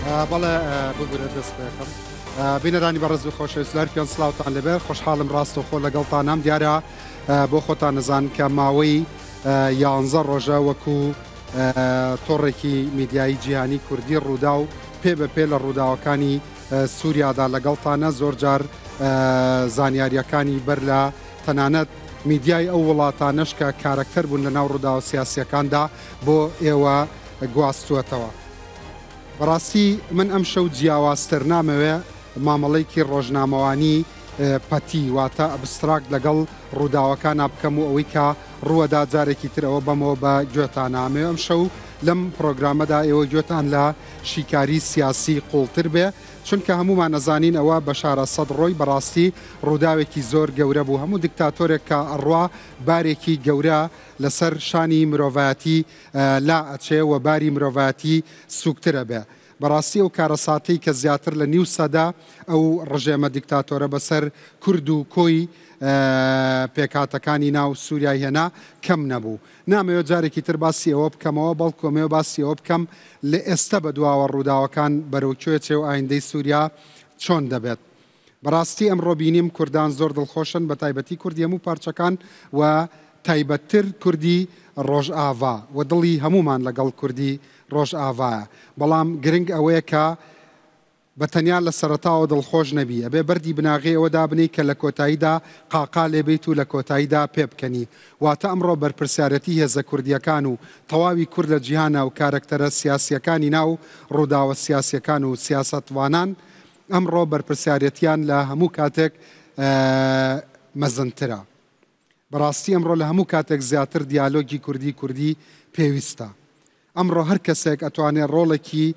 بەڵێ ببورە دەست پێکەم بینەرانی بەڕێز و خۆشەویست پیان سلااوتان لەبێر خۆشحاڵم ڕاست و خۆ لەگەڵتانام دیارە بۆ خۆتان نزان کە ماوەی 11 ڕۆژە وەکو تۆڕێکی میدیایی جیهانی کوردی ڕوودا و پێ بە پێ لە ڕووداوەکانی سووریادا لەگەڵتانە زۆر جار زانیاریەکانی بەر لە تەنانەت میدیای ئەو وڵاتانەش کە کارەکتەر بوون لە ناو ڕوودا و سیاسیەکاندا بۆ ئێوە گواستووەتەوە. بەڕاستی من ئەم شەو جیاوازتر نامەوێ مامەڵەیەکی ڕۆژنامەوانی پەتی واتە ئەبستراکت لەگەڵ ڕووداوەکان بکەم و ئەوەی کە ڕووەدا جارێکی تر ئەوە بەمەوە بە گوێتان نامێ ئەم شەو لەم پرۆگرامەدا ئێوە گوێتان لە شیکاری سیاسی قوڵتر بێ چونکە هەمومان نەزانین ئەوە بەشارە سەد ڕۆی بەڕاستی ڕووداوێکی زۆر گەورە بوو هەموو دیکتاتۆرێک کە ئەڕوا بارێکی گەورە لەسەر شانی مرۆڤایەتی لا ئەچێ و باری مرۆڤایەتی سوکترە بێ. بەڕاستی ئەو کارەساتەی کە زیاتر لە نیو سەدا ئەو ڕژێمە دیکتاتۆرە بەسەر کورد و کۆی پێکاتەکانی ناو سووریای هێنا کەم نەبوو. نامەوێت جارێکی تر باسی ئەوە بکەمەوە بەڵکۆمەوە باسی ئەوە بکەم لە ئێستا بە دواوە ڕووداوەکان بەرەوکوێچێ و ئایندەی سووریا چۆن دەبێت. بەڕاستی ئەمڕۆ بینیم کوردان زۆر دڵخۆشن بە تایبەتی کوردی هەموو پارچەکان و تایبەتتر کوردی ڕۆژئاوا و دڵی هەمومان لەگەڵ کوردی ڕۆژئاوایە بەڵام گرنگ ئەوەیە کە بە تەنیا لە سەرەتاوە دڵخۆش نەبی ئەبێ بەردی بناغی ئەوە دابنی کە لە کۆتاییدا قاقا لێبیت و لە کۆتاییدا پێ بکەنی واتە ئەمڕۆ بەرپرسیارەتی هێزە کوردیەکان و تەواوی کورد لە جیهانە و کارەکتەرە سیاسیەکانی ناو ڕووداوە سیاسیەکان و سیاسەتوانان ئەمڕۆ بەرپرسیارەتیان لە هەموو کاتێک مەزنترە. بەڕاستی ئەمڕۆ لە هەموو کاتێک زیاتر دیالۆگی کوردی پێویستە. ئەمڕۆ هەر کەسێک ئەتوانێت ڕۆڵێکی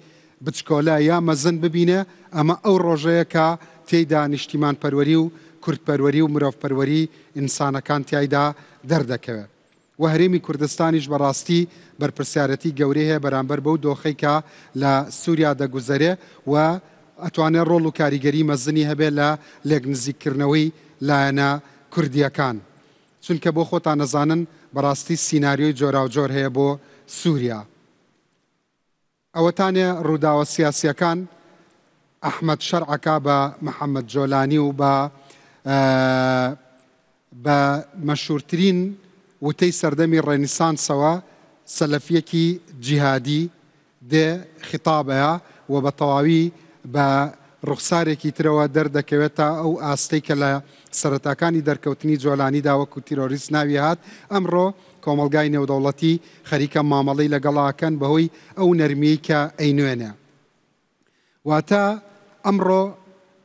بچکۆلا یا مەزن ببینێ ئەمە ئەو ڕۆژەیە کە تێیدا نیشتیمان پەروەری و کوردپەروەری و مرۆڤپەروەری ئینسانەکان تایدا دەردەکەوێت. و هەرێمی کوردستانیش بەڕاستی بەرپرسیارەتی گەورەی هەیە بەرامبەر بەو دۆخەی کە لە سووریا دەگوزەرێ و ئەتوانێت ڕۆڵ و کاریگەری مەزنی هەبێت لە لێکنزیکردنەوەی لایەنە کوردیەکان. چونکە بۆ خۆتان نەزانن بەڕاستی سیناریۆی جۆرا و جۆر هەیە بۆ سووریا. ئەوەتانێ ڕووداوە سیاسیەکان ئەحمەد شەرعەکە بە محەممەد جۆلانی و بە مەشهورترین وتەی سەردەمی ڕێنیسانسەوە سەلەفیەکی جیهادی دێ خیتابەیە و بە تەواوی بە ڕوخسارێکی ترەوە دەردەکەوێتە ئەو ئاستەی کە لە سەرەتاکانی دەرکەوتنی جۆلانیدا وەکو تیرۆریست ناوی هات ئەمڕۆ کۆمەلگای نێودەوڵەتی خەریکە مامەڵەی لەگەڵاکەن بەهۆی ئەو نەرمیەی کە ئەینوێنێ. واتە ئەمڕۆ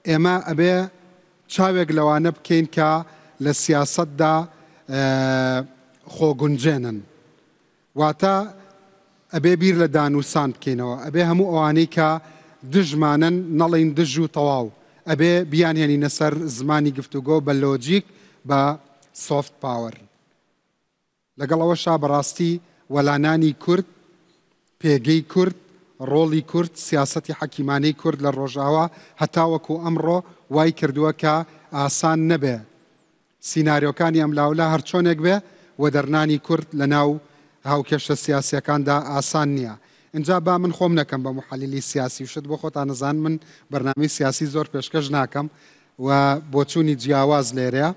ئێمە ئەبێ چاوێک لەوانە بکەین کە لە سیاسەتدا خۆگونجێنن واتە ئەبێ بیر لە دانووسان بکەینەوە ئەبێ هەموو ئەوانەی کە دژمانن نەڵین دژ و تەواو ئەبێ بیانهێنینە سەر زمانی گفتوگۆ بە لۆجیک بە سۆفت پاوەر. لەگەڵەوەشا بەڕاستی وەلانانی کورد پێگەی کورد ڕۆڵی کورد سیاسەتی حەکیمانەی کورد لە ڕۆژاوە هەتاوەکو ئەمڕۆ وای کردووە کە ئاسان نەبێ سیناریۆکانی ئەم لاولا هەرچۆنێک بێ و دەرنانی کورد لە ناو هاوکێشە سیاسیەکاندا ئاسان نییە. اینجا با من خۆم نەکەم بە محەلیلی سیاسی وشت بۆ خۆتان نەزان من بەرنامەی سیاسی زۆر پێشکەش ناکەم و بۆچوونی جیاواز لێرەیە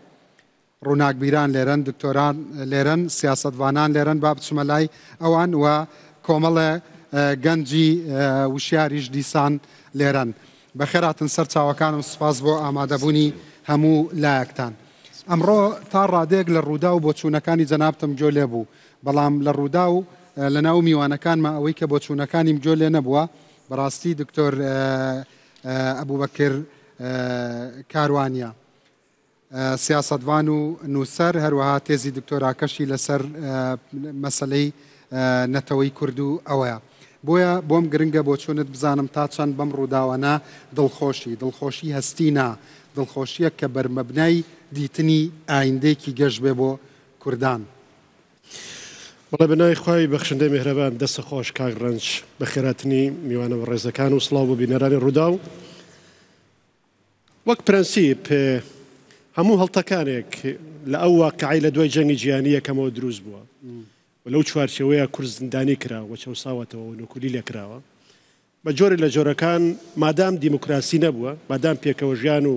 ڕووناکبیران لێرەن دکتۆران لێرەن سیاسەتوانان لێرەن با بچمە لای ئەوان و کۆمەڵە گەنجی وشیاریش دیسان لێرەن. بەخێراتن سەر چاوەکانم سپاس بۆ ئامادەبوونی هەموو لایەکتان. ئەمڕۆ تا ڕادێک لە ڕوودا و بۆچوونەکانی جەنابتم جۆ لێ بوو بەڵام لە ڕوودا و لە ناو میوانەکانمە ئەوەی کە بۆچوونەکانیم جۆ لێ نەبووە بەڕاستی دکتۆر ئەبوبەکر کاروانیە سیاسەتوان و نووسەر هەروەها تێزی دکتۆراکەشی لەسەر مەسلەی نەتەوەی کورد و ئەوەیە بۆیە بۆم گرنگە بۆچوونت بزانم تا چەند بەم ڕووداوانە دڵخۆشی هەستینا دڵخۆشیە کە بەرمەبنای دیتنی ئایندەیەکی گەشت بێ بۆ کوردان. وڵێ بەناوی خوای بەخشندەی میهرەبان دەستە خۆش کاک ڕەنج بە خێراتنی میوانە ڕێزەکان و سڵاو بۆ بینەرانی ڕوودا و وەک پرەنسیپ هەموو هەڵتەکانێک لە ئەو واقعی لە دوای جەنگی جیهانی یەکەمەوە دروست بووە و لەو چوارچەوەیە کورد زیندانی کراوە چەوساوەتەوە و نوکولی لێکراوە بە جۆرێک لە جۆرەکان مادام دیموکراسی نەبووە، مادام پێکەوەژیان و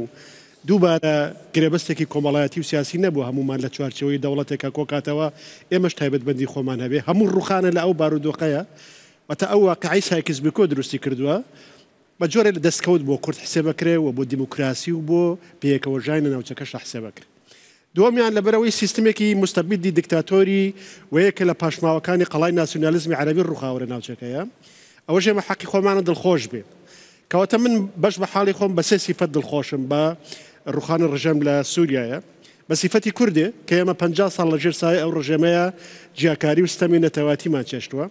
دووبارە گرێبەستێکی کۆمەڵایەتی و سیاسی نەبووە هەمومان لە چوارچەوەی دەوڵەتێکە کۆکاتەوە ئێمەش تایبەتبەندی خۆمان هەبێ هەموو ڕوخانە لە ئەو بارودۆخەیە وەتا ئەو واقعی سایکس بکۆ دروستی کردووە بە جۆرێک لە دەستکەوت بۆ کورد حسێبەکرێ و بۆ دیموکراسی و بۆ پێکەوەژیان لە ناوچەکەش حسێبەکرێ. دووەمیان لەبەرەوەی سیستمێکی مستەبیدی دیکتاتۆری وەیەکە لە پاشماوەکانی قەڵای ناسیۆنالیزمی عەرەبی ڕووخاوە لە ناوچەکەیە ئەوەش ئێمە حەقی خۆمانە دڵخۆش بێ کەواتە من بەش بە حاڵی خۆم بە سێ سیفەت دڵخۆشم بە ڕووخانە ڕژەم لە سووریایە بە سیفەتی کوردێ کە ئێمە 50 ساڵ لە ژێر سایە ئەو ڕژێمەیە جیاکاری و ستەمی نەتەواتیمان چێشتووە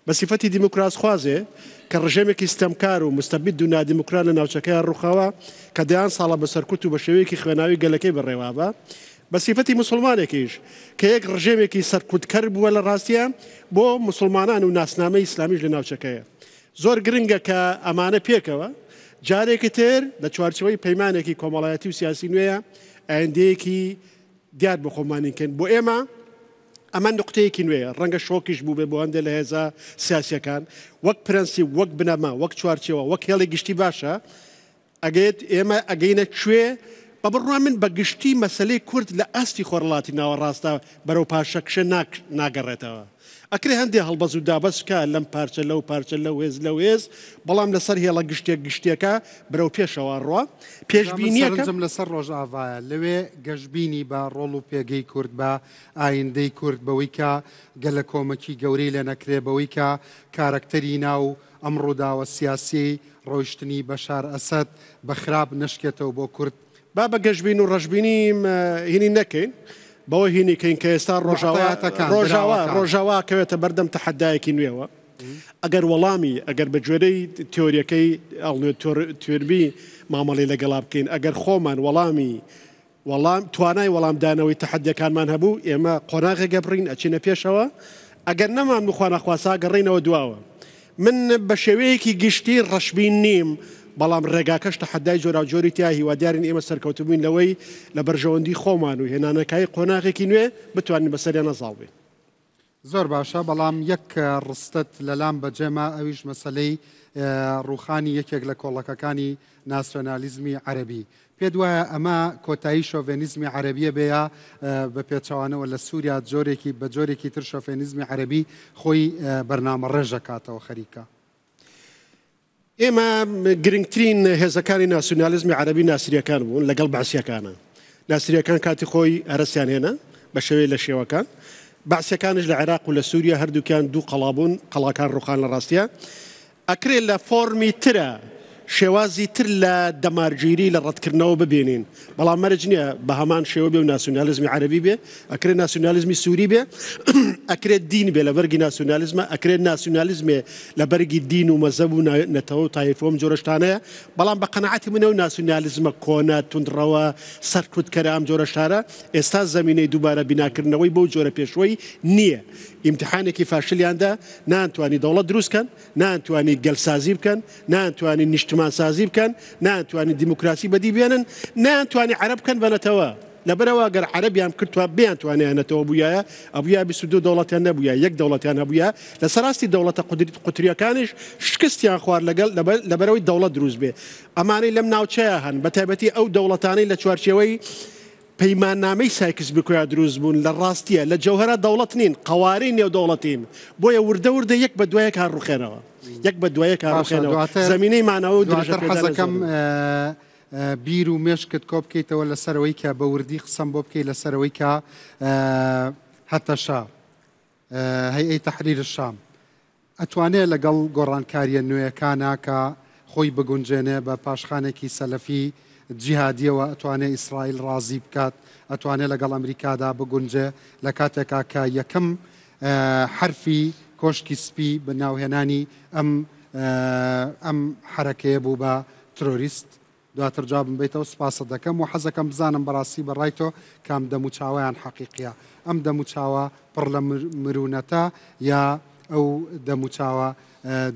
بە سیفەتی دیموکراس خوازێ کە ڕژێمێکی ستەمکار و مستەبید و نادیموکرات لە ناوچەکەیان ڕووخاوە کە دەیان ساڵە بەسەرکوت و بە شێوەیەکی خوێناوی گەلەکەی بەڕێوابە بە سیفەتی مسلمانێکیش کە یەک ڕژێمێکی سەرکوتکەر بووە لە ڕاستیە بۆ مسلمانان و ناسنامەی ئیسلامیش لە ناوچەکەیە زۆر گرنگە کە ئەمانە پێکەوە جارێکی تر لە چوارچەوەی پەیمانێکی کۆمەڵایەتی و سیاسی نوێیە ئایندەیەکی دیار بە خۆمانینکەن بۆ ئێمە ئەمە نقطەیەکی نوێیە ڕەنگە شۆکیش بوو بێ بۆ هەندێک لە هێزە سیاسیەکان وەک پرەنسیب وەک بنەما وەک چوارچەوە وەک هێڵی گشتی باشە ئەگەیت ئێمە ئەگەینە کوێ بە بڕوا من بە گشتی مەسلەی کورد لە ئاستی خۆرڵاتی ناوەڕاستە بەرەو پاشەکشە ناگەڕێتەوە ئەکرێ هەندێک هەڵبەز و دابەسکە لەم پارچە لەو پارچە لەو هێز لەو هێز بەڵام لەسەر هێڵە گشتێکە بەرەو پێشەوە ڕوا پێشبینیەکەم لەسەر ڕۆژئاوایە لەوێ گەشتبینی بە ڕۆڵ و پێگەی کورد بە ئایندەی کورد بەوەی کە گەلە کۆمەکی گەورەی لە نەکرێ بەوەی کە کارکتەری ناو ئەم ڕووداوە سیاسی ڕۆیشتنی بەشار ئەسەد بە خراپ نشکێتەوە بۆ کورد با بە گەشتبین و ڕەشبینی هینی نەکەین بەوە هینیکەین کە ئێستا ڕۆژاوا کەوێتە بەردەم تەحەدایەکی نوێەوە ئەگەر وەڵامی ئەگەر بە گوێرەی تیۆریەکەی توێربی مامەڵی لەگەڵا بکەین ئەگەر خۆمان توانای وەڵامدانەوەی تەحەدیەکانمان هەبوو ئێمە قۆناغی گەبڕین ئەچینە پێشەوە ئەگەر نەمان بخواانەخواسا گەڕینەوە دواوە من بە شێوەیەکی گشتی ڕەشبین نیم بەڵام ڕێگاکەش تەحەدای جۆرا جۆری تیا هیوادارین ئێمە سەرکەوتبووین لەوەی لە بەرژەوەندی خۆمان و هێنانەکەی قۆناغێکی نوێ بتوانین بەسەریان نەزاڵ بێن زۆر باشە بەڵام یەک ڕستت لەلام بەجێمە ئەویش مەسلەی ڕووخانی یەکێک لە کۆڵەکەکانی ناسیۆنالیزمی عەرەبی پێت وایە ئەمە کۆتایی شۆڤێنیزمی عەرەبیە بەیە بە پێچەوانەوە لە سووریا بە جۆرێکی تر شۆڤێنیزمی عەرەبی خۆی بەرنامە ڕێژەکاتەوە خەریکە ئێمە گرنگترین هێزەکانی ناسیۆنالیزمی عەرەبی ناسریەکان بوون لەگەڵ بەعسیەکانە ناسریەکان کاتی خۆی ئەرەسیان هێنا بە شێوەی لە شێوەکان بەعسیەکانش لە عێراق و لە سووریا هەردووکیان دوو قەڵابوون قەڵاکان ڕووخان لە ڕاستیە ئەکرێت لە فۆرمی ترە شێوازی تر لە دەمارگیری لە ڕەتکردنەوە ببینین بەڵام مەرج نییە بە هەمان شێوە بێ و ناسیۆنالیزمی عەرەبی بێ ئەکرێت ناسیۆنالیزمی سووری بێ ئەکرێت دین بێ لە بەرگی ناسیۆنالیزمە ئەکرێت ناسیۆنالیزمێ لە بەرگی دین و مەزەب و نەتەوە و تایفۆم جۆرەشتانەیە بەڵام بە قەنەعەتی منە و ناسیۆنالیزمە کۆنە توندڕەوە سەرکوتکەرە ئەم جۆرەشتارە ئێستا زەمینەی دووبارە بیناکردنەوەی بۆ جۆرە پێشوەی نییە ئیمتحانێکی فاشلیاندا نانتوانی دەوڵەت دروستکەن نانتوانی گەلسازی بکەن نانتوانی نیشتمان سازی بکەن نانتوانی دیموکراسی بەدی بێنن نانتوانی عەرەب بکەن بەنەتەوە لەبەرەوە گەر عەرەبیان کردووە بیانتوانیانەتەوە بوویایە ئەبوویا 22 دەوڵەتیان نەبووە یەک دەوڵەتیان هەبووە لەسەر راستی دەوڵەتە قوتریەکانیش شکستیان خوارد لەبەرەوەی دەوڵەت دروست بێ ئەمانەی لەم ناوچەیە هەن بە تایبەتی ئەو دەوڵەتانەی لە چوارچێوەی پەیماننامەی سایکس بکویا دروست بوون لە ڕاستیە لە جەوهرە دەوڵەت نین قەوارەی نێو دەوڵەتین بۆیە وردە یەک بە دوایە کار ڕوخێنەوە یەک بە دوایە کار ڕوخێنەوە زەمینەی مانەوە و دواتر حەزەکەم بیر و مێشکت کۆ بکەیتەوە لەسەرەوەی کە بە وردی قسەم بۆ بکەیت لەسەرەوەی کە هەتەشا هەیئەی تەحریر الشام ئەتوانێت لەگەڵ گۆڕانکاریە نوێیەکانە کە خۆی بگونجێنێ بە پاشخانێکی سەلەفی جیهادیەوە ئەتوانێت ئیسرائیل ڕازی بکات ئەتوانێت لەگەڵ ئەمریکادا بگونجێ لە کاتێکا کە یەکەم حرفی کۆشکی سپی بە ناوهێنانی ئەم حرەکەیە بوو بە ترۆریست دواتر جوابم بیتەوە سپاسە دەکەم و حەزەکەم بزانم بەڕاستی بەڕایتۆ کام دەموچاوەیان حەقیقیە ئەم دەموچاوە پڕ لە مرونەتە یا ئەو دەموچاوە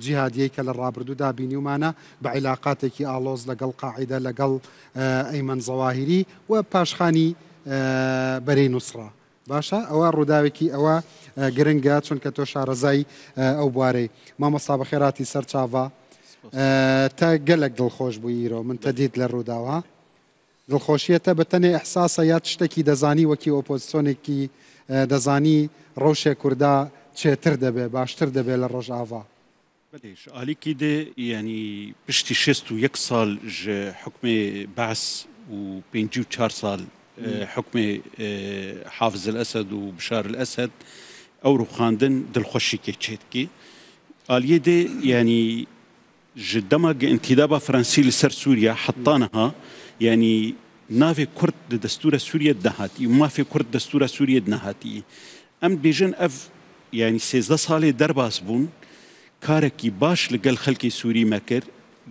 جیهادیەی کە لە ڕابردوودا بینیومانە بە عیلاقاتێکی ئاڵۆز لەگەڵ قاعیدە لەگەڵ ئەیمەن زەواهیری و پاشخانی بەرەی نووسڕا باشە ئەوە ڕووداوێکی ئەوە گرنگە چونکە تۆ شارەزای ئەو بوارەی مامۆستا بەخێراتی سەر چاڤە تا gelek دڵخۆش بوویرۆ من تەدیت لە ڕووداوە دڵخۆشیەتە بە تەنێ ئەحساسە یا شتێکی دەزانی وەکی ئۆپۆزیسیۆنێکی دەزانی ڕەوشێ کووردا چێتر دەبێ باشتر دەبێت لە ڕۆژئاوا بليش علي كده يعني بشتي شستو يك صال حكم بعث وبينجي 4 صال حكم حافظ الأسد وبشار الأسد أو روخاندن دلخوشي كيتشيتكي علي ده يعني دمج انتدابة فرنسي لسر سوريا حطانها يعني نافي كرد دستور سوريا دهاتي وما في كرد دستور سوريا دهاتي ام بيجن اف يعني 16 سالي درباس بون كاركي باش لقل خلقي سوري مكر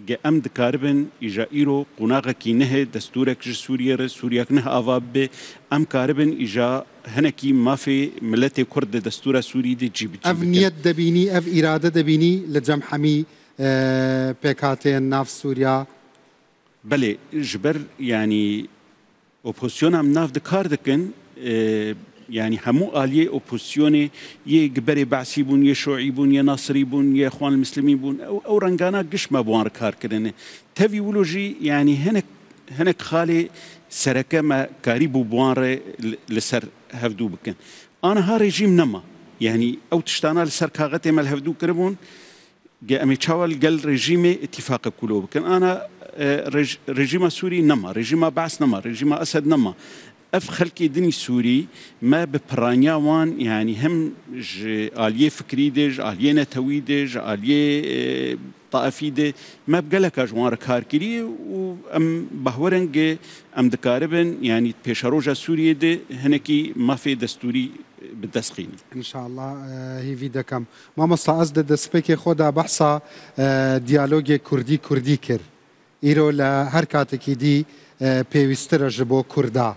جا ام دكاربن اجا ايرو قناغكي نه دستورك سوريا سوريا نه افاب ام كاربن اجا هنكي ما في ملتي كرد دستور سوري دي جيب اف نيت دبيني اف اراده دبيني لجمع حمي بيكاتين ناف سوريا بله جبر يعني اوبوزيون ام ناف دكار دكن يعني همو آلية اوبوزيوني يه جبري بعسي بون يه شيوعي بون يه ناصري بون يه اخوان المسلمين بون او رنگانا قش ما بوان كار كرنه تفيولوجي يعني هنك خالي سركه ما قريبو بوان لسر هفدو بكن انا ها ريجيم نما يعني او تشتانا لسر كاغتي مال هفدو كربون جا امي تشاول قال ريجيمي اتفاق كلو بكن انا ريجيم سوري نما ريجيم بعث نما ريجيم اسد نما اف خلقي دني سوري ما ببرانيا وان يعني هم آلية فكري دج آلية نتوي دج آلية طائفي دج ما بقلك اجوار كاركري وام بهورنج ام دكاربن يعني بيشاروجا سوريا دي هنكي ما في دستوري بالتسخين ان شاء الله هي في دكم ما مصا ازد دسبيكي خدا بحثا ديالوج كردي كردي كر ايرو لهر كاتكي دي بيوستر جبو كردا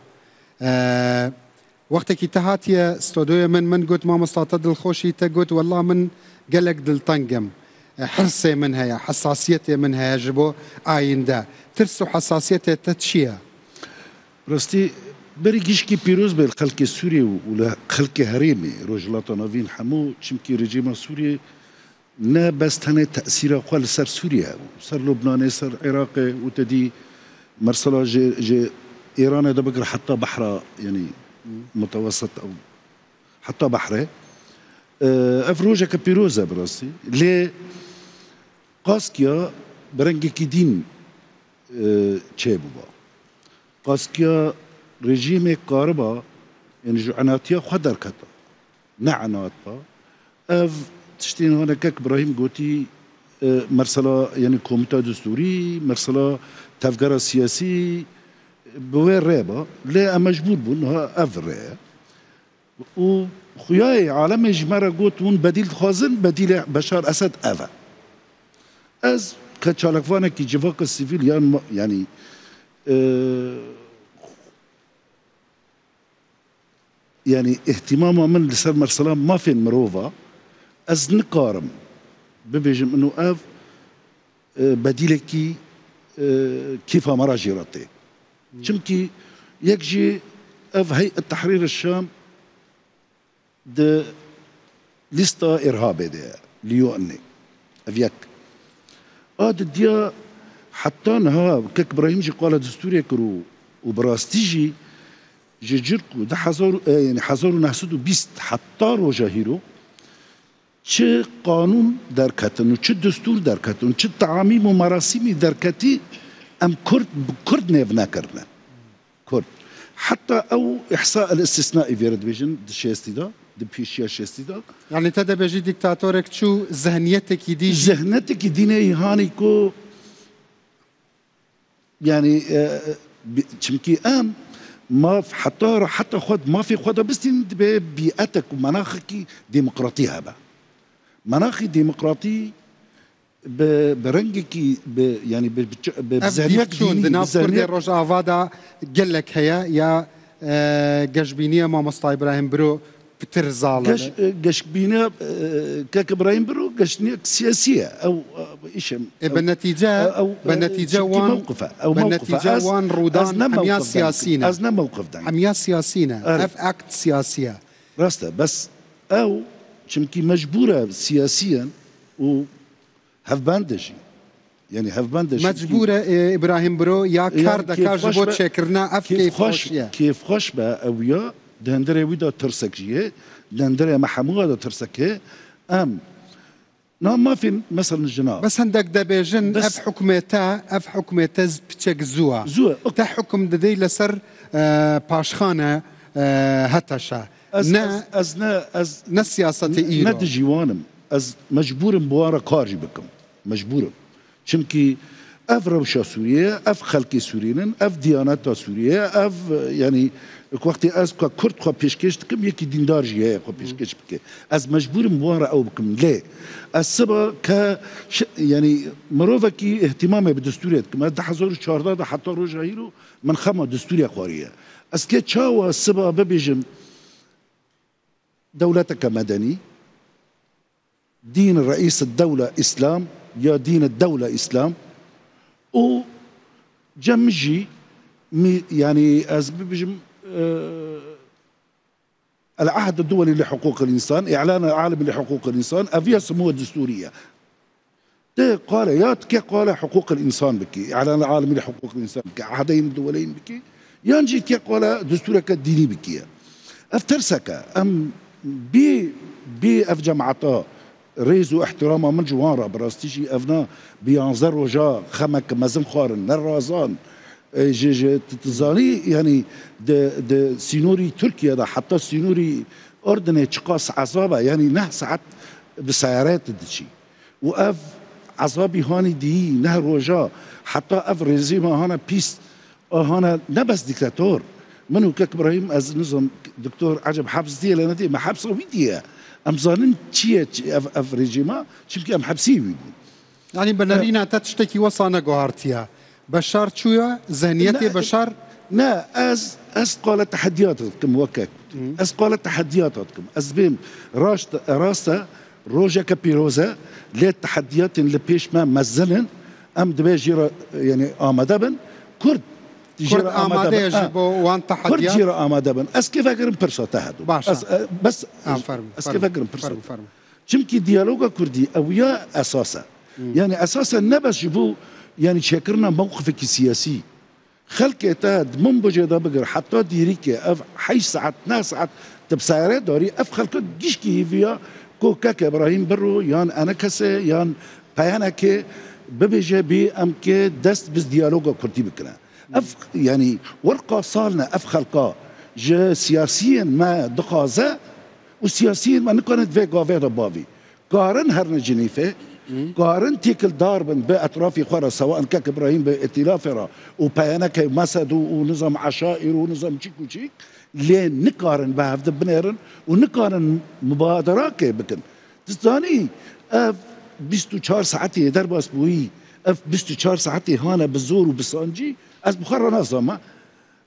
وقتك تهاتي استوديو من قلت ما مصا دلخوشي تقول والله من قلق دل طنقم حرصي منها حساسيتي منها جبو آيندا ترسو حساسيتي تتشيا رستي بري جيشكي بيروز بالخلق السوري ولا خلق هريمي رجلاتا نافين حمو چمكي رجيم سوري نا بس تنه تأثير قوال سر سوريا سر لبنان سر عراق وتدي مرسلا جي إيران ده بقر حتى بحر يعني متوسط أو حتى بحره أفروجة كبيروزة براسي ليه قاسكيا برنجي كدين تشابوبا قاسكيا رژیم قاربا يعني جعناتيا خدر كتا نعنات با اف تشتين هنا كك ابراهيم قوتي مرسلا يعني كوميتا دستوري مرسلا تفكير سياسي بوين ريبا لا مجبور بونها افري وخياي عالم جمرة قوت ون بديل خازن بديل بشار اسد افا از كتشالكفانا كي جفاق السيفيل يعني يعني اهتمامه من لسر مرسلان ما في مروفا از نقارم ببيجم انه اف بديلكي كيف مرا جيراتي چمكي يكجي اف هيئة تحرير الشام د لستا ارهابي ده ليو اني افيك اد ديا حتى نها كك ابراهيم جي قال دستوري كرو وبراستيجي جيركو ده حزار يعني حزارو نحسدو بيست حتى روجا هيرو چه قانون در كتن و چه دستور در كتن و چه تعاميم و مراسيمي در كتي ام كرد نيف ناكرنا كرد حتى او احصاء الاستثنائي فيرد بيجن دشيستي دا دبيشيا شيستي دا يعني تدا بيجي ديكتاتورك شو ذهنيتك يدي ذهنيتك ديني هانيكو يعني چمكي ام ما حتى خد ما في خد بس بيئتك ومناخك ديمقراطي هذا مناخي ديمقراطي برنجك يعني بزهريك شون دناف كردي روجا فادا قال لك هيا يا قشبينيه ما مصطفى ابراهيم برو بترزال قشبينيه كاك ابراهيم برو قشنيك سياسيه او ايش بالنتيجه وان رودان حمية سياسينا ازنا موقف ده حمية سياسينا اف اكت سياسيه راسته بس او چمكي مجبوره سياسيا و هف باندجي يعني هفبند مجبورة إبراهيم برو يا كاردا كاجبوت شكرنا أف كيف خوشيا كيف خوش بقى أويا دهندري ويدا ترسكجية دهندري محمود ترسكه أم نعم ما في مثلا الجناب بس عندك دبيجن أف حكمتا بتشك زوا تا حكم ددي لسر باشخانة هتشا نا سياسة إيرو ند جوانم از مجبور بوارا كارجي بكم مجبور چونكي اف روشا سوريا اف خلقي سوريين اف ديانات سوريا اف يعني وقت از كرد خو بيشكش تكم يكي ديندار جي خو بيشكش بك از مجبور بوارا او بكم ليه السبب ك يعني مروفكي اهتمامي بدستوريات كما ده حزور شهردا ده حتى روج هيرو من خما دستوريا قاريه اسكي تشاو السبب ببيجم دولتك مدني دين رئيس الدولة إسلام يا دين الدولة إسلام وجمجي يعني أزبجم العهد الدولي لحقوق الإنسان إعلان العالمي لحقوق الإنسان أفيا سموه الدستورية ده قال يا كي قال حقوق الإنسان بكي إعلان العالمي لحقوق الإنسان بكي عهدين الدولين بكي ينجي كي قال دستورك الديني بكي أفترسك أم بي أف جمعتا ريزو احتراما من جوارا براستيجي افنا بيانزر وجا خمك مزن خارن نرازان جي تتزاني يعني د سينوري تركيا دا حتى سينوري اردن تشقاس عذابه يعني نه ساعات بسيارات دشي واف عذابي هاني دي نهر وجا حتى اف ريزيما هانا بيس هانا نبس ديكتاتور منو كك ابراهيم از نظام دكتور عجب حبس دي لنا دي ما حبسه ويديا ام ظانن تشي اف ريجيما شبكي ام حبسي يعني بنارينا تشتكي وصانا جوهارتيا بشار شوية ذهنيتي بشار لا از قال تحدياتكم وكاك از قال تحدياتكم از بيم راستا روجا كابيروزا للتحديات اللي بيش ما مزلن ام دبي يعني آمدبن كرد كرد آماده يجب وان تحديات كرد جيرا آماده بن اس كيف اقرم برشا تهدو بس اس كيف اقرم برشا چمكي ديالوغا كردي اويا اساسا يعني اساسا نبس جبو يعني شكرنا موقفك السياسي خلق اتاد من بجدا بقر حتى ديريكي اف حي ساعات ناس ساعات تبسايرات داري اف خلق جيشكي فيها كو كاك ابراهيم برو يان انا كسي يان بيانكي ببجي بي امكي دست بس ديالوغا كردي بكنا اف يعني ورقه صالنا اف خلقا جا سياسيا ما دقازه وسياسيا ما نكونت في قافي بافي قارن هرن جنيفه قارن تيكل داربن باطراف اخرى سواء كاك ابراهيم بائتلافرا وبيانك مسد ونظام عشائر ونظام تشيك وتشيك لين نقارن بهفد بنيرن ونقارن مبادرات بكن تستاني اف 24 ساعتي درباس بوي اف 24 ساعتي هانا بالزور وبالصانجي از بخرا نظامه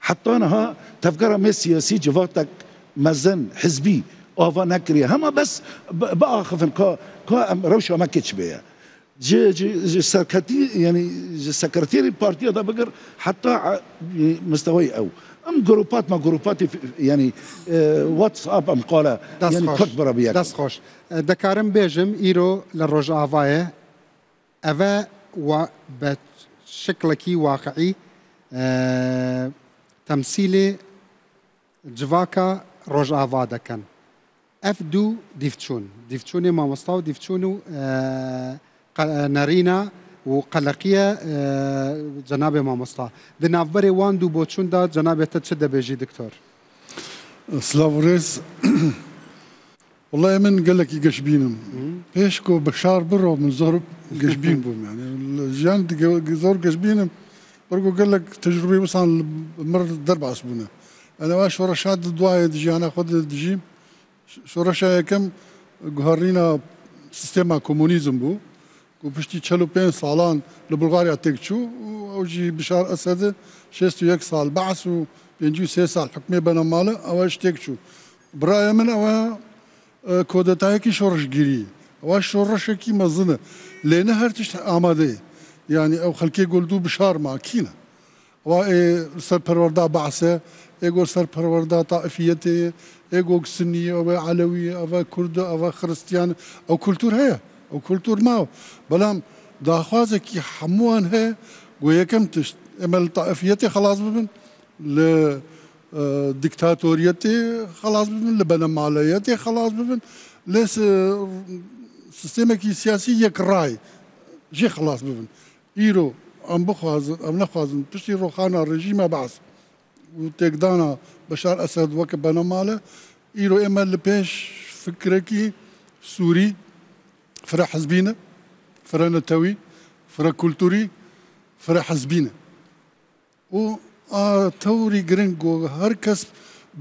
حتى انا تفكر ما سياسي جواتك مزن حزبي اوفا نكري هما بس بقى خفن كا روشه ما كتش بيها جي سكرتير يعني سكرتير البارتي هذا بقر حتى مستوي او ام جروبات ما جروبات يعني واتساب ام قال يعني كتبر بيك داس خوش دكارم بيجم ايرو للرجع افايه افا وبشكلكي واقعي تمثيلي جواكا رجع افادا كان افدو ديفتشوني ما مستوى ديفتشونو نارينا وقلقية جناب ما مستوى دنافبري واندو بوتشون دا جناب تتشد بيجي دكتور سلافوريس والله من قال لك يقشبينهم بيشكو بشار برو من زهر قشبين بهم يعني الجان زهر قشبينهم برقو قال لك تجربي بس عن مر درب عصبنا انا واش ورا شاد الدواء تجي انا خذ تجي شو رشا كم جهرينا سيستما كومونيزم بو وبشتي تشلو بين صالان لبلغاريا تكشو وجي بشار اسد شستو يك صال بعث وينجي 3 سال حكمي بنا ماله اواش تكشو برايا من اوا كودتايكي شورش جيري اواش شورش كي مزنه لين هرتش اماده يعني او خلكي قولدو بشار مع كينا وا سر پروردا بعثه يقول سر پروردا طائفيته يقول سنيه او علويه او كرد او خريستيان او كولتور هي او كولتور ماو بلام داخوازێکی هەمووان هەیە و یەکەم تشت ئێمە لە تائفیەتێ خلاص ببن لە دیکتاتۆریەتێ خلاص ببن لە بەنەماڵەیەتێ خلاص ببن لە سیستێمێکی سیاسی یەک ڕای ژێ خلاص ببن ئیرۆ ئەم بخوازن ئەم نەخوازن پشتی ڕۆخانە ڕژیمە باس و تێکدانا بەشار ئەسەد وەکە بەنەماڵە ئیرۆ ئێمە لە پێش فکرێکی سووری فرە حەزبینە فرە نەتەوی فرە کولتوری فرە حەزبینە و تەوری گرنگ و هەر کەس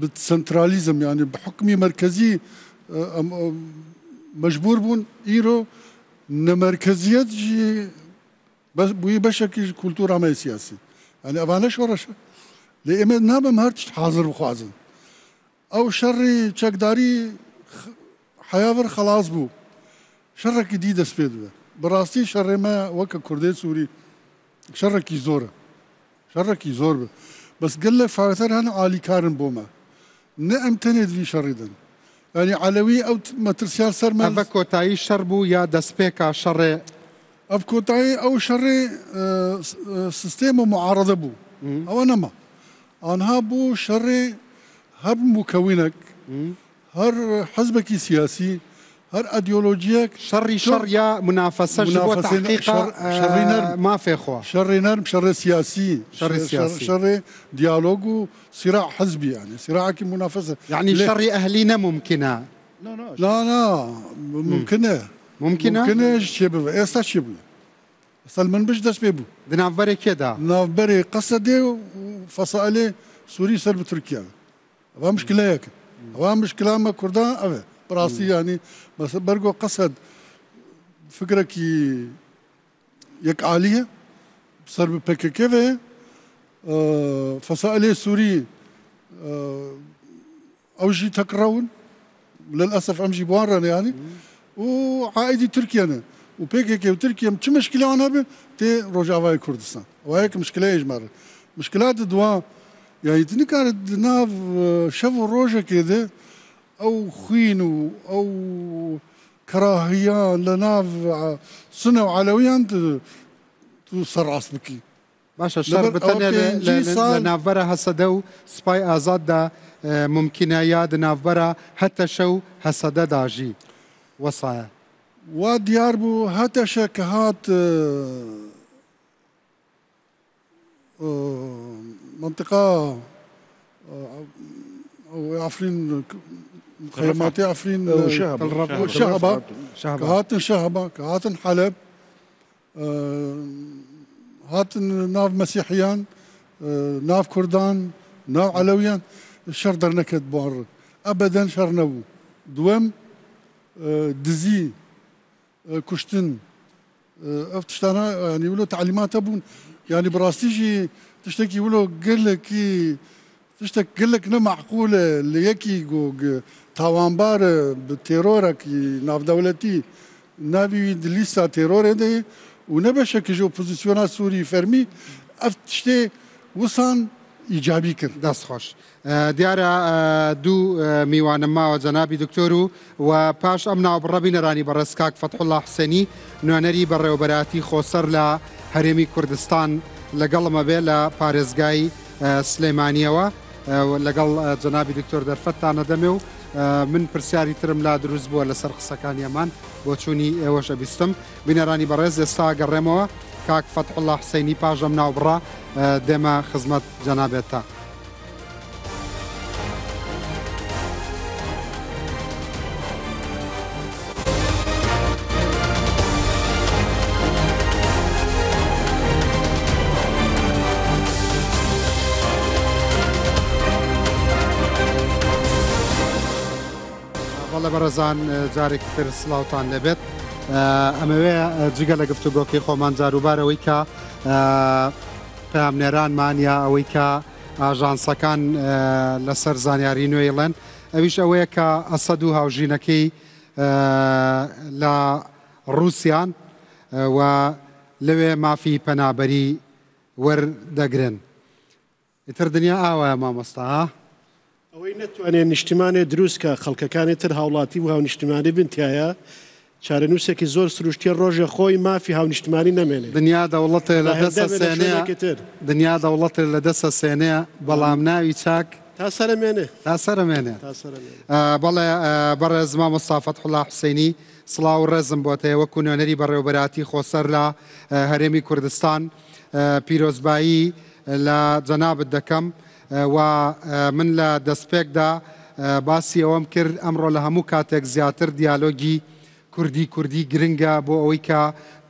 بسنترالیزم یعنی بحکمی مرکزی مجبور بوون ئیرۆ نەمەرکزیەت ژی بووی بەشێکی کولتورامای سیاسی ئەنی ئەوانە شۆڕەشە لە ئێمە نابم هەر تشت حاضر بخوازن ئەو شەڕی چەکداری حیاوەر خلاص بوو شەڕێکی دی دەست پێ بێ بەڕاستی شەڕێمە وەکە کوردەی سووری شەڕێکی زۆرە شەڕێکی زۆر بێ بەس گەل لە فاوتەر هەن عالیکارن بۆمە نە ئەم تەنێت وی شەڕیدن ینی عەلەوی ئەو مەترسیار سەرمە ئەڤە کۆتایی شەڕ بوو یا دەستپێکە شەڕێ ئەف کۆتایی ئەو شەڕێ سیستێم و معارەدە بوو ئەوە نەما ئانها بوو شەڕێ هەر مکەوینەک هەر حەزبێکی سیاسی هەر ئەدیۆلۆجیەک شەڕی شەڕ یا منافەسەش بۆ تحقیقا مافێ خوا شەڕی نەرم شەڕێ سیاسی شەڕی سیاسی شەڕێ دیالۆگ و سیراع حەزبی یعنی سیراعێکی منافەسە یعنی شەڕی ئەهلی نەممکنە لا ممکنە ممکنەش چێ ببێ ئێستا چێ بوو سەلمەن بش دەست پێ بوو دناوبەرێ کێدا ناوبەرێ قەسەدێ و فەسائلێ سووری سەر بە تورکیا ئەوە مشکلەیەکە ئەوە مشکلامە کوردان ئەوێ بڕاستی ینی بەرگۆ قەسەد فکرێکی یەک عالیە سەر بە پێکەکەوێ فەسائلێ سووری ئەوژی تەکڕەون للأسف ئەمژی بوانڕێن ینی و عائدی تورکیانە و پێکێکێ و تورکیەم چ مشکلەوان هەبێ تێ ڕۆژاوای کوردستان وایەکە مشکلە ژمارە مشکلات دوا یعنی نکارێت ناو شەو و ڕۆژێکێ دێ ئەو خوین و ئەو کەراهیان لە ناو سنە و عەلەویان تو سەرڕاست بکی باشە شەڕ بتەنێ لە ناوبەرە هەسەدە و سوپای ئازاددا ممکنە یا دناوبەرە هەتە شەو هەسەدە داژی وەسایە وا دیار بوو هەتەشە کە هات منطقة أو عفرين خيماتي عفرين شهبة كهاتن شهبة كهاتن حلب هاتن ناف مسيحيان ناف كردان ناف علويان الشر درنكت بوار أبدا شر نبو دوام دزي كشتن افتشتانا يعني يقولوا تعليمات أبون يعني براستيجي تشتكي يقولوا قال لك تشتكي قال لك نا معقولة اللي يكي تاوانبار بالتيرورك ناف دولتي نابي لسه تيرور ده ونبشك جو بوزيسيونات سوري فرمي افتشتي وصان ايجابي كر دەست خۆش دیارە دوو میوانە ماوە جەنابی دکتۆر و پاش ئەم ناوبڕە بینەرانی بەڕێز کاک فەتحوڵڵا حوسێنی نوێنەری بەڕێوەبەراتی خۆسەر لە هەرێمی کوردستان لەگەڵمە بێ لە پارێزگای سلێمانیەوە لەگەڵ جەنابی دکتۆر دەرفەتتانە دەمێ و من پرسیاری ترم لا دروست بووە لەسەر قسەکانیەمان بۆ چوونی ئێوەشە بیستم بینەرانی بەڕێز ئێستا گەڕێمەوە کاک فەتحوڵڵا حوسێنی پاش ئەم ناوبڕە دێمە خزمەت جەنابێتە بەڵێ بەڕێزان جارێکی تر سڵاوتان لەبێت ئەمەوێ جگە لە گفتوگۆکەی خۆمان جاروبارەوەی کە پامنێرانمان یا ئەوەی کە ئاژانسەکان لەسەر زانیاری نوێڵێن ئەویش ئەوەیە کە ئەسەد و هاوژینەکەی لە رووسیان و لەوێ مافی پەنابەری وەردەگرن ئیتر دنیا ئاوایە مامۆستا ئەوەی نەتوانێت نیشتیمانێ دروست کە خەڵکەکانی تر هاوڵاتی و هاو نیشتیمانی بنتیایە چارەنووسێکی زۆر سروشتیە ڕۆژە خۆی مافی هاونیشتمانی نەمێنێ دنیا دەوڵەتێ لە دەستە سێنەیە دنیا دەوڵەتێ لە دەستە سێنەیە بەڵام ناوی چاک تا سەرمێنێ بەڵێ بەڕێز مامۆستا فەتحوڵا حوسێنی سڵاو و ڕێزم بۆتەیە وەکو نوێنەری بەڕێوەبەراتی خۆسەر لە هەرێمی کوردستان پیرۆزبایی لە جەنابت دەکەم و من لە دەستپێکدا باسی ئەوەم کرد ئەمڕۆ لە هەموو کاتێک زیاتر دیالۆگی کوردی گرنگە بۆ ئەوەی کە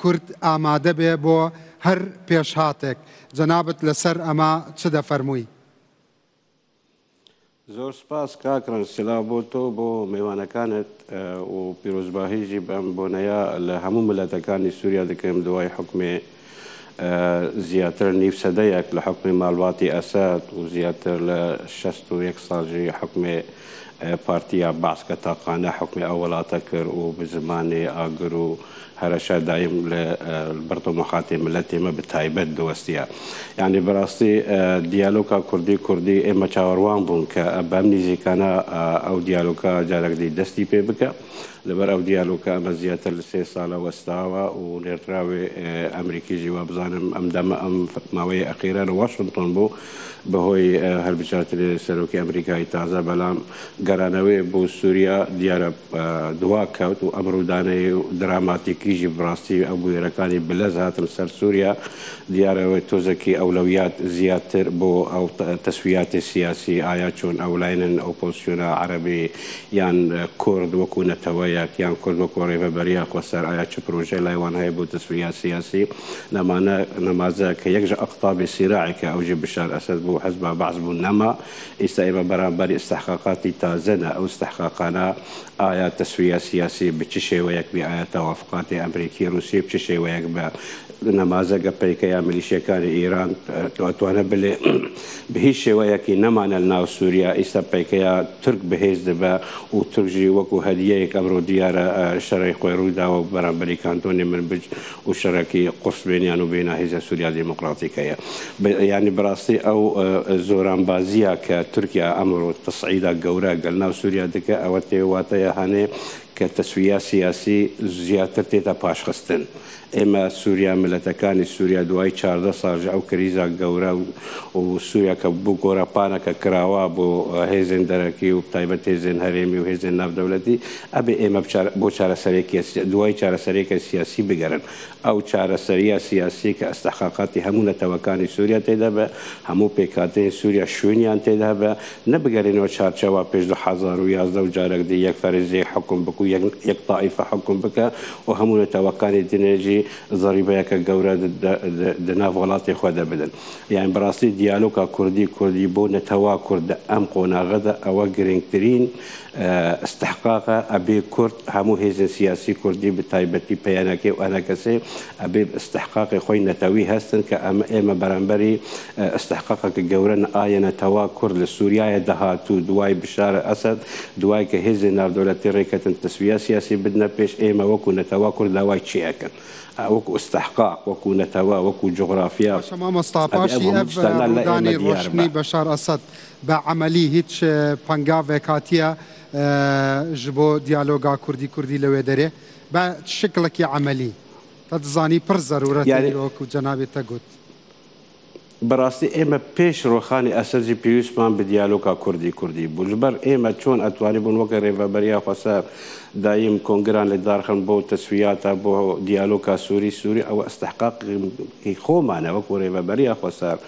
کورد ئامادە بێ بۆ هەر پێشهاتێک جەنابت لەسەر ئەمە چ دەفەرمووی؟ زۆر سپاس کاکڕن سلااو بۆ تۆ بۆ میوانەکانت و پیرۆزباهیژی بەم بۆنەیە لە هەموو ملەتەکانی سووریا دەکەم دوای حکومێ زیاتر نیو سەدەیەک لە حکومی ماڵواتی ئەساد و زیاتر لە 61 ساڵژی حکومێ پارتیا باسکە تاقانە حکمی ئەو وڵاتە کرد و بە زمانی ئاگر و هەرەشە دایم لە بەرتۆ مەخاتی ملەتێمە بە تایبەت دۆستیە یعنی بەڕاستی دیالۆکا کوردی ئێمە چاوەڕوان بوون کە بەم نزیکانە ئەو دیالۆکا جارێکدی دەستی پێ بکە لەبەر ئەو دیالۆکە ئەمە زیاتر لە 3 ساڵە وەستاوە و نێرتراوێ ئەمریکیژی وە بزانم ئەم دەمە ئەم ماوەی ئەخیرە لە واشنگتۆن بوو بەهۆی هەربژارتر سەرۆکی ئەمریکای تازە بەڵام گەرانەوەی بۆ سووریا دیارە دوا کەوت و ئەمڕوودانەی دراماتیکیژی بڕاستی ئەو بوێرەکانی بلەز هاتن سەر سووریا دیارەوەی تۆزەکی ئەولەویات زیاتر بۆ ئەو تەسویاتی سیاسی ئایا چۆن ئەولاینن ئۆپۆزیسیۆنە عەرەبی یان کورد وەکو نەتەوەیەک یان کورد وەکو ڕێبەبەریە خۆسەر ئایا چ پرۆژەی لایوان هەیە بۆ تەسویات سیاسی نەمازە کە یەکژە ئەقتابی سیراعێکە ئەوژی بشار ئەسەد بوو حەزب بەعز بوو نەما ئێستا ئێمە بەرامبەری ئستحقاقاتی تازەنە ئەو استحقاقانە ئایا تەسویە سیاسی بچ شێوەیەک بێ ئایا تەوافقاتی ئەمریکی رووسیە بچ شێوەیەک بە نەمازەگە پەیکەیە میلیشیەکانی ئیران ئەتوانە بڵێ بە هیچ شێوەیەکی نەمانە ناو سووریا ئێستا پەیکەیە تورک بەهێز دەبە و تورکژی وەکو هەدیەیەک ئەمڕۆ دیارە شەڕی خۆی ڕووداوە بەرامبەری کانتۆنی منبج و شەڕێکی قورس بێنیان و بێنە هێزە سووریا دیموکراتیکەیە یعنی بەڕاستی ئەو زۆرانبازیە کە تورکیا ئەمڕۆ تەسعیدا گەورە گەل ناو سووریا دەکە ئەوە تێواتەیە هەنێ کە تەسویە سیاسی زیاتر تێتە پاشخستن ئێمە سووریا ملەتەکانی سووریا دوای 14 ساڵ ئەو کریزا گەورە و سووریا کە بوو گۆرەپانەکە کراوە بۆ هێزن دەرەکی و تایبەت هێزن هەرێمی و هێزن ناودەوڵەتی ئەبێ ئێمە بۆ چارەسەرێکی دوای چارەسەرێکە سیاسی بگەرن ئەو چارەسەریە سیاسی کە ئەستەحقاقاتی هەموو نەتەوەکانی سووریا تێدا بە هەموو پێکاتەی سووریا شوێنیان تێدا بە نەبگەرێنەوە چارچەوە پێش 2011 و جارێکدی یەک فەرزێ حکم بکو یەک تائیفە حکم بکە و هەموو نەتەوەکانی دنێژی زەریبەیەکە گەورە دناو وڵاتی خۆ دەبدن یان بەڕاستی دیالۆگا کوردی بۆ نەتەوا کورد ئەم قۆناغەدا ئەوە گرنگترین استحقاقە ئەبێ کورد هەموو هێزن سیاسی کوردی بە تایبەتی پەیانەکەی و ئەنەکەسێ ئەبێ استحقاقی خۆی نەتەوی هەستن کە ئێمە بەرامبەری استحقاقەکە گەورە ئایە نەتەوا کورد لە سووریایە دەهاتوو دوای بشارە ئەسەد دوای کە هێزی ناودەوڵەتی ڕێکەتن تەسویە سیاسی بدنە پێش ئێمە وەکو نەتەوا کورد داوای چیەکەن وەکو استحقاق وەکو نەتەوە وەکو جغرافیا مامۆستاپاشی ئەفدانی ڕۆشنی بەشار ئەسەد بە عەمەلی هیچ پەنگاوێک هاتیە ji bo دیالۆگا کوردی لەوێ دەرێ بە شکلێکی عەمەلی دەزانی پڕ زەرورەتی وەکو جەنابێتە گوت بەڕاستی ئێمە پێش ڕۆخانی ئەسەدی پێویستمان بە دیالۆگا کوردی بوو لەبەر ئێمە چۆن ئەتوانی بوون وەکە ڕێڤەبەریا خۆسەر دایم کۆنگران لە دارخن بۆ تەسویاتە بۆ دیالۆگا سووری ئەوە ئەستەحقاقی خۆمانە وەکو ڕێڤەبەریا خۆسەر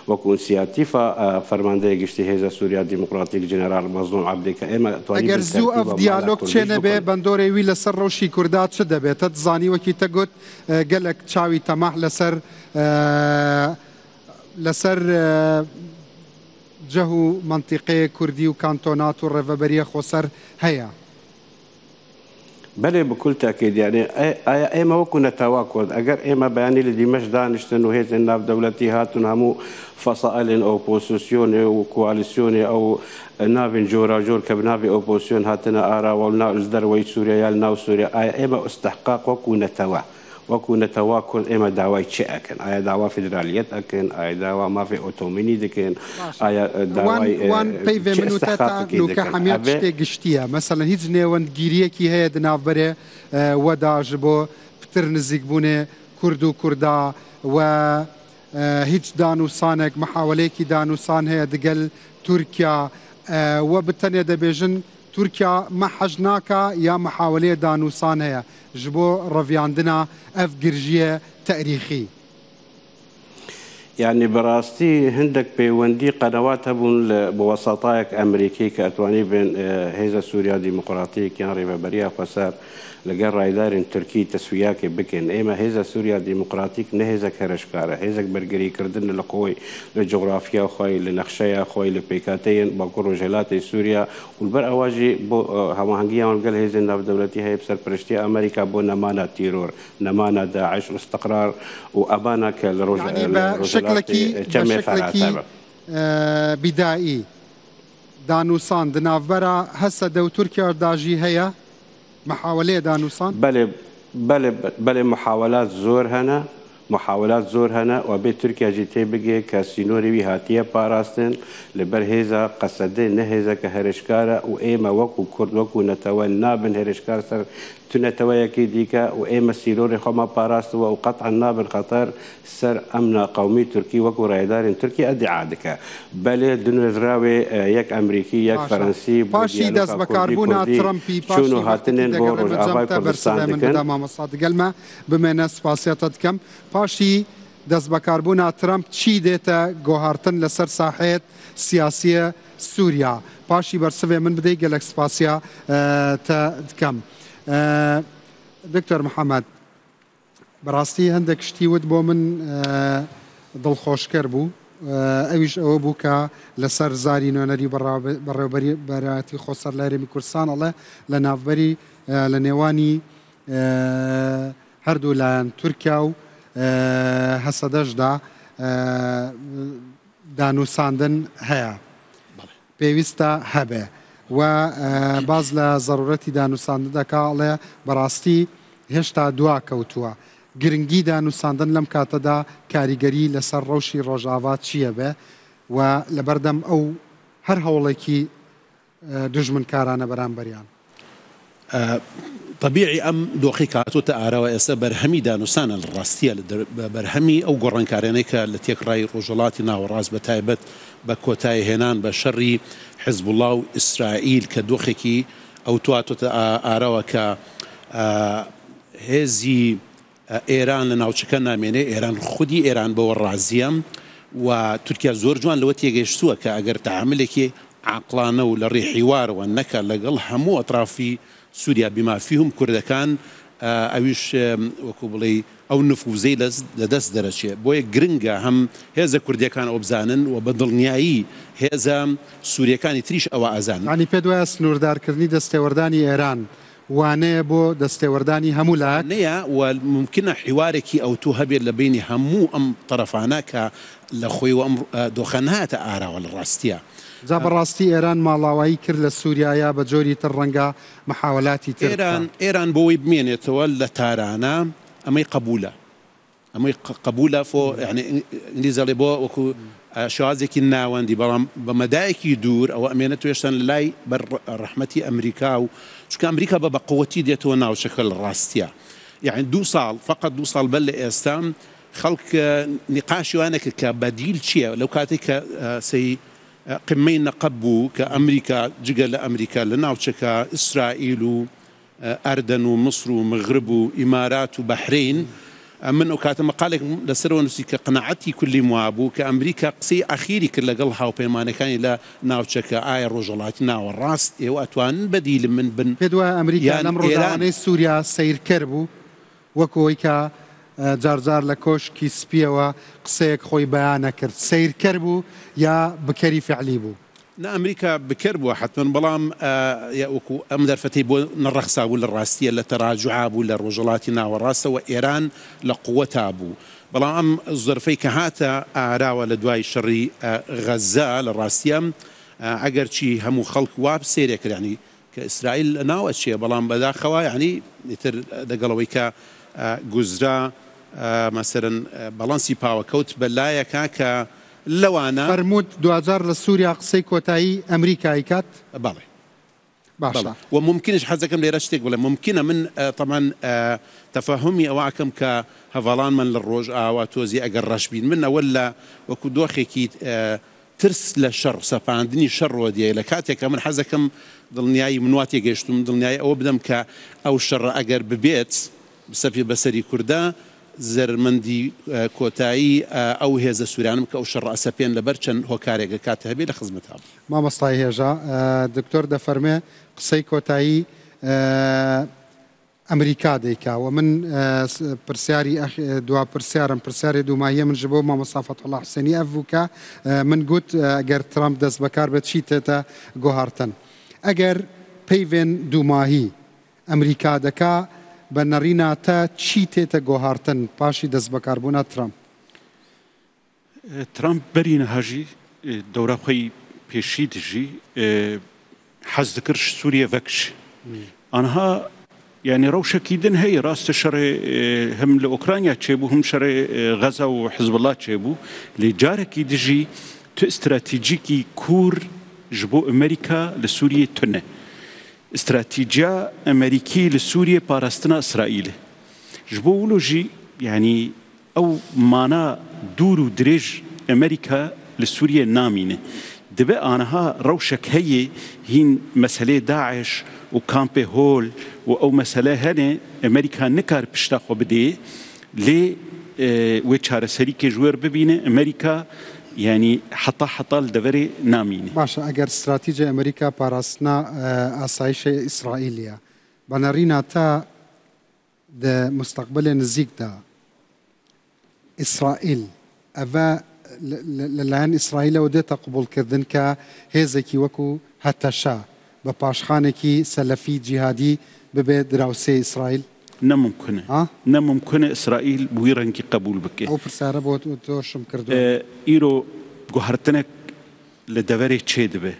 وەکو ئینسیاتیفە فەرماندەی گشتی هێزە سووریا دیموکراتیک جێنەرال مەزلوم عەبدی کە ئێمە ئەگەر زوو ئەف دیالۆگ چێنە بێ بەندۆرێ وی لەسەر ڕەوشی کووردا چ دەبێت دزانی وەکی تەگوت گەلێک چاوی تەماح لەسەر جەه و منتیقەیە کوردی و کانتۆنات و ڕێڤەبەریە خۆسەر هەیە بەێ بکل تاکێدیانێ ئایا ئێمە وەکو نەتەوا کورد ئەگەر ئێمە بەیانی لە دیمەش دانیشتن و هێزن ناودەوڵەتی هاتون هەموو فەسائلن ئۆپۆزیسیۆنێ و کوالیسیۆنێ ئەو ناوین جۆراجۆر کە بناوی ئۆپۆزیسیۆن هاتنە ئاراوە و ناوز دەرەوەی سووریا یا ناو سووریا ئایا ئێمە ئەستەحقاق وەکو نەتەوە وەکو نەتەواکل ئێمە داوای چ ئەکەن ئایا داوا فیدرالیەت ئەکەن ئایا داوا مافی ئۆتۆمینی دەکەن ئایا وان پەیوێ من وتە حەمیات شتێک گشتیە مەسەڵەن هیچ نێوەندگیریەکی هەیە دناوبەرێ وەداژ بۆ پتر نزیک بوونێ کورد و کووردا و هیچ دانوسانێک محاولەیەکی دانوسان هەیە دەگەل تورکیا و بتەنێ دەبێژن تورکیا مەحەج ناکە یا محاولەیە دانوسان هەیە ji bo ڕەڤیاندنا ئەف گرژیە تەریخی يعني براستي هندك بيوندي قنوات هبون بوساطايك أمريكي كأتواني بين هيزا سوريا ديمقراطية كان ريبا بريا فسار لقى رايدار تركي تسوياك بكن إما هيزا سوريا ديمقراطيك نهيزا كرشكارة هيزا برجري كردن لقوي للجغرافيا خوي لنخشيا خوي لبيكاتين باكور وجهات سوريا والبر أواجي بو همانجيا ونقول هيزا ناف دولتي هي بسر برشتي أمريكا بو نمانا تيرور نمانا داعش واستقرار وأبانا كالرجل يعني بشكلكي بدائي دانوسان دنافبرا هسه دو تركيا داجي هيا محاولة دانوسان بله محاولات زور هنا وبيت تركيا جيتي بقي كاسينوري بهاتيه باراستن لبرهيزا قصده نهيزا كهرشكارا وايما وكو كرد وكو نتوانا بن هرشكار سر تنتوايا كيديكا وايما سيلوري خما باراست وقطع نابن خطر سر امن قومي تركي وكو رايدار تركي ادي عادك بله دنوزراوي يك امريكي يك فرنسي باشي داز بكاربونا ترامبي باشي شنو هاتنين بورج اباي كردستان دكن صادق بما ناس فاسيات كم باشي داز بكاربونا ترامب چی دیتا گوهارتن لسر ساحت سیاسی سوریا باشي برسوي من بدي قالك سپاسيا تكم دكتور محمد براستي عندك شتي ود بو من ضل خوشكر بو اويش او بوكا لسر زاري نونري برا براتي خوسر لاري كردستان الله لنافبري لنيواني هردو لان تركيا هەسەدەش دا دانوساندن هەیە پێویستە هەبێ و باز لە ضرورەتی دانوساندن دەکاڵێ بەڕاستی هێشتا دوا کەوتووە گرنگی دانوساندن لەم کاتەدا کاریگەری لەسەر ڕەوشی ڕۆژاوات چییە بێ و لەبەردەم ئەو هەر هەوڵێکی دژمنکارانە بەرامبەریان طبيعي ام دوخي كاتو تاراوا اس برهمي دانوسان الراستيه برهمي او قرنكارينيكا التي راي رجلاتنا وراس بتايبت بكوتاي هنان بشري حزب الله واسرائيل كدوخيكي او تواتو تاراوا ك هزي ايران لناوچكنا ميني ايران خودي ايران بورازيام وتركيا زور جوان لوتي يجسوا كاجر تعاملكي عقلانه ولا حوار وانك لقل همو اطرافي سوريا بما فيهم كردكان اويش وكوبلي او نفوذي لدس درجه بوي جرينجا هم هذا كردكان اوبزانن وبدل نهائي هذا سوريا كان تريش او ازان يعني بيدواس نوردار كرني دستورداني ايران وانه بو دستورداني همولاك نيا وممكن حوارك او توهبي لبين همو ام طرفاناك لخوي وام دخنات ارا والراستيا جاب الراستي ايران ماڵاوایی کرد لە سووریایا بە جۆری تر ڕەنگە محاولاتی تر ايران بۆی بمێنێتەوە لە تارانە ئەمەی قبولە فۆ يعني انگلیزەڵێ بۆ وەکو شوازێکی ناوەندی بەڵام بە مەدایەکی دوور ئەوە ئەمێنێت توێشتن لای بەر ڕەحمەتی ئەمریکا و چونکە ئەمریکا بە بەقوەتی دێتەوە ناوچەکە لە ڕاستیە يعني 2 ساڵ فقط 2 ساڵ بەر لە ئێستا خەڵک نقاشیوانێک کە بەدیل چییە لەو کاتێک سەی قمين نقبو كأمريكا جقل أمريكا لناوشكا إسرائيل وأردن ومصر ومغرب وإمارات وبحرين من أوقات مقالك لسروا نفسي كقناعتي كل موابو كأمريكا قصي أخيري كل قلها وبيمان كان إلى ناوشكا آية رجلاتنا والراس وأتوان بديل من بن بدوا أمريكا يعني نمرو دعاني سوريا سير كربو وكويكا جارجار لكوشكي سبيوا قصيك خوي بيانا كرت سير كربو يا بكري فعلي بو نا امريكا بكربو حتى بلام يا اوكو امدر فتي بو نرخصا ولا الراستيه لتراجع بو للرجلاتنا والراسه وايران لقوتها بو بلام الظرفي كهاتا راوا لدواي شري غزه للراستيه اگر شي همو خلق واب سيرك يعني كاسرائيل ناوت شي بلام بداخوا يعني يتر دقلوي ك گوزرا مثلا بەڵانسی پاوەکەوت بەلایەکە کە لەوانە فەرمووت دوجار لە سووریا قسەی کۆتایی ئەمریکای کات بەڵێ باشە وممكنش حەزەکەم لێرە شتێک بڵێ ممکنە من طبعا تەفاهمی ئەوەکەم کە هەڤاڵان من لە ڕۆژ ئاوا تۆزی ئەگەر ڕەشبین من ئەوە لە وەکو دۆخێکی ترس لە شەڕ سەپاندنی شەڕەوە دیێ لە کاتێکە من حەزەکەم دڵنیایی منواتی گەشتم دڵنیایی ئەوە بدەم کە ئەو شەڕە ئەگەر ببێت بسەپی بەسەری کووردە زەرمەندی کۆتایی ئەو هێزە سوورانم کە ئەو شەڕە ئەسەپێن لەبەر چەند هۆکارێکە کاتە هەبێ لە خزمەتها مامۆستای هێژە دکتۆر دەفەرمێ قسەی کۆتایی ئەمریکا دەیکاوە من پرسیاری دوا پرسیاری دوماییە من ji بۆ مامۆستا فەتحوڵڵا حوسێنی ئەف بووکە من گوت ئەگەر ترامپ دەست بەکار بێت چی تێتە گۆهارتن ئەگەر پەیوێن دوماهی ئەمریکا دەکا بە نەڕیناتە چی تێتە گۆهارتن پاشی دەست بەکاربوونا ترامپ بەرینە هاژی دەورە خۆی پێشی دژی حەز دەکرد سووریە vekش ئەنها يعني روشكي دن هي راس شري هم لأوكرانيا تشيبو هم شري غزة وحزب الله تشيبو لجاركي دجي تو استراتيجيكي كور جبو أمريكا لسوريا تنة استراتيجيا أمريكي لسوريا باراستنا إسرائيل جبو ولوجي يعني أو مانا دورو دريج أمريكا لسوريا نامينه دبا أنها روشك هي هين مسألة داعش وكامبي هول أو مسألة هنا أمريكا نكار بشتاقو بدي لي ويتشار سريكي جوير ببينه أمريكا يعني حطا الدوري نامينه باشا أجر استراتيجية أمريكا باراسنا أسايش إسرائيلية بنارينا تا ده مستقبل نزيك دا إسرائيل أفا لەلایەن ئیسرائیلەوە دێتە قبولکردن کە هێزێکی وەکو هەتەشا بە پاشخانێکی سەلەفی جیهادی ببێت دراوسێ ئیسرائیل نەممکنە ئیسرائیل بووی ڕەنگی قبول بکێ ئەو پرسیارە بۆ تۆشم کردو ئیرۆ گوهارتنێک لە دەڤەرێک چێ دەبێ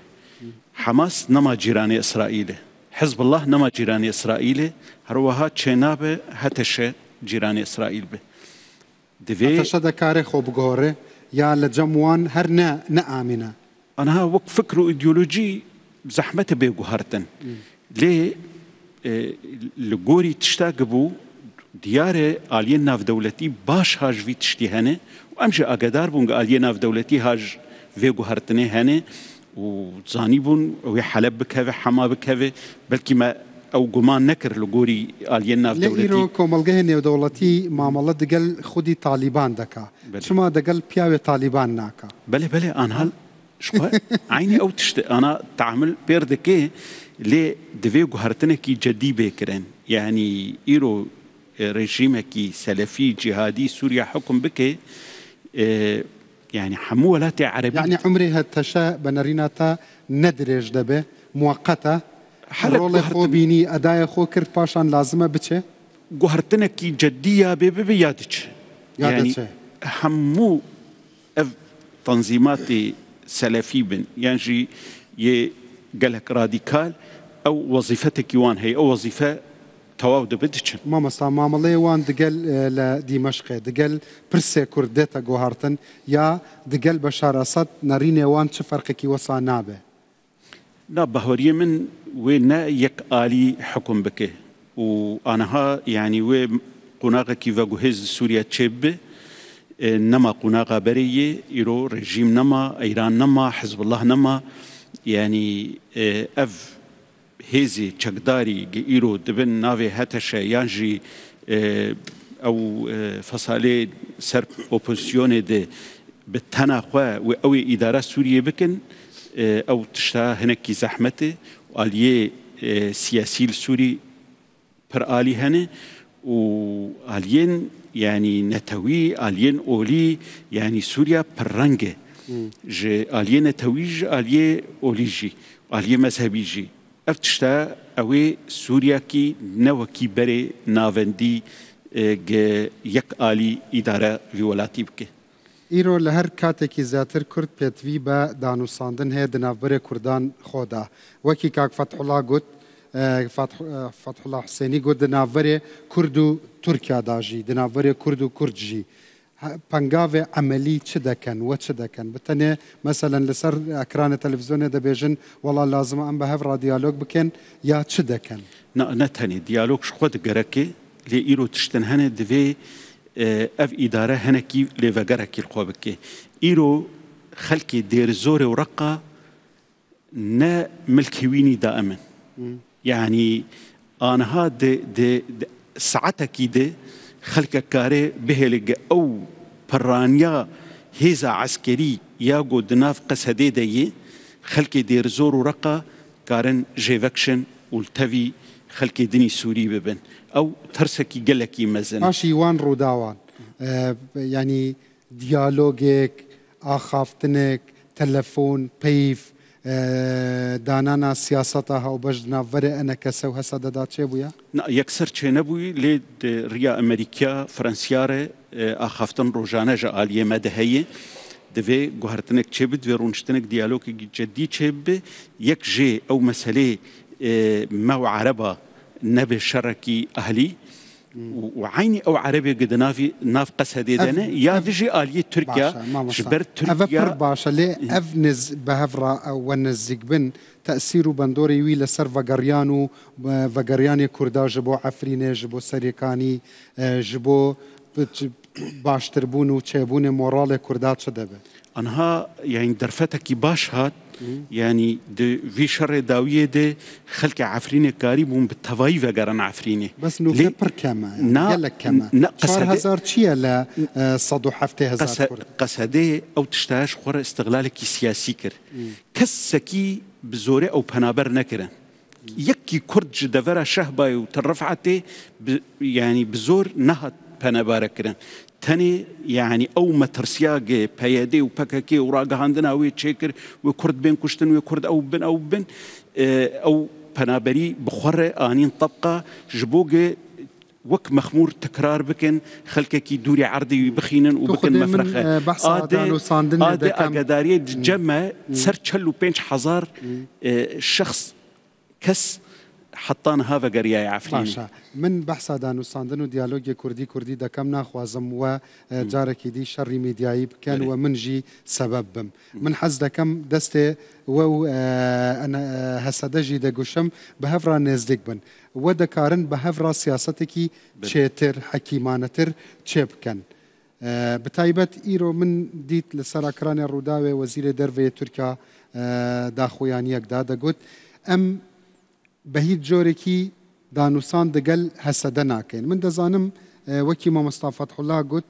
حەماس نەما جیرانی ئیسرائیلە حزب الله نەما جیرانی ئیسرائیلێ هەروەها چێ نابێ هەتەشە جیرانی ئیسرائیل بێ هەتەشە دەکارێ خۆ بگۆڕێ يا لجموان هرنا نآمنة أنا وق فكر إيديولوجي زحمة بيجوهرتن ليه لجوري تشتاقبو ديار آليين ناف دولتي باش هاج في تشتيهنه وأمشي أقدار بون آليين ناف دولتي هاج في جوهرتنه هنه وزانيبون وحلب بكهذا حما بكهذا بلكي ما أو جمان نكر لجوري آليين ناف دولتي لإيرو كومالجهني ودولتي معاملة دقل خدي طالبان دكا شما دقل بياوي طالبان ناكا بله أنا هل شو عيني أو تشت أنا تعمل بيردكه ليه دفيو جهرتنا كي جدي بكرن يعني إيرو رجيمه كي سلفي جهادي سوريا حكم بك يعني حمولات عربية يعني عمري هالتشاء بنريناتا ندرج دبه مؤقتة رول خو بيني أداء خو كرت باشان لازمة بتشي جهرتنا كي جدية بيادتش يعني همو تنظيمات سلفي بن يعني يقلك راديكال أو وظيفتك يوان هي أو وظيفة تواود بدتش ماما صار معاملة وان دقل لدمشق دقل برسي كردتا جوهرتن يا دقل بشار أسد نريني وان شفرقك وصا نابه لا بهوريه من وين يك آلي حكم بك وأنها يعني و قناقة كيف جهز سوريا تشيب نما قناقة برية إيرو رجيم نما إيران نما حزب الله نما يعني أف هزي تشقداري إيرو دبن نافي هتشا يانجي أو فصالي سرب أوبوزيوني دي بالتناخوا وأوي إدارة سوريا بكن أو تشتا هناك زحمته وآلية سياسي السوري بر آلي هنه وآليين يعني نتوي آليين أولي يعني سوريا برنجة جي آلية نتويج آلية أوليجي آلية مذهبيجي أفتشتا أوي سوريا كي نوكي بري نافندي يك آلي إدارة وولاتي بكي إيرو لهر كاتكي زاتر كرد بيتوي با دانو ساندن هي دنافبري كردان خودا وكي كاك فتح الله قد فتح الله حسینی گوت دناوری کرد و ترکیا داجی دناوری کرد و کرد جی پنگاو عملی چه دکن و چه دکن بتنه مثلا لسر اکران تلویزیون دبیجن والله لازم ام به هفرا دیالوگ بکن یا چه دکن نه تنی دیالوگ خود گرکه لی ایرو تشتنهنه دوی اف اداره هنکی لی وگرکی القوابکه ایرو خلقي دير زور ورقة نا ملكويني دائما يعني أنا هاد ساعتك ده خلق كاري بهلق أو برانيا هيزا عسكري ياغو دناف قسدي دي خلقي دير زور ورقة كارن جيفكشن والتفي خلقي دني سوري ببن أو ترسكي قلكي مزن ماشي وان روداوان يعني ديالوجك آخافتنك تلفون بيف دانانا سياستها وبجدنا فرق أنا كسو هسا دات شي بويا؟ يكسر شي نبوي ليد ريا أمريكا فرنسيارة آخافتن روجانا جا آلية مدهية دفي جوهرتنك تشبد في رونشتنك ديالوج جدي تشب يك جي أو مسألة ما عربة نبي شركي أهلي وعيني او عربي قد ناف قصدي دنا يا فيجي آلية تركيا جبر تركيا باشا لي افنز بهفرا او ونزق بن تأثير بندوري ويلا سر فقريانو فقرياني كردا جبو عفريني جبو سريكاني جبو باشتربون وتشابون مورال كردات شدبه انها يعني درفتك باش هات يعني في شر داويه ده خلق عفرينه قريب بالتواي وقرن عفرينه بس نو كبر كما قال لك كما 4000 تشيا لا صدو حفته هزار قصده او تشتاش خور استغلالك سياسي كر كسكي بزوره او بنابر نكره يكي كرد جدفره شهباي وترفعته يعني بزور نهت بنابر كرن تاني يعني او مترسياغي بيادي وباكاكي وراغا عندنا وي تشيكر وكرد بين كشتن وكرد او بن او بنابري بخور انين طبقه جبوغي وك مخمور تكرار بكن خلككي دوري عرضي بخينن وبكن مفرخه ادي اقداريه جمع سر تشلو بينش حزار شخص كس حطان هذا قرية عفرين من بحث دانو ساندنو ديالوج كردي دكم ناخوازم و جارك دي شر ميدياي كان ومن جي سبب من حز دكم دسته و انا هسدجي دغشم بهفرا نزدك بن ودكارن بهفرا سياستكي تشتر حكيمانتر تشبكن بتايبت ايرو من ديت لسراكران الروداوي وزير درفي تركيا داخويان يقدا دغوت ام بهيت جوركي دانوسان دقل هسدا ناكين من دزانم وكي ما مصطفى فتح الله قلت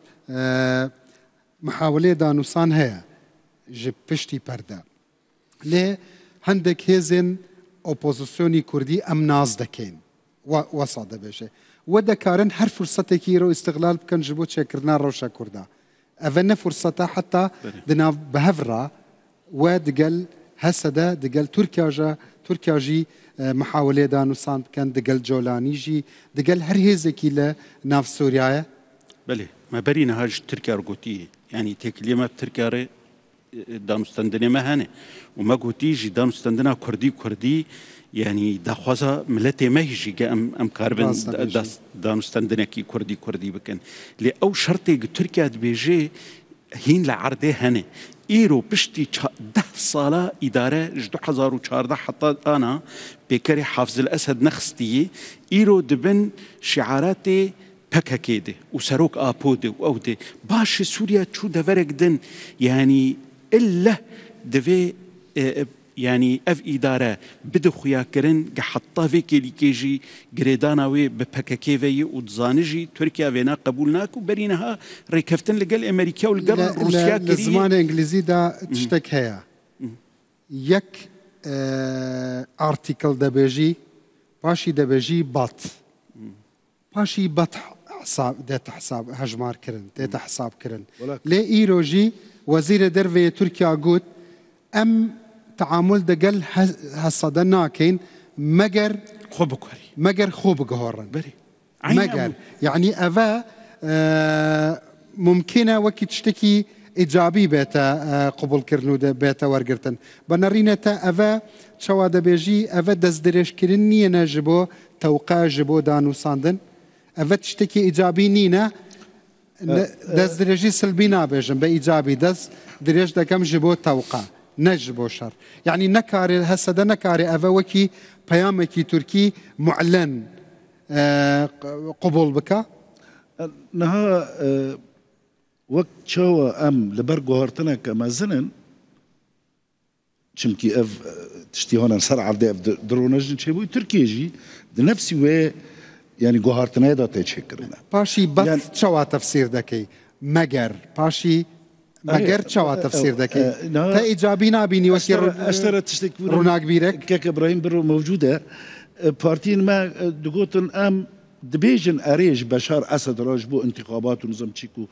محاولة دانوسان هي جب بشتي بردا ليه هندك هزن اوبوزيسيوني كردي ام ناز دكين وصاد بيشي ودكارن هر فرصتك يرو استغلال بكن جبو تشكرنا روشا كردا افن فرصتها حتى دنا بهفرا ودقل هسدا دقل تركيا جي محاولة دانوسان كان دقل جولاني جي دقل هر هيزكي لناف سوريا بله ما برينا هاج تركيا رقوتي يعني تكلي ما بتركيا دانوستندنا ما هنه وما قوتي جي دانوستندنا كردي يعني داخوزا ملتي ما يجي ام كاربن دانوستندنا كي كردي بكن لي او شرطي تركيا بيجي هين لعرضه هنه ايرو بشتي 10 صالة إدارة جدو 2014 حتى أنا بكري حافظ الأسد نخستي ايرو دبن شعاراتي بكاكيدي وسروك آبودي وأودي باش سوريا شو دفرق دن يعني إلا دفي يعني اف إدارة بدو خويا كرن حتى في كيجي جريداناوي ببكاكيفي وتزانجي تركيا فينا قبولناك وبرينها ريكفتن لقال أمريكا والقرن روسيا كري الزمان الإنجليزي دا تشتك هيا يك ارتيكل دبيجي باشي دبيجي بات باشي بات حساب ديت حساب هجمار كرن ديت حساب كرن لي ايروجي وزير درفي تركيا قوت ام تعامل دقل هالصدنا كين مجر خوب جهورن مجر يعني أفا ممكنة وكي تشتكي ئیجابی بێتە قوبولکردن و بێتە وەرگرتن بەنەڕینەتە ئەڤە چاوا دەبێژی ئەڤە دەست درێژکردن نییە ji بۆ تەوقع ji بۆ دانووساندن ئەڤە شتێکی ئیجابی نینە دەست درێژی سلبی نابێژم بە ئیجابی دەست درێژ دەکەم ji بۆ تەوقع نەژ بۆ شەڕ یعنی نەکارێ هەسەدە نەکارێ ئەڤە وەکی پەیامێکی تورکی معلەن قبول بکە نها وەک چاوە ئەم لەبەر گۆهارتنە کە مەزنن چمکی ئەv تشتیهۆنان سەر عەردێ ئەv درۆنەژن چێبووی تورکێژی نفسی وێ ینی گۆهارتنەیەدا تێچێکردنە پاشی بەد چاوا تەفسیر دەکەی مەگەر پاشی مەگەر چاوا تەفسیر دەکەی تا ئیجابی نابینی وەکی ئەستەرە تشتێک ڕووناک بیرێک کەکە برایم بڕۆ مەوجودە پارتین ما دگوتن ئەم دبێژن ئەرێژ بەشار ئەسەد ڕۆژ بۆ انتخابات و نظام چیک و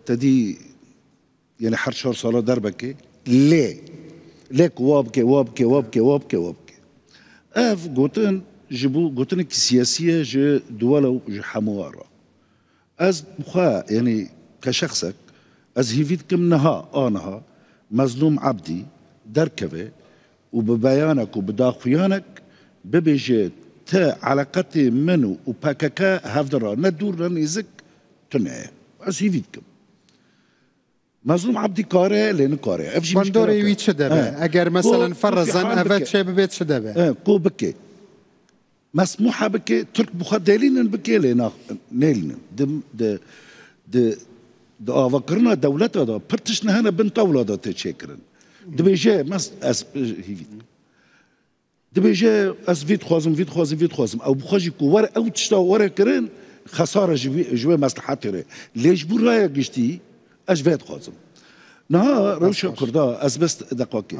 تەدی یعنی هەر 4 ساڵە دەربەکەی لێک وا بکێ وا بکێ وا بکێ وا بکێ وا بکێ ئەف گوتن ji bo gotinekî siyasî ji duwala û ji hemû re ez bixwe yanî ke şexsek ez hîvî dikim niha aniha mezlûm Ebdî derkeve û bi beyanek û bi daxuyanek bibêje te eleqetê min û PKK hevdira ne dûr ne nêzik tu neye ez hîvî dikim مظلوم عبدي كاري لين كاري افجي بندوري وي تشدبه اگر مثلا فرزن افت شي ببيت تشدبه كو بكي مسموحه بكي ترك بخدلين بكي لنا نيلن د افكرنا دولتها دا برتشنا هنا بنت اولاد تشكرن دبيجي مس اس هيفيت دبيجي اس فيت خوازم او بخاجي كو ور او تشتا ور كرن خساره جوي مصلحتي ليش برايا قشتي اش فيت خوازم نها روشة كردا از بس دقاقي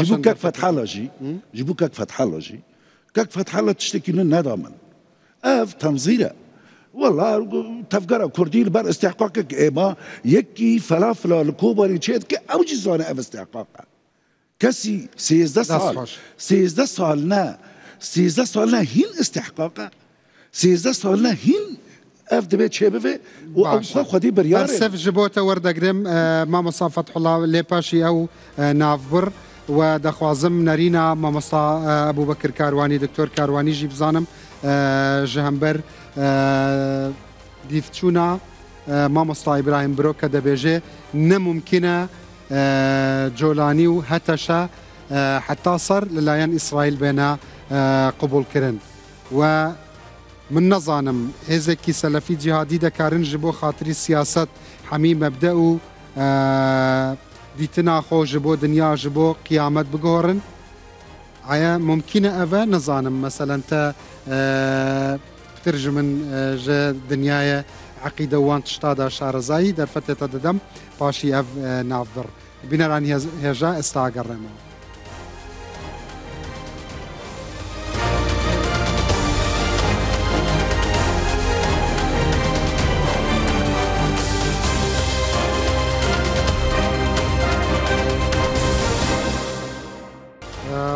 جيبو كاك فتح الله جي جيبو كاك فتح الله جي كاك فتح الله تشتكي لنا ضامن اف تنظيره والله تفكر كردي بر استحقاقك اما يكي فلافل الكوبر يتشيد كي اوجي زانه اف استحقاقها كسي 16 سالنا هين استحقاقها 16 سالنا هين اف دبيت شبابه و خدي بريار سف جبوته وردقرم مامۆستا فتح الله لێ پاشی ئەو ناوبڕ و دەخوازم نەرینە مامۆستا ئەبوبەکر کاروانی دکتۆر کاروانیژی بزانم ji هەمبەر دیفچوونە مامۆستا ئیبراهیم برۆ کە دەبێژێ نەممکنە جۆلانی و هەتەشە حتا سەر لەلایەن ئیسرائیل بێنە قبولکردن و من نەزانم هێزێکی سەلەفی جیهادی دەکارن ji بۆ خاتری سیاست هەمی مەبدە و دیتنا خۆ ji بۆ دنیا ji بۆ قیامەت بگۆڕن ئایا ممکنە ئەvە نەزانم مەسەلەن تە پتر ji min ji dinyayê عقیدە wan tiştada şarezayî derfetê te didem paşî ev navbir bîneran hêja esta agerrême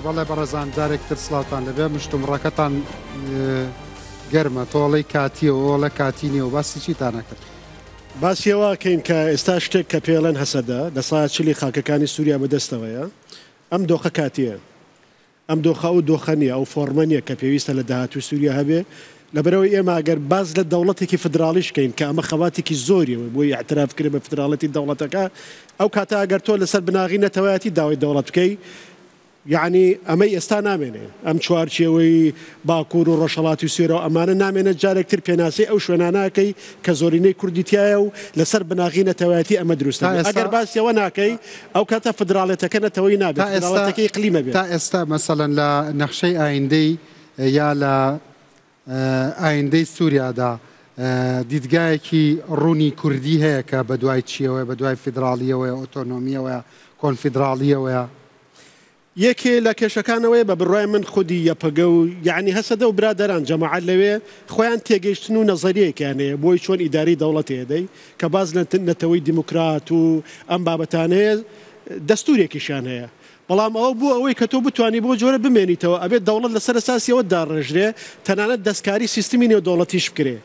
بەڵێ بەڕێزان دارێکتر سڵاوتان لەبێ مشتومڕەکەتان گەرمە تۆڵەی کاتیە و ئۆڵە کاتینی و باسی چیتان نەکرد باسیەوەکەین کە ئێستا شتێک کە پێڵەن هەسەدا دەسا چلی خاکەکانی سووریا بەدەستەوەیە ئەم دۆخە کاتیە ئەم دۆخە و دۆخە نیە ئەو فۆرمە نیە کە پێویستە لە داهاتوی سووریا هەبێ لەبەرەوەی ئێمە ئەگەر باز لە دەوڵەتێکی فدراڵیشکەین کە ئەمە خەواتێکی زۆریەوە بۆی اعترافکرێ بە فدراڵەتی دەوڵەتەکە ئەو کاتە ئەگەر تۆ لەسەر بناغی نەتەوایەتی داوای دەوڵەت بکەی یعنی ئەمەی ئێستا نامێنێ ئەم چوارچێوەی باکوور و ڕۆژهەڵاتی و سوێرە و ئەمانە نامێنێت جارێکتر پێناسی ئەو شوێناناکەی کە زۆرینەی کوردیتیایە و لەسەر بناغی نەتەوایەتی ئەمە دروستە ئەگەر باسیەوە ناکەی ئەو کاتە فدراڵێتەکە نەتەوەی نابێت فدراڵەتەکەی قلیمە بێت تا ئێستا مەسەلەن لە نەخشەی ئایندەی یا لە ئایندەی سووریادا دیدگایەکی ڕوونی کوردی هەیە کە بە دوای چیەوە بە دوای فیدراڵیەوەی ئۆتۆنۆمیەوە کۆنفیدراڵیەوەیە یەکێ لە کێشەکانەوەی بە بڕای من خودی یەپەگە و یعنی هەسەدە و برادەران جەماعەت لەوێ خۆیان تێگەیشتن و نەزەریەکیانەیە بۆی چۆن ئیداری دەوڵەت هێدەی کە باز لە نەتەوەی دیموکرات و ئەم بابەتانەیە دەستورێکیشان هەیە بەڵام ئەوە بوو ئەوەی کە تۆ بتوانانی بۆ جۆرە بمێنیتەوە ئەبێت دەوڵەت لەسەر ئەساسیەوە داڕژرێ تەنانەت دەستکاری سیستمی نێودەوڵەتیش بکرێ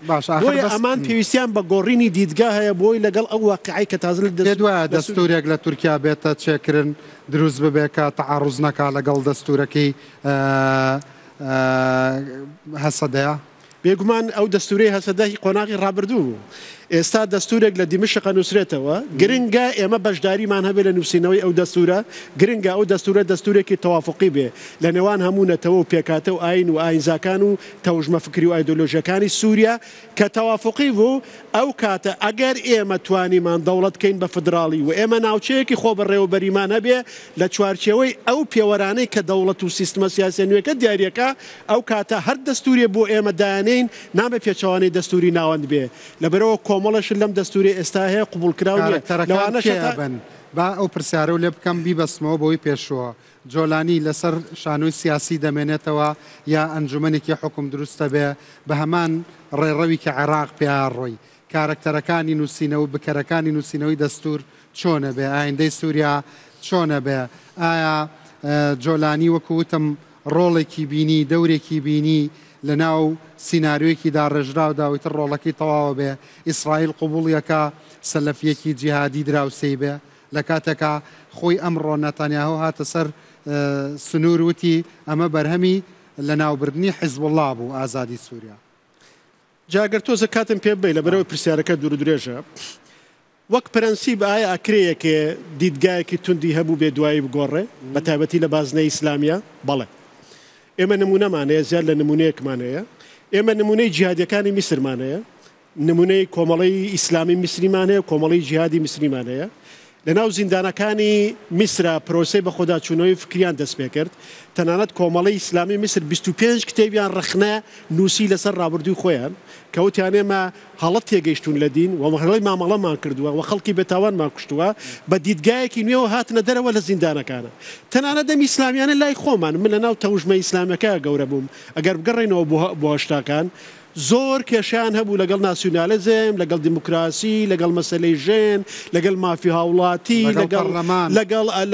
بۆیە ئەمان پێویستیان بە گۆڕینی دیدگا هەیە بۆی لەگەڵ ئەو واقعی کە تازە دوایە دەستورێک لە تورکیا بێتە چێکردن دروست ببێ کە تەعاڕوز نەکا لەگەڵ دەستورەکەی هەسەدەیە بێگومان ئەو دەستوری هەسەدەی قۆناغی ڕابردوو بوو ئێستا دەستورێک لە دیمشق نووسرێتەوە گرنگە ئێمە بەشداریمان هەبێت لە نووسینەوەی ئەو دەستورە گرنگە ئەو دەستورە دەستورێکی تەوافقی بێ لە نێوان هەموو نەتەوە و پێکاتە و ئاین و ئاینزاکان و تەوژمە فکری و ئایدۆلۆژیەکانی سووریا کە تەوافقی بوو ئەو کاتە ئەگەر ئێمە توانیمان دەوڵەتکەین بە فدراڵی و ئێمە ناوچەیەکی خۆ بەڕێوەبەریمان هەبێ لە چوارچێوەی ئەو پێوەرانەی کە دەوڵەت و سیستمە سیاسی نوێەکە دیارەکە ئەو کاتە هەر دەستوری بۆ ئێمە دایانین نامە پێچەوانەی دەستوری ناوەند بێ لەبەرەوە کۆمەڵەش لەم دەستوری ئێستا هەیە قوبولکراون با ئەو پرسیارە و لێ بکەم بیبەسمەوە بۆی پێشوە جۆلانی لەسەر شانۆی سیاسی دەمێنێتەوە یا ئەنجومەنێکی حکوم دروستە بێ بە هەمان ڕێڕەوی کە عێراق پێیان ڕۆی کارکتەرەکانی نووسینەوە بکەرەکانی نووسینەوەی دەستور چۆنە بێ ئایندەی سووریا چۆنە بێ ئایا جۆلانی وەکوتم ڕۆڵێکی بینی دەورێکی بینی لە ناو سینناریوەیەکی داڕێژرا و داویتر ڕۆڵەکەی تەواوە بێ ئیسرائیل قوبوڵیەکە سەلەفیەکی جیهادی دراوسەی بێ لە کاتێکا خۆی ئەمڕۆ نەتانیاهو هاتە سەر سنوور وتی ئەمە بەرهەمی لە ناوبردنی حیزب الله بوو ئازادی سووریا جاگەر تۆزە کاتم پێ بێ لە بەرەوەی پرسیارەکە دوور درێژە وەک پرەنسیب ئایا ئەکرەیەکێ دیدگایەکی توندی هەبوو بێ دوایی بگۆڕێ بە تایبەتی لە بازنەی ئیسلامیە بەڵێ ئێمە نمونەمانەیە زیاد لە نمونەیەکمانەیە ئێمە نمونەی جیهادیەکانی میسرمانەیە نمونەی کۆمەڵی ئیسلامی میسریمانەیە کۆمەڵی جیهادی میسریمانەیە لە ناو زیندانەکانی میسرا پرۆسەی بە خۆداچوونەوەی فکریان دەست پێ کرد تەنانەت کۆمەڵی ئیسلامی میسر 25 کتێبیان ڕخنە نووسی لەسەر ڕابردووی خۆیان کەوتیان ئێمە هەڵەت تێگەیشتون لە دین و مەهڵی مامەڵەمان کردووە و خەڵکی بێتاوانمان کوشتووە بە دیدگایەکی نوێەوە هاتنە دەرەوە لە زیندانەکانە تەنانەت دەم ئیسلامیانە لای خۆمان من لە ناو تەوژمە ئیسلامەکە گەورە بووم ئەگەر بگەڕێنەوە بۆ هەشتاکان زۆر کێشیان هەبوو لەگەڵ ناسیۆنالیزم لەگەڵ دیموکراسی لەگەڵ مەسەلەی ژێن لەگەڵ مافی هاوڵاتی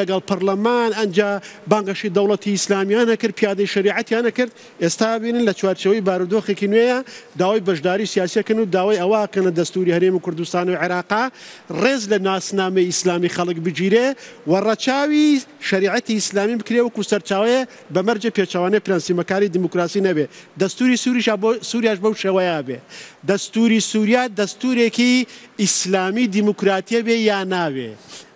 لەگەڵ پەرلەمان ئەنجا بانگەشی دەوڵەتی ئیسلامیانە کرد پیادەی شریعەتیانە کرد ئێستا بینن لە چوارچەوەی بارودۆخێکی نوێیە داوای بەشداری سیاسیەکەن و داوای ئەوواکەنە دەستوری هەرێمی کوردستان و عێراقا ڕێز لە ناسنامەی ئیسلامی خەڵک بگیرێ و ڕەچاوی شریعەتی ئیسلامی بکرێ وەکو سەرچاوەیە بەمەرجە پێچەوانەی پرەنسیمەکاری دیموکراسی نەبێ دەستوری سووریاش بەو شێوەیە بێ دەستوری سووریا دەستورێکی ئیسلامی دیموکراتیە بێ یا ناوێ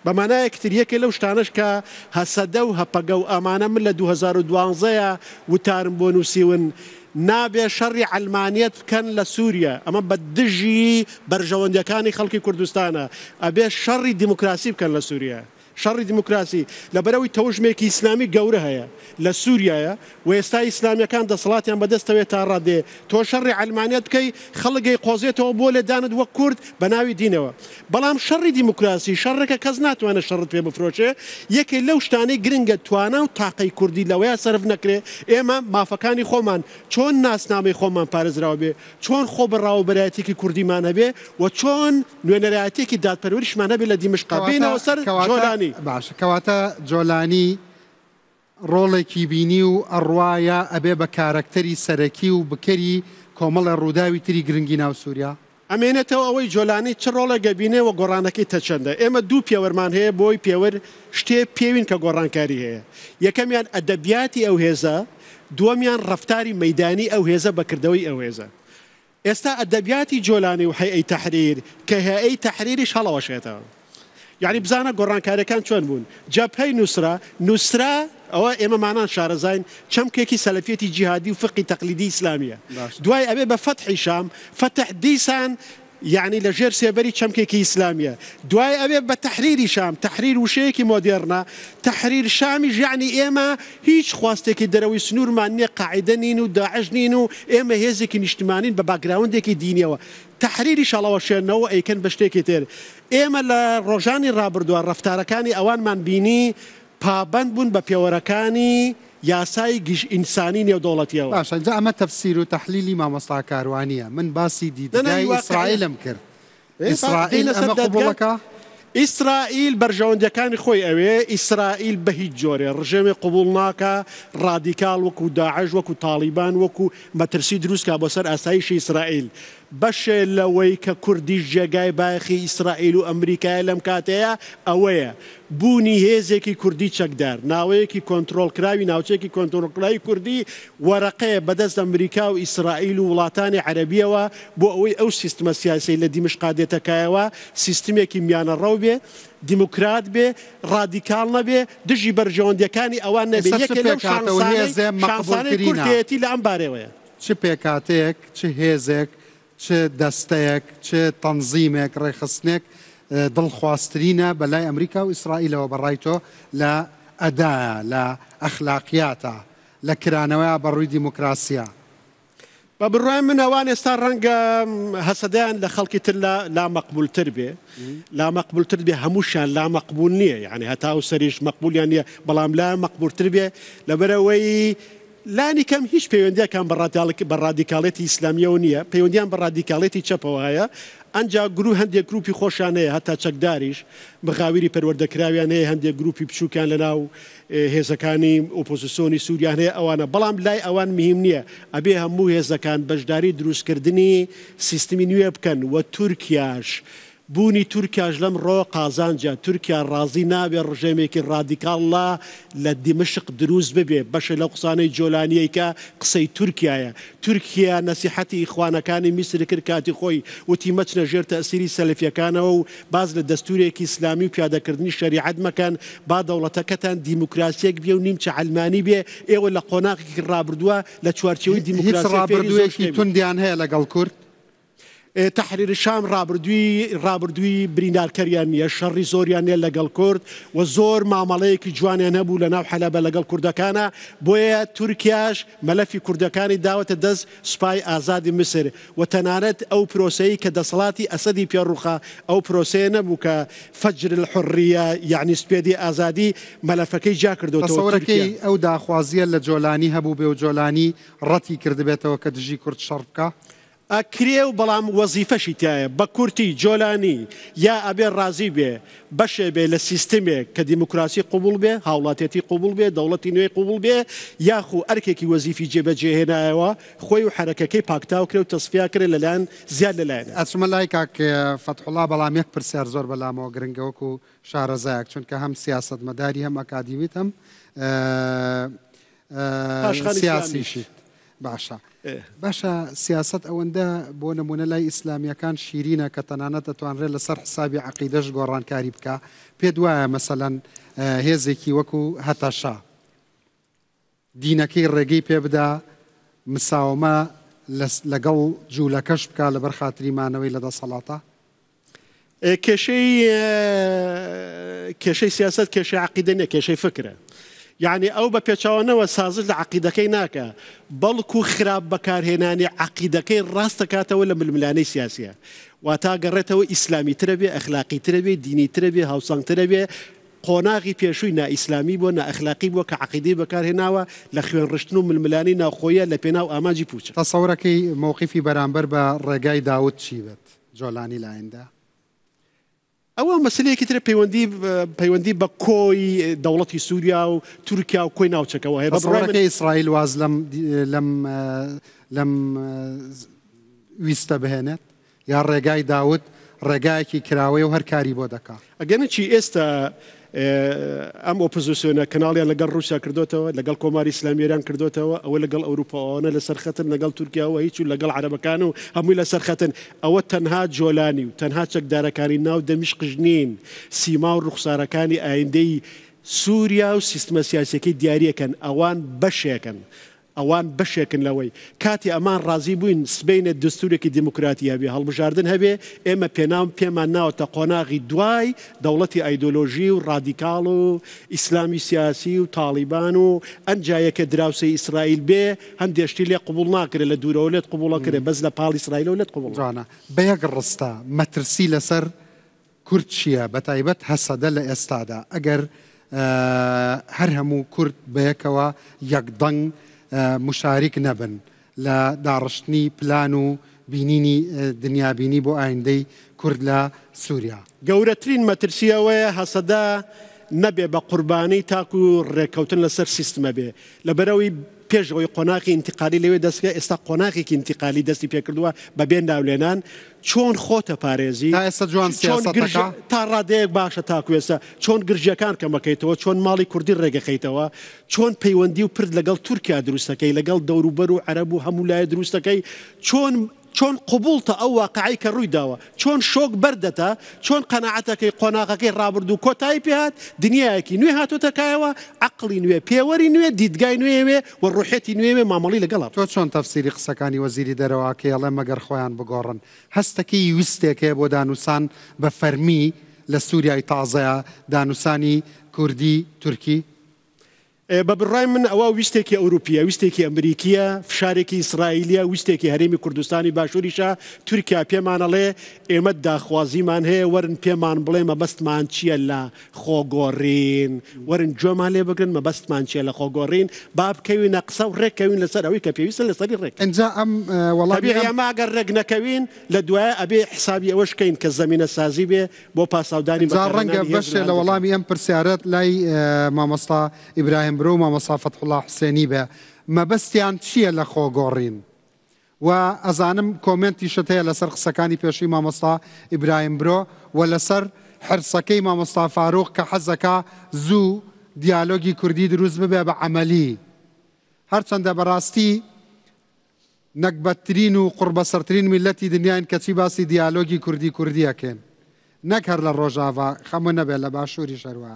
بەمانایەکتر یەکێ لەو شتانش کە هەسەدە و هەپەگە و ئەمانە من لە 2012 وتارم بۆ نووسیون نابێ شەڕی ئەلمانیەت بکەن لە سووریا ئەمە بە دژی بەرژەوەندەکانی خەڵکی کوردستانە ئەبێ شەڕی دیموکراسی بکەن لە سووریا شەڕی دیموکراسی لەبەرەوەی تەوژمێکی ئیسلامی گەورە هەیە لە سووریایە و ئێستا ئیسلامیەکان دەسەڵاتیان بەدەستەوێت تا ڕادێ تۆ شەڕی ئەلمانیەت بکەی خەڵگەی قۆزێتەوە بۆ لێدانت وەک کورد بە ناوی دینەوە بەڵام شەڕی دیموکراسی شەڕێکە کەس ناتوانێت شەڕت پێ بفرۆشێ یەکێ لەو شتانەی گرنگە توانە و تاقەی کوردی لەوەیە سەرف نەکرێ ئێمە مافەکانی خۆمان چۆن ناسنامەی خۆمان پارێزراوە بێ چۆن خۆ بەڕاوبەرایەتێکی کوردیمان هەبێ و چۆن نوێنەرایەتێکی دادپەروەریشمان هەبێ لە دیمشق بینەوە سەر جۆلانی باش کەواتە جۆلانی ڕۆڵێکی بینی و ئەڕواایە ئەبێ بە کارکتەری سەرەکی و بکەری کۆمەڵە ڕووداوی تری گرنگی ناو سووریا ئەمێنێتەوە ئەوەی جۆلانی چ ڕۆڵێگە بینێ و گۆڕانەکەی تەچەندە ئێمە دوو پێوەرمان هەیە بۆی پێوەر شتێ پێوین کە گۆڕانکاری هەیە یەکەمیان ئەدەبیاتی ئەو هێزە دووەمیان ڕەفتاری مەیدانی ئەو هێزە بەکردەوەی ئەو هێزە ئێستا ئەدەبیاتی جۆلانی و هەیئەی تەحریر کە هەیئەی تەحریریش هەڵەوەشێتەوە یعنی بزانە گۆڕانکاریەکان چۆن بوون جەبهەی نووسرا ئەوە ئێمە مانان شارەزاین چەمکێکی سەلەفیەتی جیهادی و فقی تەقلیدی ئیسلامیە دوای ئەبێ بە فەتحی شام فەتح دیسان یعنی لە ژێر سێبەری چەمکێکی ئیسلامیە دوای ئەبێ بە تەحریری شام تەحریر وشەیەکی مۆدێرنە تەحریر شامیش یعنی ئێمە هیچ خواستێکی دەرەوەی سنوورمان نییە قاعدە نین و داعش نین و ئێمە هێزێکی نیشتمانین بە باگراوندێکی دینیەوە تەحریری شەڵەوەشێنەوە ئەیکەن بە شتێکی تر ئێمە لە ڕۆژانی ڕابردووە ڕەفتارەکانی ئەوانمان بینی پابند بوون بە پێوەرەکانی یاسای ئینسانی نێودەوڵەتیەوە باشە جا ئەمە تەفسیر و تەحلیلی مامۆستا کاروانیە من باسی دیدگای ئیسرائیلم کرد ئیسرائیل ئەمە قبوڵەکە ئیسرائیل بەرژەوەندەکانی خۆی ئەوێ ئیسرائیل بە هیچ جۆرێ ڕژێمی قبول ناکە ڕادیکال وەکو داعش وەکو تاڵیبان وەکو مەترسی دروستکە بۆ سەر ئاسایشی ئیسرائیل بەشێ لەوەی کە کوردیش جێگای باەخی ئیسرائیل و ئەمریکای لەم کاتەیە ئەوەیە بوونی هێزێکی کوردی چەکدار ناوەیەکی کۆنتترۆلکراوی ناوچێکی کۆنتترۆلکراوی کوردی وەرەقەیە بەدەست ئەمریکا و ئیسرائیل و وڵاتانی عەرەبیەوە بۆ ئەوەی ئەو سیستمە سیاسی لە دیمشقادێتەکایەوە سیستمێکی میانە ڕەو بێ دیموکرات بێ ڕادیکال نەبێ دژی بەرژەوەندەکانی ئەوان نەبێ یەکێ لەو شانسانەی کوردێتی لە ئەم بارەوەیە چ پێکاتەیەک چ هێزێک چ دەستەیەک چ تەنزیمێک ڕێخستنێک دڵخواسترینە بەلای ئەمریکا و ئیسرائیلەوە بەڕای تۆ لە ئەدایە لە ئەخلاقیاتە لە کرانەوەی بەڕووی دیموکراسیە بە بڕای من ئەوان ئێستا ڕەنگە هەسەدایان لە خەڵکی تر لا مەقبولتر بێ لا مەقبولتر بێ هەمووشیان لا مەقبول نییە یعنی هەتا و سەریش مەقبولیان نییە بەڵام لا مەقبولتر بێ لەبەرەوەی لانی کەم هیچ پەیوەندیەکان بە ڕادیکاڵێتی ئیسلامیەوە نییە پەیوەندیان بە ڕادیکاڵێتی چەپەوە هەیە ئەنجا هەندێک گروپی خۆشانەیە هەتا چەکداریش بەغاویری پەروەردەکراویان هەیە هەندێک گروپی بچووکیان لەناو هێزەکانی ئۆپۆزیسیۆنی سووریا هەیە ئەوانە بەڵام لای ئەوان مهم نییە ئەبێ هەموو هێزەکان بەشداری دروستکردنی سیستمی نوێ بکەن و تورکیاش بوونی تورکیاش لەم ڕۆ قازانجا تورکیا ڕازی نابێ ڕژێمێکی ڕادیکاڵە لە دیمشق دروست ببێ بەشە لەو قسانەی جۆلانیەی کە قسەی تورکایە تورکیا نەسیحەتی ئیخوانەکانی میسر کرد کاتی خۆی وتی مەچنە ژێر تەسیری سەلەفیەکانەوە و باز لە دەستورێکی ئیسلامی و پیادەکردنی شەریعەت مەکەن با دەوڵەتەکەتان دیموکراسیەک بێ و نیمچە عەلمانی بێ ئێوە لە قۆناغێکی ڕابردووە لە چوارچێوەی دیموکراسی توندیان هەیە لەگەڵ کورد تحریر شام ڕابردووی بریندارکەریان نییە شەڕی زۆریان نیە لەگەڵ کورد و زۆر مامەڵەیەکی جوانیان هەبوو لە ناو حەلەبە لەگەڵ کوردەکانە بۆیە تورکیاش مەلەفی کوردەکانی داوەتە دەست سوپای ئازادی میسر و تەنانەت ئەو پرۆسەیە کە دەسەڵاتی ئەسەدی پێڕوخە ئەو پرۆسەیە نەبوو کە فەجر الحڕیە یعنی سپێدی ئازادی مەلەفەکەی جا کردوەوە تەسەوڕەکەی ئەو داخوازیە لە جۆلانی هەبوو بێ و جۆلانی ڕەتی کردبێتەوە کە دژی کورد شەڕ بکە ئەکرێ و بەڵام وەزیفەشی تایە بە کورتی جۆلانی یا ئەبێ ڕازی بێ بەشێ بێ لە سیستمێک کە دیموکراسی قوبول بێ هاوڵاتێتی قوبول بێ دەوڵەتی نوێی قوبول بێ یاخو ئەرکێکی وەزیفی جێبەجێهێنایەوە خۆی و حرەکەکەی پاکتاو کرێ و تەسفیا کرێ لەلایەن زیاد لەلایەن ئەچمە لای کاک فەتحوڵا بەڵام یەک پرسیار زۆر بەلامەوە گرنگەوەکو شارەزایەک چونکە هەم سیاسەتمەداری هەم ئەکادیمیت هەم سیاسیشی باشە باشە سیاست ئەوەندە بۆ نمونە لای ئیسلامیەکان شیرینە کە تەنانەت دەتوانرێت لەسەر حسابی عەقیدەش گۆڕانکاری بکە پێت وایە مەسەلەن هێزێکی وەکو هەتەشا دینەکەی ڕێگەی پێ بدا مساومە لەگەڵ جوولەکەش بکە لەبەر خاتری مانەوەی لەدەسەڵاتە کێشەی سیاست کێشەی عەقیدە نیە کێشەی فکرە یعنی ئەو بە پێچاوانەوە سازش لە عەقیدەکەی ناکە بەڵکو خراپ بەکارهێنانی عەقیدەکەی ڕاستەکاتەوە لە ململانەی سیاسیە واتا گەڕێتەوە ئیسلامی ترە بێ ئەخلاقی ترە بێ دینی ترە بێ هاوسەنگترە بێ قۆناغی پێشووی نائیسلامی بۆ نائەخلاقی بووە کە عەقیدەی بەکارهێناوە لە خوێن ڕشتن و ململانی ناوخۆیە لە پێناو ئاماجی پوچە تەسەوڕەکەی مووقیفی بەرامبەر بە ڕێگای داوود چی بێت جۆلانی لایەندا ئەوە مەسلەیەکی ترە پەیوەندی بە کۆی دەوڵەتی سووریا و تورکیا و کۆی ناوچەکەەوە هەیە بەڕێگەی ئیسرائیل واز لەم ویستە بهێنێت یا ڕێگای داوود ڕێگایەکی کراوەی و هەر کاری بۆ دەکات ئەگەنە چی ئێستا ئەم ئۆپۆزیسیۆنە کەناڵیان لەگەڵ رووسیا کردوتەوە لەگەڵ کۆماری ئیسلامیێران کردوتەوە ئەوە لەگەڵ ئەوروپاوانە لە سەرخەتن لەگەڵ تورکیاوە هیچ و لەگەڵ عەرەبەکان و هەمووی لە سەرخەتن ئەوە تەنها جۆلانی و تەنها چەکدارەکانی ناو دەمیشقش نین سیما و ڕوخسارەکانی ئایندەی سووریا و سیستمە سیاسیەکەی دیاریەکەن ئەوان بەشێکن ئەوان بەشێکن لەوەی کاتی ئەمان ڕازی بووین سبەینە دستورێکی دیموکراتیە بێ هەڵبژاردن هەبێ ئێمە پێمان ناوەتە قۆناغی دوای دەوڵەتی ئایدۆلۆژی و ڕادیکاڵ و ئیسلامی سیاسی و تاڵیبان و ئەنجایەکە دراوسەی ئیسرائیل بێ هەندێشتی لێ قبول ناکرێت لە دوورەوە لێت قبوڵەکرێ بەس لە پاڵ ئیسرائیلەوە لێت قبول جوانە بە یەک ڕستە مەترسی لەسەر کورد چییە بەتایبەت هەسەدە لە ئێستادا ئەگەر هەر هەموو کورد بەیەکەوە یەکدەنگ مشارک نەبن لە داڕشتنی پلان و بینینی دنیابینی بۆ ئایندەی کورد لە سووریا. گەورەترین مەترسیەوەیە هەسەدا نەبێ بە قوربانی تاکو و ڕێککەوتن لەسەر سیستمە بێ لەبەرەوەی پێشەوەی قۆناغی ئینتیقالی لەوێ دەستکە ئێستا قۆناغێکی ئینتیقالی دەستی پێکردووە بە بێ ناولێنان چۆن خۆتە پارێزی تا ئێستا جوان سیاسەتەکە تا ڕادەیەک باشە تاکو ئێستا چۆن گرژیەکان کەمەکەیتەوە چۆن ماڵی کوردی ڕێگەخەیتەوە چۆن پەیوەندی و پرد لەگەڵ تورکیا دروستەکەی لەگەڵ دەوروبەر و عەرەب و هەموو لایە دروستەکەی چۆن قبولتە ئەو واقعی کە ڕووی داوە چۆن شۆک بەردەتە چۆن قەناعەتەکەی قۆناغەکەی ڕابرد و کۆتایی پێهات دنیایەکی نوێ هاتوتەکایەوە عەقڵی نوێ پێوەری نوێ دیدگای نوێوێ و ڕوحەتی نوێوێ مامەڵی لەگەڵە. تۆ چۆن تەفسیری قسەکانی وەزیری دەرەوەکەیڵێ مەگەر خۆیان بگۆڕن هەستەکەی ویستێکەیە بۆ دانووسان بە فەرمی لە سووریای تازەیە دانووسانی کوردی تورکی؟ بە بڕای من ئەوە ویستێکی ئەوروپیە ویستێکی ئەمریکیە فشارێکی ئیسرائیلیە ویستێکی هەرێمی کوردستانی باشووریشە تورکیا پێمانەڵێ ئێمە داخوازیمان هەیە وەرن پێمان بڵێ مەبەستمان چییە لە خۆگۆڕین وەرن جۆمان لێ بگرن مەبەستمان چییە لە خۆگۆڕین با بکەوینە قسە و ڕێککەوین لەسەر ئەوەی کە پێویستە لەسەری ڕێک ئەنجا ئەم وەڵامی ئەماگەر ڕێک نەکەوین لە دوایە ئەبێ حسابی ئەوەشکەین کە زەمینە سازی بێ بۆ پاساودانی ڕەنگە بەشێ لە وەڵامی ئەم پرسیارەت لای مامۆستا ئیبراهیم برو مامۆستا فەتحوڵڵا حوسێنی بێ مەبەستیان چییە لە خۆگۆڕین و ئەزانم کۆمنتی شت هەیە لەسەر قسەکانی پێشووی مامۆستا ئیبراهیم برۆ و لەسەر حرسەکەی مامۆستا فاروق کە حەزەکە زوو دیالۆگی کوردی دروست ببێ بە عەمەلی هەرچەندە بەڕاستی نەکبەتترین و قوربەسەرترین میلەتی دنیاین کەچی باسی دیالۆگی کوردی کوردیەکەن نەک هەر لە ڕۆژاوا خەمو نەبێت لە باشووری شەروە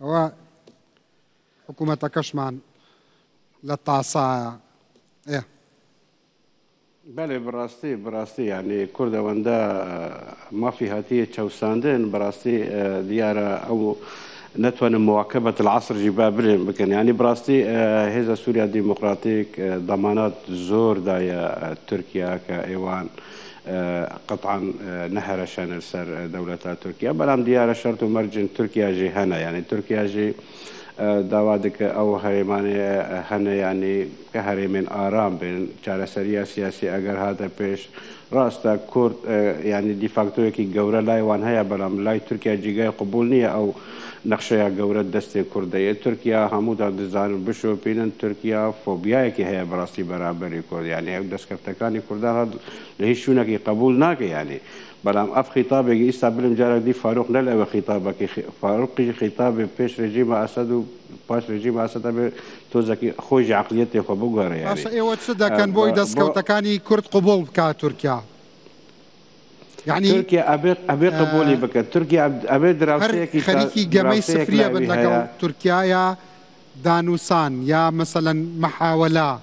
ئەوە حکوومەتەکەشمان لە تاسایە. بەێ بڕاستی یعنی کوردەوەندە مافی هاتیە چەساندن بەڕاستی دیارە ئەو نتوانم مواكبة العصر جبابل بكن يعني براستي هذا سوريا ديمقراطيك ضمانات زور دايا تركيا كايوان قطعا نهر شان سر دولة تركيا بلام ديار شرط مرجن تركيا جي هنا يعني تركيا جي داوادك او هريماني هنا يعني كهريمين آرام بين جارسرية سياسي اگر هذا بيش راستا كورد يعني دي فاكتو كي جورا لاي وان هيا بلام لاي تركيا جيجاي قبولنية او نقشەیە گەورە دەستی کوردەیە تورکیا هەموودا دەزانن بشۆ بینن تورکیا فۆبیایەکی هەیە بەڕاستی بەرامبەری کورد یعنی ئەو دەستکەفتەکانی کوردان لە هیچ شوونێکی قبول ناکە یعنی بەڵام ئەف خیتابێکی ئیستا بلم جارێک دی فاروق نە لەوە خیتابەکەی فاروقی خیتابێ پێش ڕێژیمە ئەسەد و پاش ڕێژیمە ئەسەدە بێ تۆزێکی خۆی عەقلیەتی خۆ بگۆڕێ یعنی ئێوە چ دەکەن بۆی دەستکەوتەکانی کورد قبول بکات تورکیا يعني تركيا أبي قبولي بك تركيا أبي دراوسية خريكي جمعي سفرية بدلقل تركيا يا دانوسان يا مثلا محاولة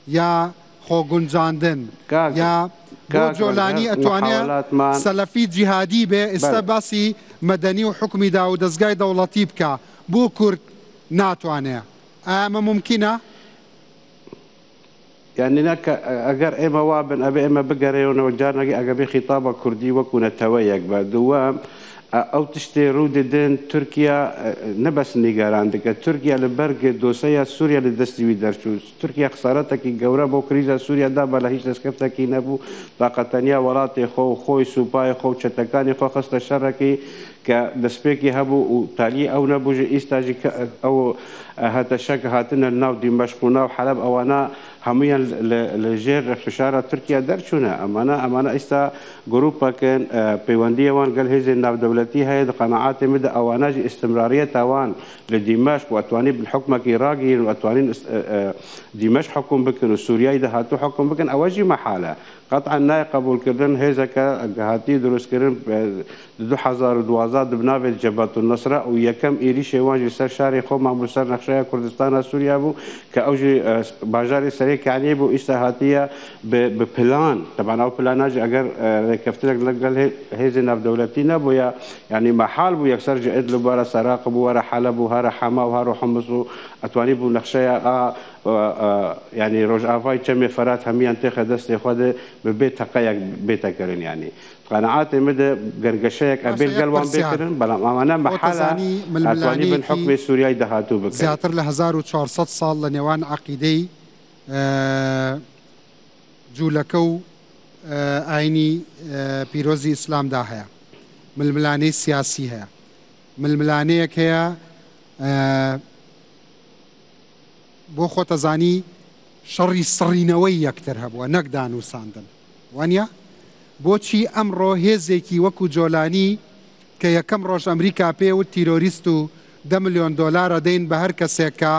يا خوغون جاندن يا بوجولاني أتوانيا سلفي جهادي به استباسي مدني وحكمي داو دزقاي دولتي بك بو كورد ناتوانيا أما ممكنة يعني نك أجر إما وابن أبي إما بقريون وجارنا أجابي خطابة كردي وكنا تويق بدوام أو تشتري رود تركيا نبس نيجار عندك تركيا لبرج دوسيا سوريا للدستي درشو تركيا خسارتك الجورة بوكريزا سوريا دا بلا هيش دسكفتك نبو طاقتنيا ولاتي خوي سوباي خو شتكاني خو خست الشركي كدسبيكي هبو وتالي أو نبو إستاجي أو هذا شك هاتنا الناو دمشق وناو حلب أو أنا هميا لجير فشارة تركيا درشونا أمانا إستا جروبا كان بيواندية وان قال هذه الناو دولتي هاي قناعات مدى أو أنا استمرارية توان لدمشق وأتواني بالحكم كيراقي وأتواني دمشق حكم بكن وسوريا إذا هاتو حكم بكن أواجي محالة قطعا ناي قبول كردن هذا كهاتي دروس كردن 2012 بنابل جبهة النصرة ويكم إيريشي وانجي سر شاري خو معمول سر نقشة كردستان سوريا بو كأوجي باجاري سريك يعني بو إستهاتية ببلان طبعا أو بلاناج أجر كفتلك نقل هذه ناف دولتنا بو يعني محال بو يكسر جئد لبارا سراق بو ورا حلب وهرا حما وهرا حمص أتواني بو نقشة يعني روج آفاي كم فرات همي أنتخ دست خود ببيت حقيق بيت كرن يعني قناعات مدى قرقشيك أبيل قلبان بيكرن بلا أنا محالة أتواني من حكم سوريا دهاتو بكرن زياتر ل 1400 صال لنيوان عقيدي جولكو ئاینی پیرۆزی ئیسلامدا هەیە، ململانەی سیاسی هەیە، ململانەیەک هەیە بۆ خۆتەزانی شەڕی سڕینەوەی یەکتر هەبووە نەک دانووساندن وانە بۆچی ئەمڕۆ هێزێکی وەکو جۆلانی کە یەکەم ڕۆژ ئەمریکا پێ و تیرۆریست و 10 ملیۆن دۆلارە دەین بە هەر کەسێک کە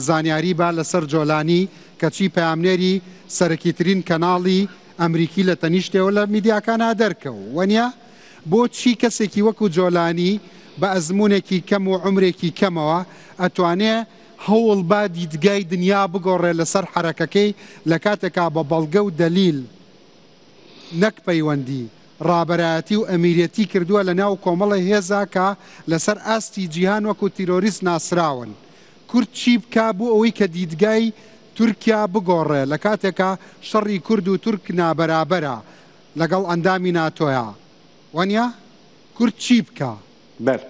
زانیاری با لەسەر جۆلانی کەچی پەیامنێری سەرەکیترین کەناڵی ئەمریکی لە تەنیشتێەوە لە میدیاکانە دەرکەوت وانە بۆچی کەسێکی وەکو جۆلانی بە ئەزمونێکی کەم و عمرێکی کەمەوە ئەتوانێ هەوڵ با دیدگای دنیا بگۆڕێ لەسەر حرەکەکەی لە کاتێکا بە بەڵگە و دەلیل نەک پەیوەندی ڕابەرایەتی و ئەمیرەتی کردووە لە ناو کۆمەڵی هێزا کە لەسەر ئاستی جیهان وەکو تیرۆریست ناسراون کورد چی بکا بوو ئەوەی کە دیدگای تورکیا بگۆڕێ لە کاتێکا شەڕی کورد و تورک نابەرابەرە لەگەڵ ئەندامی ناتۆیە وانە کورد چی بکە؟ بەر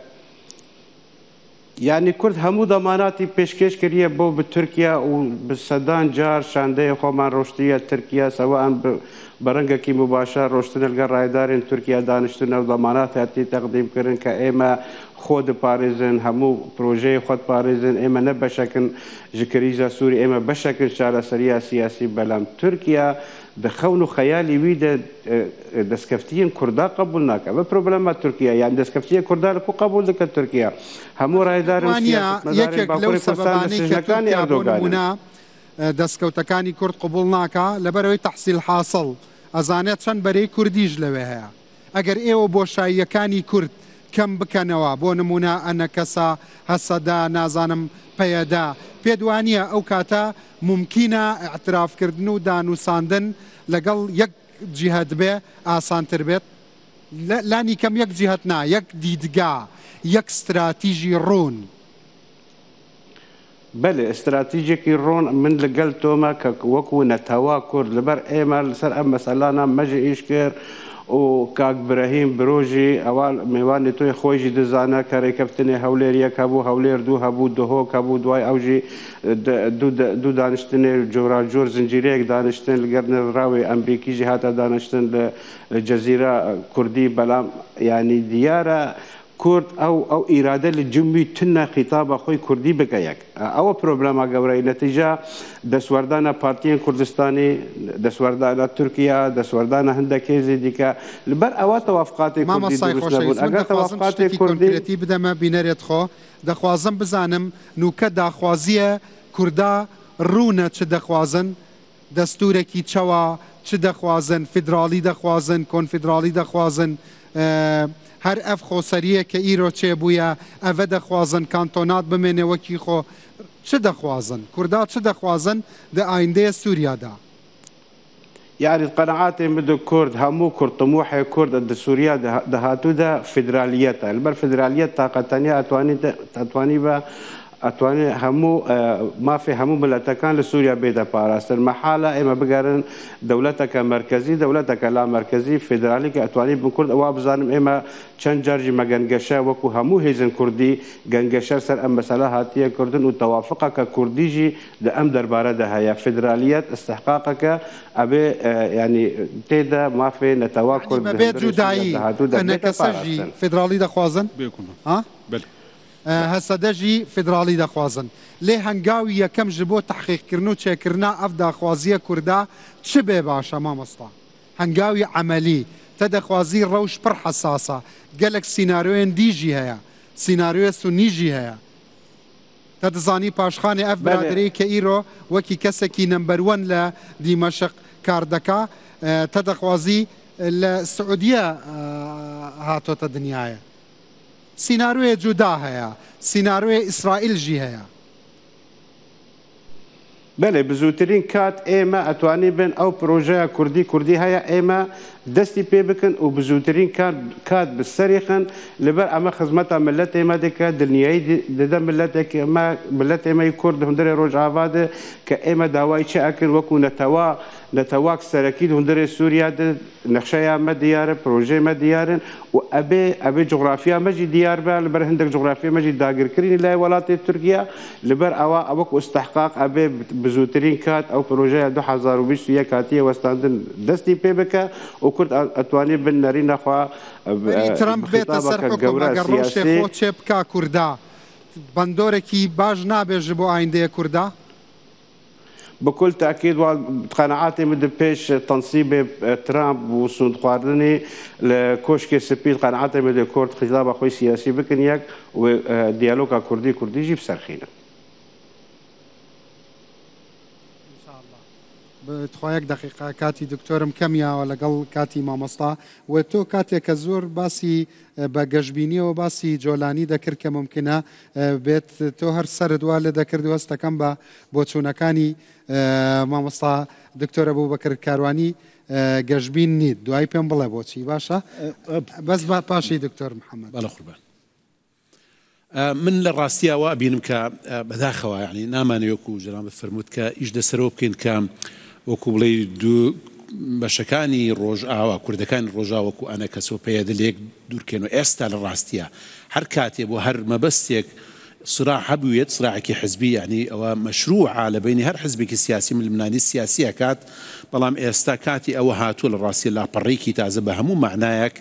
یعنی کورد هەموو دەماناتی پێشکەش کردیە بۆ بە تورکیا و بە سەدان جار شاندەیە خۆمان ڕۆشتیە تورکیا سەوان بەڕەنگەکی مباشە ڕۆشتنە لەگەڵ ڕایدارین تورکیا دانیشتنە و دەمانات هەتی تەقدیمکردن کە ئێمە خۆ دپارێزن هەموو پرۆژەی خۆت پارێزن ئێمە نە بەشەکن ji krîza Sûrî ئێمە بەشەکن چارەسەریە سیاسی بەلام تورکیا دەخەون و خەیالی وی دەستکەفتیین کووردا قبول ناکە بە پرۆبلەما تورکیا یان دەستکەفتیە کووردا لەکو قبول دەکە تورکیا هەموو ڕایدارن یەکێک لەو سەبەبانەی کە تورکیا بۆ نمونە دەستکەوتەکانی کورد قبول ناکە لەبەرەوەی تەحسیل حاصل ئەزانێت چەند بەرەی کوردیش لەوێ هەیە ئەگەر ئێوە بۆشاییەکانی کورد کەم بکەنەوە بۆ نمونە ئەنە کەسە هەسەدا نازانم پەیەدا پێدوانیە ئەو کاتە ممکنە ئاعترافکردن و دانووساندن لەگەڵ یەک جیهەت بێ ئاسانتر بێت لانی کەم یەک جیهەت نا یەک دیدگا یەک استراتیژی ڕوون بەێ استراتیژێکی ڕۆن من لەگەل تۆمە کە وەکو نەتەوا کورد لەبەر ئێمە لەسەر ئەم مەسەلانە مەژە ئیش کرد و کاک برەهیم برۆژی ئەوە میوانی تۆی خۆشی دەزانە کە ڕێکەفتنی هەولێریەک هەبوو هەولێر دوو هەبوو دهۆک هەبوو دوای ئەوژی دوو دانیشتنێ جۆراجۆر زنجیرەیەک دانیشتن لەگەر نێڕاوی ئەمریکیژی هاتە دانیشتن لە جەزیرە کوردی بەڵام ینی دیارە کورد ئەو ئیرادە لە جمبی تنە خیتابە خۆی کوردی بکەیەک ئەوە پرۆبلەما گەورەی نەتیجە دەسوەردانە پارتیەن کوردستانی دەسوەردانە تورکیا دەسوەردانە هەندێک هێزی دیکە لەبەر ئەوە تەوافقاتی کوردی دروست نەبوون ئەگەر تەوافقاتی کوردی بدەمە بینەرێت خۆ دەخوازم بزانم نوکە داخوازیە کووردا ڕوونە چ دەخوازن دەستورێکی چەوە چ دەخوازن فیدراڵی دەخوازن کۆنفیدراڵی دەخوازن هەر ئەف خۆسەریە کە ئیرۆ چێ بووە ئەvە دەخوازن کانتۆنات بمێنەوەکی خۆ چ دەخوازن کووردا چ دەخوازن دە ئایندەیە سووریادا یاری قەنەعاتێ بدو کورد هەموو کورتموحێ کورد دە سووریا دەهاتوودا فیدرالیەتە لەبەر فیدرالیەت تااقەتەنیا ئەتوانی بە ئەتوانێت هەموو مافی هەموو ملەتەکان لە سووریا بێدە پاراستن مەحالە ئێمە بگەرن دەولەتەکە مرکزی دەولەتەکە لا مرکزی فیدرالی کە ئەتوانی بکورد ئەوە بزانم ئێمە چەند جارجی مەگەنگەشە وەکو هەموو هێزن کوردی گەنگەشە سەر ئەم مەسەلە هاتیە کردن و تەوافقە کە کوردیژی لە ئەم دەربارەدا هەیە فیدرالیەت استحقاقەکە ئەبێ ینی تێدا مافێ نەتەوا کورد بێت جودایی کەسەژی فیدرالی دەخوازن هەسەدەژی فیدراڵی دەخوازن لێ هەنگاوی یەکەم ji بۆ تحقیقکردن و چێکردنا ئەف داخوازیە کووردا چ بێ باشە مامۆستا هەنگاوی عەمەلی تە دەخوازی ڕەوش پڕ حەساسە گەلێک سیناریۆیان دیژی هەیە سیناریۆ سونیژی هەیە تە دەزانی پاشخانێ ئەف برادرەی کە ئیرۆ وەکی کەسێکی نەمبەر 1 لە دیمەشق کار دەکا تە دەخوازی لە سعودیە هاتۆتە دنیاە سیناروێ جودا هەیە سیناروێ ئیسرائیلژی هەیە بەێ بزووترین کات ئێمە ئەتوانی بن ئەو پرۆژەیە کوردی هەیە ئێمە دەستی پێ بکەن و بزووترین کات بسەریخن لەبەر ئەمە خزمەتە ملت ئێمە دەکە دنیایی دەدە ملت ئێمەی کورد هەندێک ڕۆژئاوادە کە ئێمە داوای چه ئەکرد وەکو نەتەوا نتواك سركيد هندري سوريا نقشة ما ديار بروجي ما ديار وأبي جغرافيا مجي ديار بقى لبر هندك جغرافيا مجي داقر كرين لا ولات تركيا لبر أوك استحقاق أبي بزوترين كات أو بروجي 2020 كاتية واستاندن دستي بيبكا وكرت أتواني بالنارين أخوا ترامب بيت سر حكومة قروش خود شبكا كردا بندوركي باج نابج بو عندي كردا بكل تأكيد قناعاتي من بيش تنصيب ترامب وسند خواردني لكوشك سبيل قناعاتي من كورد خطاب أخوي سياسي بكن يك وديالوغا كردي جيب سرخينا بتخوایك دقیقه کاتی دکتۆرم کەمیا لەگەڵ کاتی مامۆستا و تۆ کاتێکە زۆر باسی بە گەشتبینیەوە باسی جۆلانی دەکرد کە ممکنە بێت تۆ هەر سەرت وا لێ دەکرد وەستەکەم بە بۆچوونەکانی مامۆستا دکتۆرە بووبەکر کاروانی گەشتبین نیت دوای پێم بڵێ بۆچی باشە بەس بە پاشی دکتۆر محەممەد بەڵە قوربان من لە ڕاستیاوە بینم کە بەداخەوە یعنی نامانەوەکو جەناب فەرمووت کە ئیش دەسەرەوە بکەین کە وەکو بڵێ دوو بەشەکانی ڕۆژئاوا کوردەکانی ڕۆژاوەکو ئەنە کەسۆ پێدلێک دوورکەن و ئێستا لە ڕاستیە هەر کاتێ بۆ هەر مەبەستێک صراع هەبوویێت صراعێکی حزبی یعنی ئەوە مەشروعە لە بینی هەر حزبێکی سیاسی ملمنانی سیاسیە کات بەڵام ئێستا کاتی ئەوە هاتووە لە ڕاستی لاپەڕێکی تازە بە هەموو معنایەک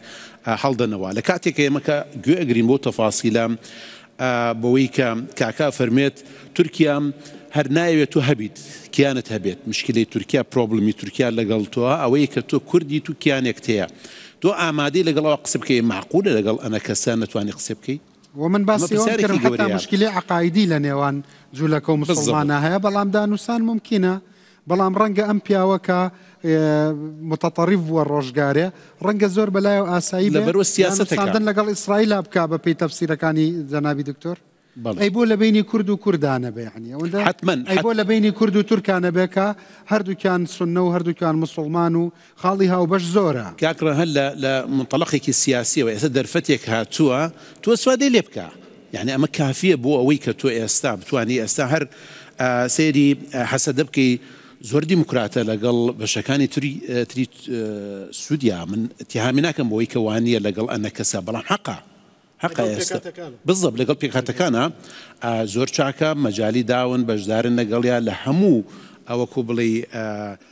هەڵدەنەوە لە کاتێک ئێمەکە گوێ ئەگرین بۆ تەفاسیلە بەوەی کە کاکا فەرمێت تورکیا هەر نایەوێت تۆ هەبیت کیانت هەبێت مشکلەی تورکیا پرۆبلمی تورکیا لەگەڵ تۆە ئەوەی کە تۆ کوردی تو کیانێک تەیە تۆ ئامادەی لەگەڵەوە قسە بکەی معقولە لەگەڵ ئەنە کەسە نەتوانی قسە بکەی ومن باسی ئەوە کردم حتا مشکلی عقایدی لە نێوان جوولەکە و مسلمانە هەیە بەڵام دانووسان ممکنە بەڵام ڕەنگە ئەم پیاوەکە متطرف بووە ڕۆژگارێ ڕەنگە زۆر بەلایە ئاسایی لەبەرەوە سیاسەتەکان لەگەڵ ئیسرائیل بکا بە پێی تەفسیرەکانی جەنابی دکتۆر ئەی بۆ لە بینی کورد و کوردانە بێ ئەی بۆ لە بینی کورد و تورکانە بێکە هەردووکیان سونە و هەردووکیان مسلمان و خاڵی هاوبەش زۆرە کاکڕە هەر لە منطلقێکی سیاسیەوە ئێستا دەرفەتێک هاتووە تۆ سوادەی لێ بکە یعنی ئەمە کافیە بۆ ئەوەی کە تۆ ئێستا بتوانانی ئێستا هەر سێری حەسەدە بکەی زۆر دیموکراتە لەگەڵ بەشەکانی تری سوودیا من اتهامی ناکەم بۆەوەی کە وانە لەگەڵ ئەنە کەسە بەڵام حەقا بالضبط لەگەڵ پێکهاتەکانە زۆر چاکە مەجای داون بەشدارن لەگەڵیا لە هەموو ئەوەکو بڵێ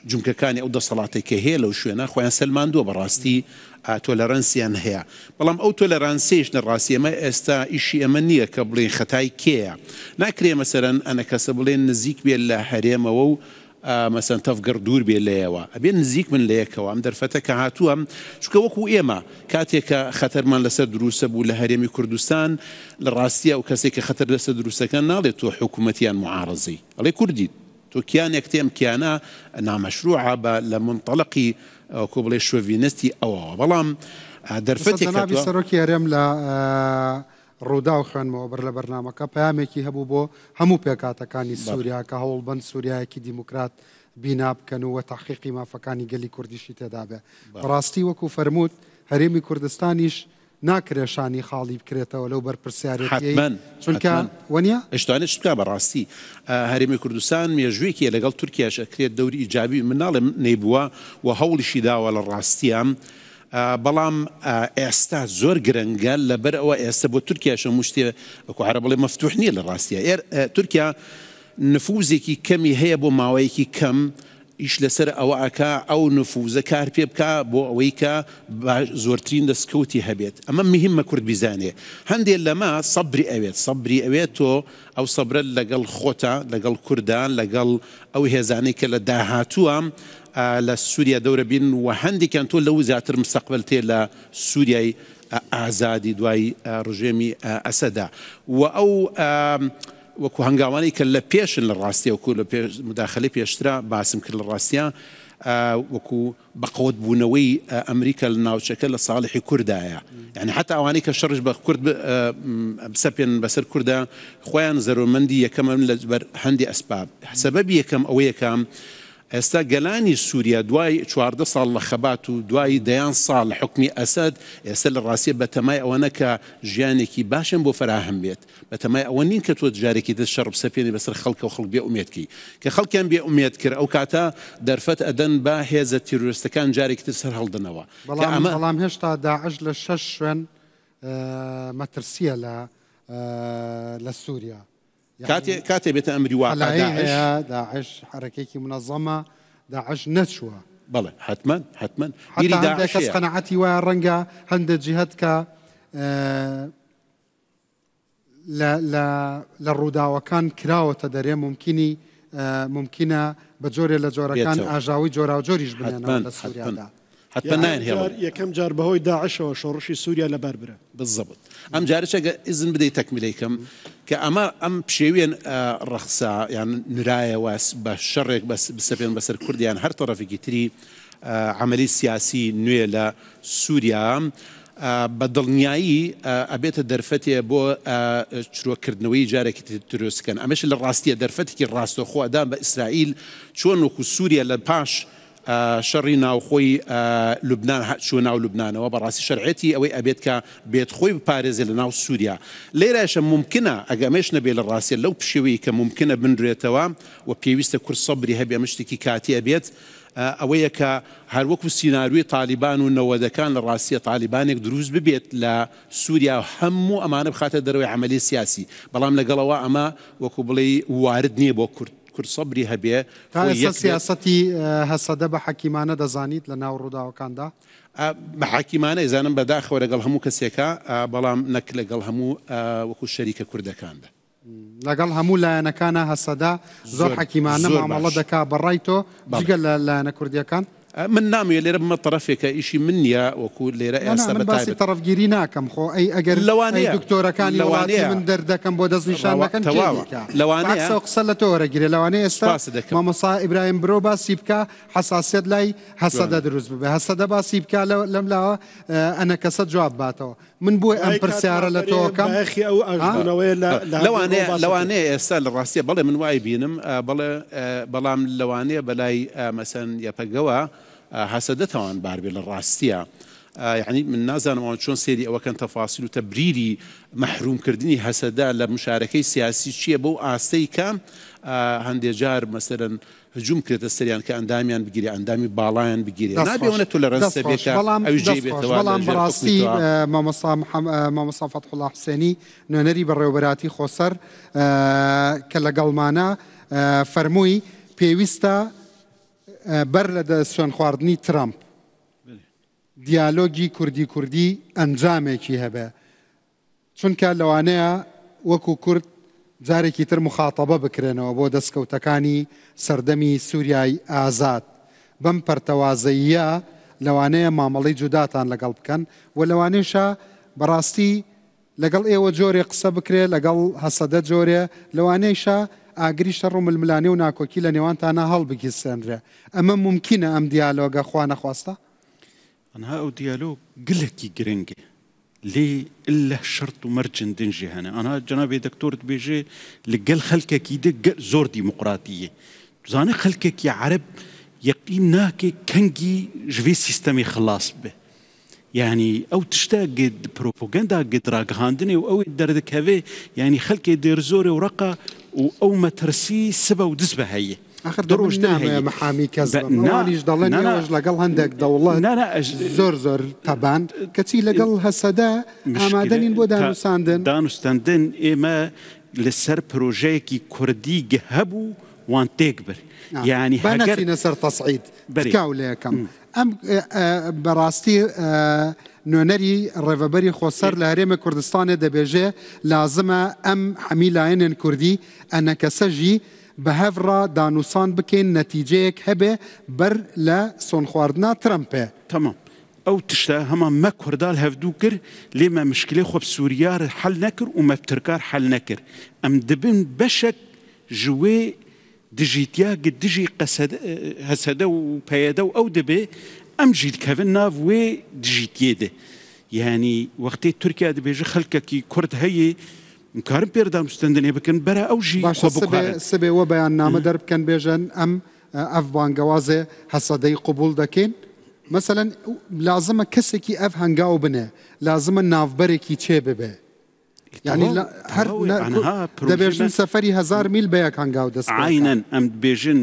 جومکەکانی ئەو دەسەڵاتی کە هەیە لەو شوێنە خۆیان سەلماندووە بەڕاستی تۆلەرەنسیان هەیە بەڵام ئەو تۆلەرانسیش لە ڕاستی ئەمە ئێستا ئیشی ئەمە نییە کە بڵێ خەتای کێیە ناکرێ مەسەرەن ئەنە کەسە بڵێن نزیک بێت لە هەرێمەوە و مەسەن تەفگەر دوور بێ لەیەوە ئەبێ نزیک من لە یەکەوە ئەم دەرفەتە کە هاتووە چکە وەکو ئێمە کاتێکە خەتەرمان لەسەر دروستە بوو لە هەرێمی کوردستان لە ڕاستیە و کەسێک کە خەتەر لەسەر دروستەکە ناڵێت تۆ حکوومەتیان معارەزی ئەڵێ کوردی تۆ کیانێک تێم کیانە نامەشروعە بە لە منطەلقی کۆ بڵێ شۆڤینەستی ئەوەوە بەڵام دەرفەتێک سەرۆکی هەرێم لە ڕوودا و خوێنمەوە بەر لە بەرنامەکە پامێکی هەبوو بۆ هەموو پێکاتەکانی سووریا کە هەوڵبەند سووریایەکی دیموکرات بینا بکەن و تحقیقی مافەکانی گەلی کوردیشی تێدا بێ بەڕاستی وەکو فەرمووت هەرێمی کوردستانیش ناکرێشانی خاڵی بکرێتەوە لەو بەرپرسیارەتی چونکە وەنیە ئەشتانش بکە بەڕاستی هەرێمی کوردستان مێژوویەکی لەگەڵ تورکیاش ئەکرێت دەوری ئیجابی مناڵێ نەیبووە و هەوڵیشی داوە لە ڕاستیە بەڵام ئێستا زۆر گرنگە لەبەر ئەوە ئێستا بۆ تورکیاشە مشتێ وەکو عەرە بڵێ مەفتوح نییە لە ڕاستیە تورکیا نفوزێکی کەمی هەیە بۆ ماوەیەکی کەم ئیش لەسەر ئەوە ئاکا ئەو نفوزە کار پێ بکە بۆ ئەوەی کە زۆرترین دەستکەوتی هەبێت ئەمە مهمە کورد بیزانێ هەندێک لەمە سەبری ئەوێت تۆ ئەو سەبرە لەگەڵ خۆتە لەگەڵ کوردان لەگەڵ ئەو هێزانەی کە لە داهاتووە لە سووریا دەورە بین و هەندێکیان تۆ لەو زیاتر مستەقبل تێ لە سووریای ئازادی دوای ڕژێمی ئەسەدا و ئەو وەکو هەنگاوانەی کە لە پێشن لە ڕاستیە وەکو لە مداخلەی پێشترا باسم کرد لە ڕاستیە وەکو بەقەوت بوونەوەی ئەمریکا لە ناوچەکە لە ساڵحی کوردایە یعنی حتا ئەوانەی کە شەڕش بە کورد بسەپێن بەسەر کووردە خۆیان زەرۆرمەندی یەکەمە لەبەر هەندی ئەسباب سەبەبی یەکەم ئەوەیەکەم ئێستا گەلانی سووریا دوای 14 ساڵ لە خەبات و دوای دەیان ساڵ لە حکمی ئەسەد ئێستا لە ڕاستی بەتەمای ئەوەنە کە ژیانێکی باشن بۆ فراهم بێت بەتەمای ئەوە نین کە تۆ جارێکی دەست شەڕ بسەپێنی بەسەر خەڵکە و خەڵک بێ ئومێدکەی کە خەڵکیان بێ ئومێد کرد ئەو کاتە دەرفەت ئەدەن بە هێزە تیرۆریستەکان جارێکی تر سەر هەڵدنەوە بەڵام هێشتا داعش لە 6 شوێن مەترسیە لە سووریا کاتێ بێتە ئەمری واقع داعش حرەکێکی منەظەمە داعش نەچووە بەڵێ حتمما کەس قەنەعەتی وایە ڕەنگە هەندێک جیهەت کە لە ڕووداوەکان کراوەتە دەرێ ممکنە بە جۆرێ لە جۆرەکان ئاژاوی جۆرا و جۆریش بنێنەوە لە سووریادا یەکەم جار بەهۆی داعشەوە شۆڕشی سووریا لەبەر برە بالضبط ئەم جارەچەگە ئیزن بدەیت تەکمیلەیکەم کە ئەم پشێویان ڕەخسا یان نرایەوە بە شەڕێک بسەپێن بەسەر کوردیان هەر تەڕەفێکی تری عملی سیاسی نوێ لە سووریا بە دڵنیایی ئەبێتە دەرفەتێ بۆ چرۆکردنەوەی جارێکی دروستکەن ئەمەش لە ڕاستیە دەرفەتێکی ڕاستەخۆدان بە ئیسرائیل چۆن وەکو سووریا لە پاش شەڕی ناوخۆی لوبنان چوە ناو لوبنانەوە بەڕاستی شەرعەتی ئەوەی ئەبێت کە بێت خۆی بپارێزێ لە ناو سووریا لێرەشە ممکنە ئەگەمەش نەبێ لە ڕاستیە لەو پشێوەی کە ممکنە بنرێتەوە و پێویستە کورد سەبری هەبێ مشتێکی کاتیە بێت ئەوەیە کە هەروەکو سیناروی تالیبان و نەوەدەکان لە ڕاستیە تالیبانێک دروست ببێت لە سووریا هەموو ئەمانە بخاتە دەرەوەی عملی سیاسی بەڵام لەگەڵەوە ئەمە وەکو بڵێ وارد نییە بۆ کورد سەبری هەبێ سیاسەتی هەسەدە بە حەکیمانە دەزانیت لە ناو ڕووداوەکاندا بە حەکیمانە ئێزانم بەداخەوە لەگەڵ هەموو کەسێکە بەڵام نەک لەگەڵ هەموو وەکو شەریکە کوردەکاندا لەگەڵ هەموو لایەنەکانە هەسەدا زۆر حەکیمانە مامەڵە دەکا بەڕای تۆ جگە لە لایەنە کوردیەکان من ناموێت لێرە بمە طرفێکە ئیشی من نییە وەکو لێرە ئێستا باسی تەرەفگیری ناکەم خۆ ئەگەر لەوانەیە دکتۆرەکانی وڵاتی من دەردەکەم بۆ دەستنیشانەکەن لەوانەیە قسە لە تۆ وەرەگیرێ لەوانەیە ئێستا مامۆستا ئیبراهیم برۆ باسی بکە حساسیت لای هەسەدە دروست ببێ هەسەدە باسی بکە لەم لاوە ئەنە کەسە جواب باتەوە من بۆی ئەم پرسیارە لە تۆکەم لەوانەیە ئێستا لە ڕاستیە بەڵێ من وای بینم بەڵام لەوانەیە بەلای مەسەن یەپەگەوە حەسەدەتەوان باربێ لە ڕاستیە یعنی من نازانم چۆن سێری ئەوەکەن تەفاسیل و تەبریری مەحرومکردنی هەسەدا لە مشارەکەی سیاسی چییە بەو ئاستەی کە هەندێک جار مەسەرەن هجوم کردە سەریان کە ئەندامیان بگیری ئەندامی باڵایان بگیری نابێونە تۆ لە ڕستە بێکە ئەوی جێ بێتەوە بەڵام بەڕاستی مامۆستا فەتحوڵڵا حوسێنی نوێنەری بەڕێوەبەراتی خۆسەر کە لەگەڵمانە فەرمووی پێویستە بەر لە سوێن خواردنی ترامپ دیالۆگی کوردی ئەنجامێکی هەبێ چونکە لەوانەیە وەکو کورد جارێکی تر مخاتەبە بکرێنەوە بۆ دەستکەوتەکانی سەردەمی سووریای ئازاد بەم پەرتەوازەیە لەوانەیە مامەڵەی جوداتان لەگەڵ بکەن و لەوانەیەشە بەڕاستی لەگەڵ ئێوە جۆرێ قسە بکرێت لەگەڵ هەسەدە جۆرێ لەوانەیەشە ئاگری شەڕ و ململانێ و ناکۆکی لە نێوانتانە هەڵبگیرسێنرێ ئەمە ممکنە ئەم دیالۆگە خوا نەخواستە ئەنها ئەو دیالۆگ گلێکی گرنگێ لێ إلا شرط و مەرجن دنجی هەنە ئەنها جەنابێ دکتۆرت بێژێ لەگەڵ خەلکێکی زۆر دیموقراتیە زانە خەلکێکی عەرب یەقین ناکێ کەنگی ژوێ سیستەمی خلاص بێ يعني او تشتاق بروباغندا قد راقهاندني او دردكافي يعني خلكي دير زوري ورقه او مترسي سبا ودسبه هي اخر دروش نعم محامي كذبه مانيش ضلني واش لقل هندك دولة لا زور طبعا كتي لقل هسدا امادنين بودانو ساندن دانو ستاندن اما لسر بروجيكي كردي جهبو وان تكبر يعني بنات في نسر تصعيد كاوليكم ام براستي نونري الريفبري خوسر لهريم كردستان دبيجي لازمه ام حميلاين كردي انك سجي بهفرا دانوسان بكين نتيجيك هبه بر لا سون خواردنا ترامب تمام او تشتا هما ما كردال هفدوكر لما مشكله خو بسوريا حل نكر وما بتركار حل نكر ام دبن بشك جوي دجيتيا قد دجي قسد هسدا وبيدا او دبي ام جيد كافن ناف وي دجيتيده يعني وقت تركيا دبيجي خلكك كرد هي مكارم بيردام مستندني بكن برا او جي سبي وبيان نامه درب كان بيجن ام ئەف بانگەوازێ هەسەدەی قبول دەکەین مثلا لازمە کەسێکی ئەف هەنگاو بنێ لازمە ناوبەرێکی چێ ببێ يعني هەر دەبێژن سەفەری 1000 میل بە یەک هەنگاو دەست عینەن ئەم دەبێژن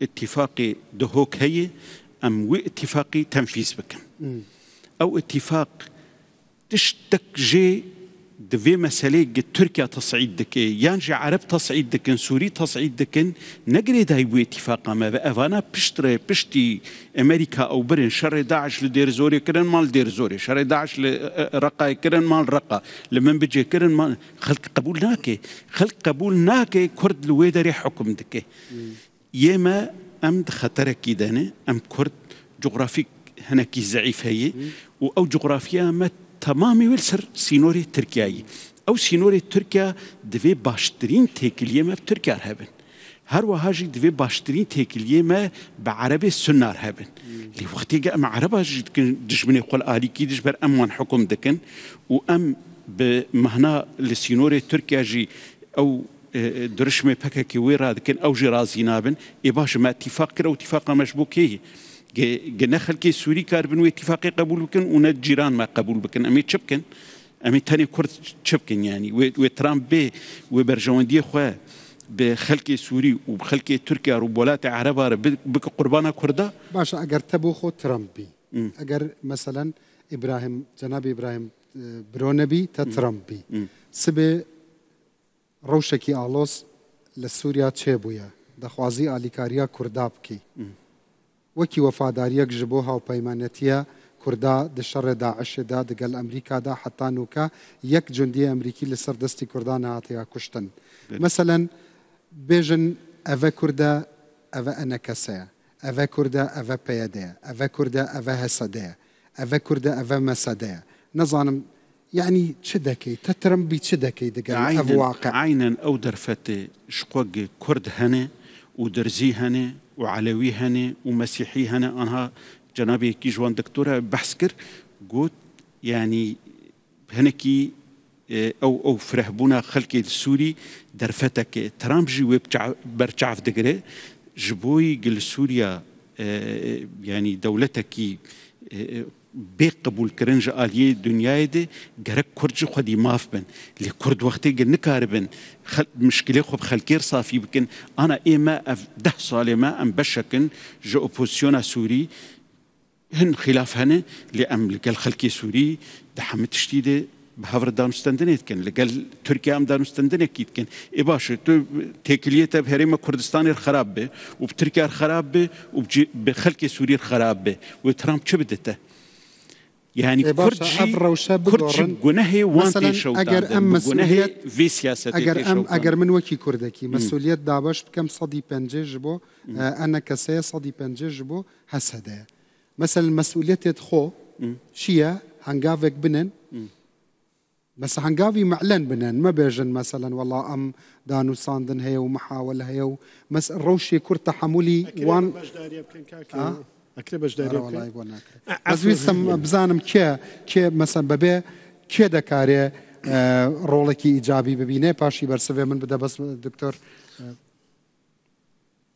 اتفاقی دهۆک هەیە ئەم وێ اتفاقی تەنفیز بکەن ئەو اتفاق تشتك جي دفي مسألة تركيا تصعيد دكي يانجي عرب تصعيد دكن سوري تصعيد دكن نقري داي بو اتفاقا ما بأفانا بشتي أمريكا أو برن شر داعش لدير زوري كرن مال دير زوري شر داعش لرقا كرن مال رقا لمن بجي كرن مال خلق قبول ناكي كرد الويدري حكم دكي يما أم خطر كيداني أم كرد جغرافيك هناكي زعيف هي أو جغرافيا ما تمامي والسر سينوري تركياي أو سينوري تركيا دفي باشترين تيكلية ما بتركيا هابن هر وهاجي دفي باشترين تيكلية ما بعربي السنار هابن اللي وقت جاء مع عربها دجمني يقول آلي كي دجبر أموان حكم دكن وأم بمهنا لسينوري تركيا جي أو درشمي بكا كي ويرا دكن أو جي رازي نابن إباش ما اتفاق كرا واتفاق مشبوكيه جنا خلكي سوري كاربن واتفاقي قبول بكن وناد جيران ما قبول بكن أمي تشبكن أمي تاني كرد تشبكن يعني وترامب بي وبرجواندي خواه بخلكي سوري وبخلكي تركيا ربولات عربة بك قربانا كردا باشا أجر تبوخو ترامبي أجر مثلا جناب إبراهيم برونبي تترامبي سبي روشكي آلوس لسوريا تشيبويا دخوازي آليكاريا كردابكي وكي وفاداريك جبوها وبيمانتيا كردا دشر داعش دا دقل أمريكا دا حتى نوكا يك جندي أمريكي لسر دستي كردان هاتيا كشتن مثلا بيجن أفا كردا أفا أنا كسا أفا كردا أفا بياديا أفا كردا أفا هسديا أفا كردا أفا مسديا نظام يعني تشدكي تترمبي تشدكي دقل أفا واقع عينا أو درفتي شقوق كرد هني ودرزي هني وعلوي هني ومسيحي هني أنها جنابي كي جوان دكتورة بحث كر قلت يعني هنكي أو فرحبونا خلقي السوري درفتك ترامجي برجعف دقري جبوي قل سوريا يعني دولتك بقبول كرنج آلية دنياي دي جرك كرج خدي ماف بن لكرد وقتي قل نكاربن مشكلة خب خلكير صافي بكن أنا إما 10 صالة ما أم بشكن جو أوبوزيونا سوري هن خلاف هنا لأم لقال خلكي سوري دحمت شديدة بهافر دانستندنيت كن لقال تركيا أم دانستندنيت كيت كن إباش تكليته بهريمة كردستان الخراب به وبتركيا الخراب به وبخلكي سوري الخراب به وترامب شو بدته يعني كردشي جناهي وانتي شوطان جناهي في سياسة أجر من وكي كردكي مسؤولية دابش بكم صدي بنجي جبو أنا كسي صدي بنجي جبو هسده مثلا مسؤولية خو شيا هنجافك بنن بس هنجافي معلن بنن ما بيجن مثلا والله أم دانو ساندن هي ومحاولة هي مس روشي كرت تحملي وان أكربش داري والله يقولنا بس ويسم بزانم كي مثلا ببي كي دكاري رولكي إيجابي ببينه باشي برسوي من بدا بس دكتور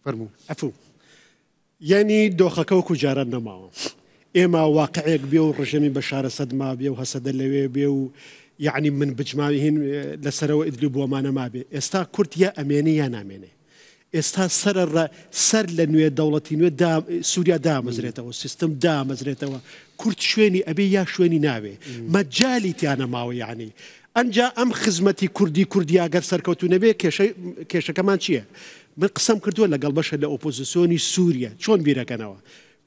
فرمو عفو يعني دوخكوكو جارنا معه إما واقعيك بيو رجمي بشار صدمة بيو هسد اللي بيو يعني من بجماعهن لسروا إدلبوا وما ما بي استا كرت يا أماني يا نامني استا سر لنوية دولتي نوية دا سوريا دا مزريته والسيستم دا مزريته كرت شويني أبي يا شويني نابي مجالي تانا ماو يعني أنجا أم خدمتي كردي أجر سركوتو نبي كيش كمان شيء من قسم كردوا ولا قلبش الأوبوزيسيوني سوريا شون بيرا كانوا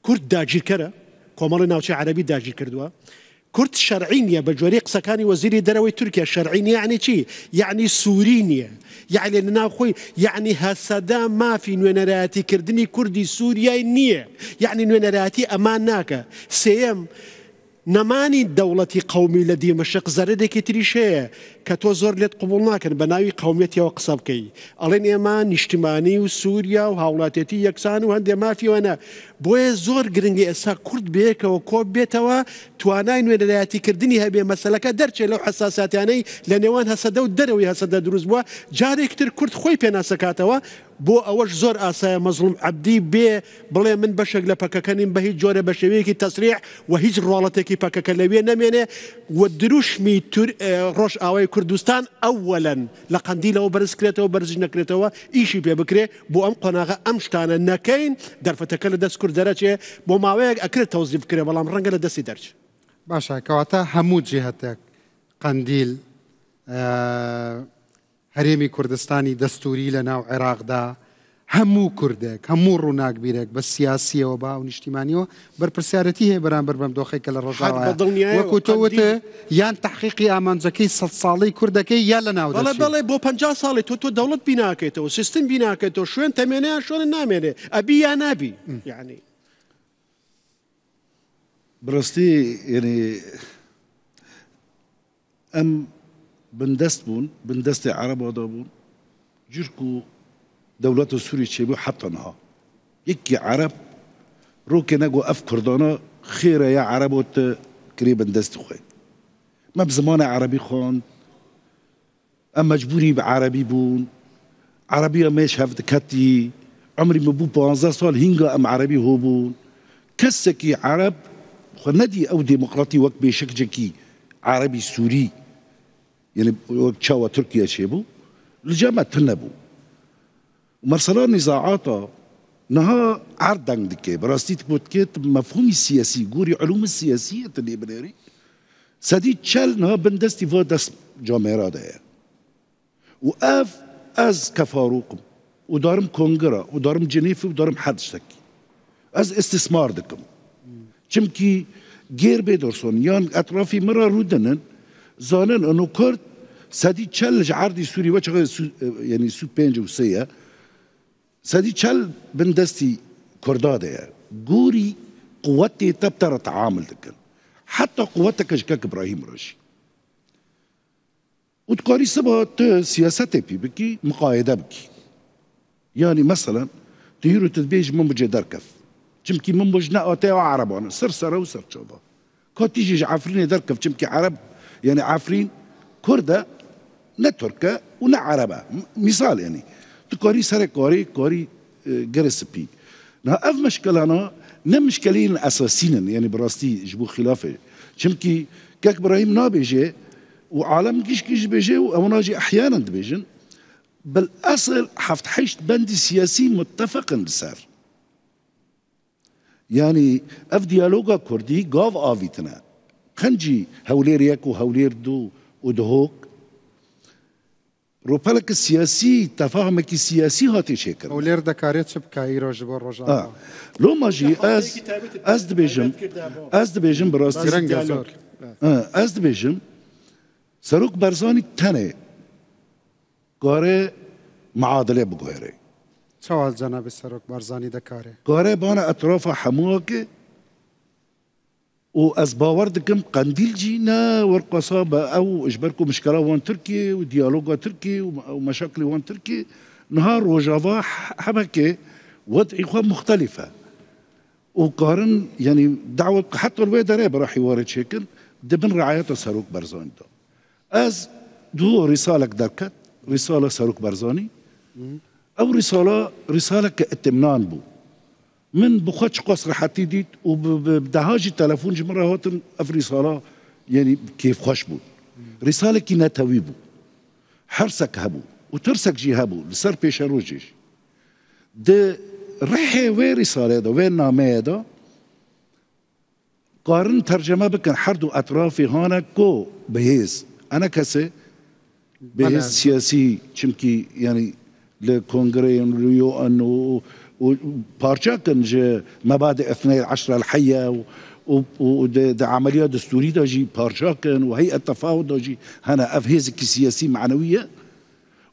كرد داجير كرا كمال ناوشي عربي داجير كردوا كرد شرعينيا بجوري قسكاني وزيري دروي تركيا شرعينيا يعني شي يعني سورينيا يعني لنا خوي يعني هسدا ما في نوينراتي كردني كردي سوريا نية يعني نوينراتي أماناك سيم نماني دولتي قومي لدي مشق زردك تريشيه كتوزر لت قبولنا كان بناوي قوميتي وقصبكي ألين إيمان اجتماعي وسوريا وهولاتي يكسان وهندي ما في وانا بوي زور جرينجي اسا كرد بيك وكوب بيتوا تواناين ولاياتي كردني هبي مسلك درجه لو حساسات يعني لنوان هسدا ودروي هسدا دروز بوا جاري كتر كرد خوي بينا سكاتوا بۆ ئەوەش زۆر ئاسایە مەزڵوم عەبدی بێ بڵێ من بەشێک لە پەکەکەنیم بە هیچ جۆرە بە شێوەیەکی تەسریح و هیچ ڕۆڵەتێکی پەکەکە لەوێ نەمێنێ و دروشمی ڕۆژ ئاوای کوردستان ئەوەلەن لە قەندیلەوە بەرز کرێتەوە بەرزش نەکرێتەوە ئیشی پێ بکرێ بۆ ئەم قۆناغە ئەم شتانە نەکەین دەرفەتەکە لە دەست کورد دەرەچێ بۆ ماوەیەک ئەکرێت تەوزی بکرێ بەڵام ڕەنگە لە دەستی دەرچ باشە کەواتە هەموو جێهەتێک قەندیل هەرێمی کوردستانی دەستوری لە ناو عێراقدا هەموو کوردێک هەموو ڕووناکبیرێک بە سیاسیەوە با و نیشتیمانیەوە بەرپرسیارەتی هەیە بەرامبەر بەم دۆخێکە لە ڕۆژاوایە وەکو تۆوتە یان تحقیقی ئامانجەکەی 100 ساڵەی کوردەکەی یا لە ناو دەچێت بەڵێ بۆ 50 ساڵی تۆ دەوڵەت بیناکەیتەوە سیستم بیناکەیتەوە شوێن تەمێنەیان شوێنە نامێنێ ئەبی یا نابی یعنی براستی یعنی ئەم بندەست بوون بندەستی عەرەبەدا بوون جورکو دەوڵەتە سووری چێبوو حەتەنها یەکی عەرەب ڕووکێ نەگو ئەف کوردانە خێرە یا عەرەبۆتە کرێ بندەستی خوێ مە بزمانە عەرەبی خواند ئەم مەجبوری بە عەرەبی بوون عەرەبیە مێش هەفتکەتی عمری مە بوو 15 ساڵ هینگە ئەم عەرەبی هۆ بوون کەسێکی عەرەب خۆ نەدی ئەو دێموقراتی وەک بێشەکجێکی عەرەبی سووری يعني تشاوى تركيا شيبو الجامعة تنبو مرسلا نزاعاتا نها عردن دكي براستيت بوتكيت مفهوم السياسي قوري علوم السياسية اللي بنيري سدي تشال نها بندستي فودس جامعة ده وأف از كفاروق ودارم كونغرا ودارم جنيف ودارم حدشتكي از استثمار دكم چمكي غير بيدرسون يان اطرافي مرة رودنن زانن انه كرد سدي تشل عردي سوري وجه يعني سو بينج وسيا سدي تشل بندستي كرداده غوري قوتي تبتر تعامل دكن حتى قوتك جكك ابراهيم راشي وتقاري سبات سياسته بكي مقايده بكي يعني مثلا تهيرو تدبيج من بجي دركف چمكي من بجنا اوتي عربان سرسره وسرچوبا كاتيجي عفرين دركف چمكي عرب يعني عفرين كردة نا تركة ونا عربة مثال يعني تقاري سر كاري جرس بي نا اف مشكلنا نا مشكلين اساسيين يعني براستي جبو خلافه چمكي كاك ابراهيم نابيجي وعالم كيش بيجي وامناجي احيانا بيجن بالاصل حفت حيشت بند سياسي متفق بسر يعني اف ديالوغا كردي قاف آفيتنا خنجي هولير يك وهولير دو ودهوك روبالك السياسي تفاهمك السياسي هاتي شكل هولير دكاريت شبكاي روجبو رجع لو ماجي از دبيجم براستي از دبيجم سروك برزاني تنه قاره معادله بقويري سوال جناب السروك برزاني دكاري قاره بانا اطراف حموكه واز باور دكم قنديل جينا ورقصابه او اجبركم مشكله وان تركي وديالوغا تركي ومشاكل وان تركي نهار وجافا حبكه وضع اخوان مختلفه وقارن يعني دعوه حتى الويدري راح يورد شكل دبن رعايته ساروك برزاني ده از دو رساله دركت رساله ساروك برزاني او رساله كاتمنان بو من بخاتش قصر حتى ديت وبدهاجي تلفون جمرة هاتن اف رسالة يعني كيف خوش بو رسالة كي نتوي بو حرسك هبو وترسك جي هبو لسر بيش روجيش ده رحي وين رسالة ده وين نامه ده قارن ترجمة بكن حردو اطرافي هانا كو بهيز انا كسي بهيز سياسي چمكي يعني لكونغري وليو انه وبارشا كان مبادئ 12 الحية وعملية دستورية داجي بارشا كان وهيئة تفاوض داجي هنا أفهيزك سياسي معنوية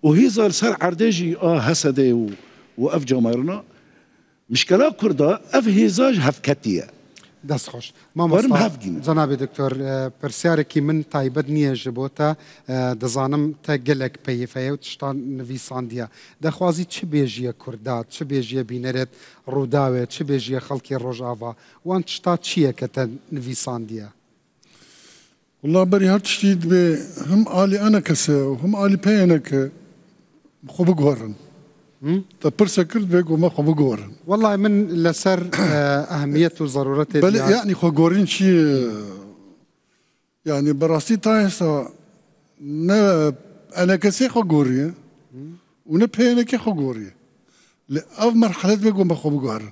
وهي صار عرداجي هسده وأف جماهيرنا مشكلة كردا أفهيزاج هفكتية دەست خۆش مامۆستا جەنابی دکتۆر پرسیارێکی من تایبەت نییە ji بۆ تا دەزانم تا gelek peyîfeye و tiştan nivîsandiye dexwazî çi bêjiye Kurda çi bêjiye bînerêt Rûdawê çi bêjiye xelkê Rojava wan tişta çi ye ke te nivîsandiye والله بري هر تشتي دبي هم آلي أنا كسا وهم آلي بينك خو بقهرن تبرسا كرد بيقو ما خو بقورن والله من لسر أهمية وضرورة بل يعني خو قورين شي يعني براسي تايسا أنا كسي خو قورية ونبهينا كي خو قورية لأو مرحلة بيقو ما خو بقورن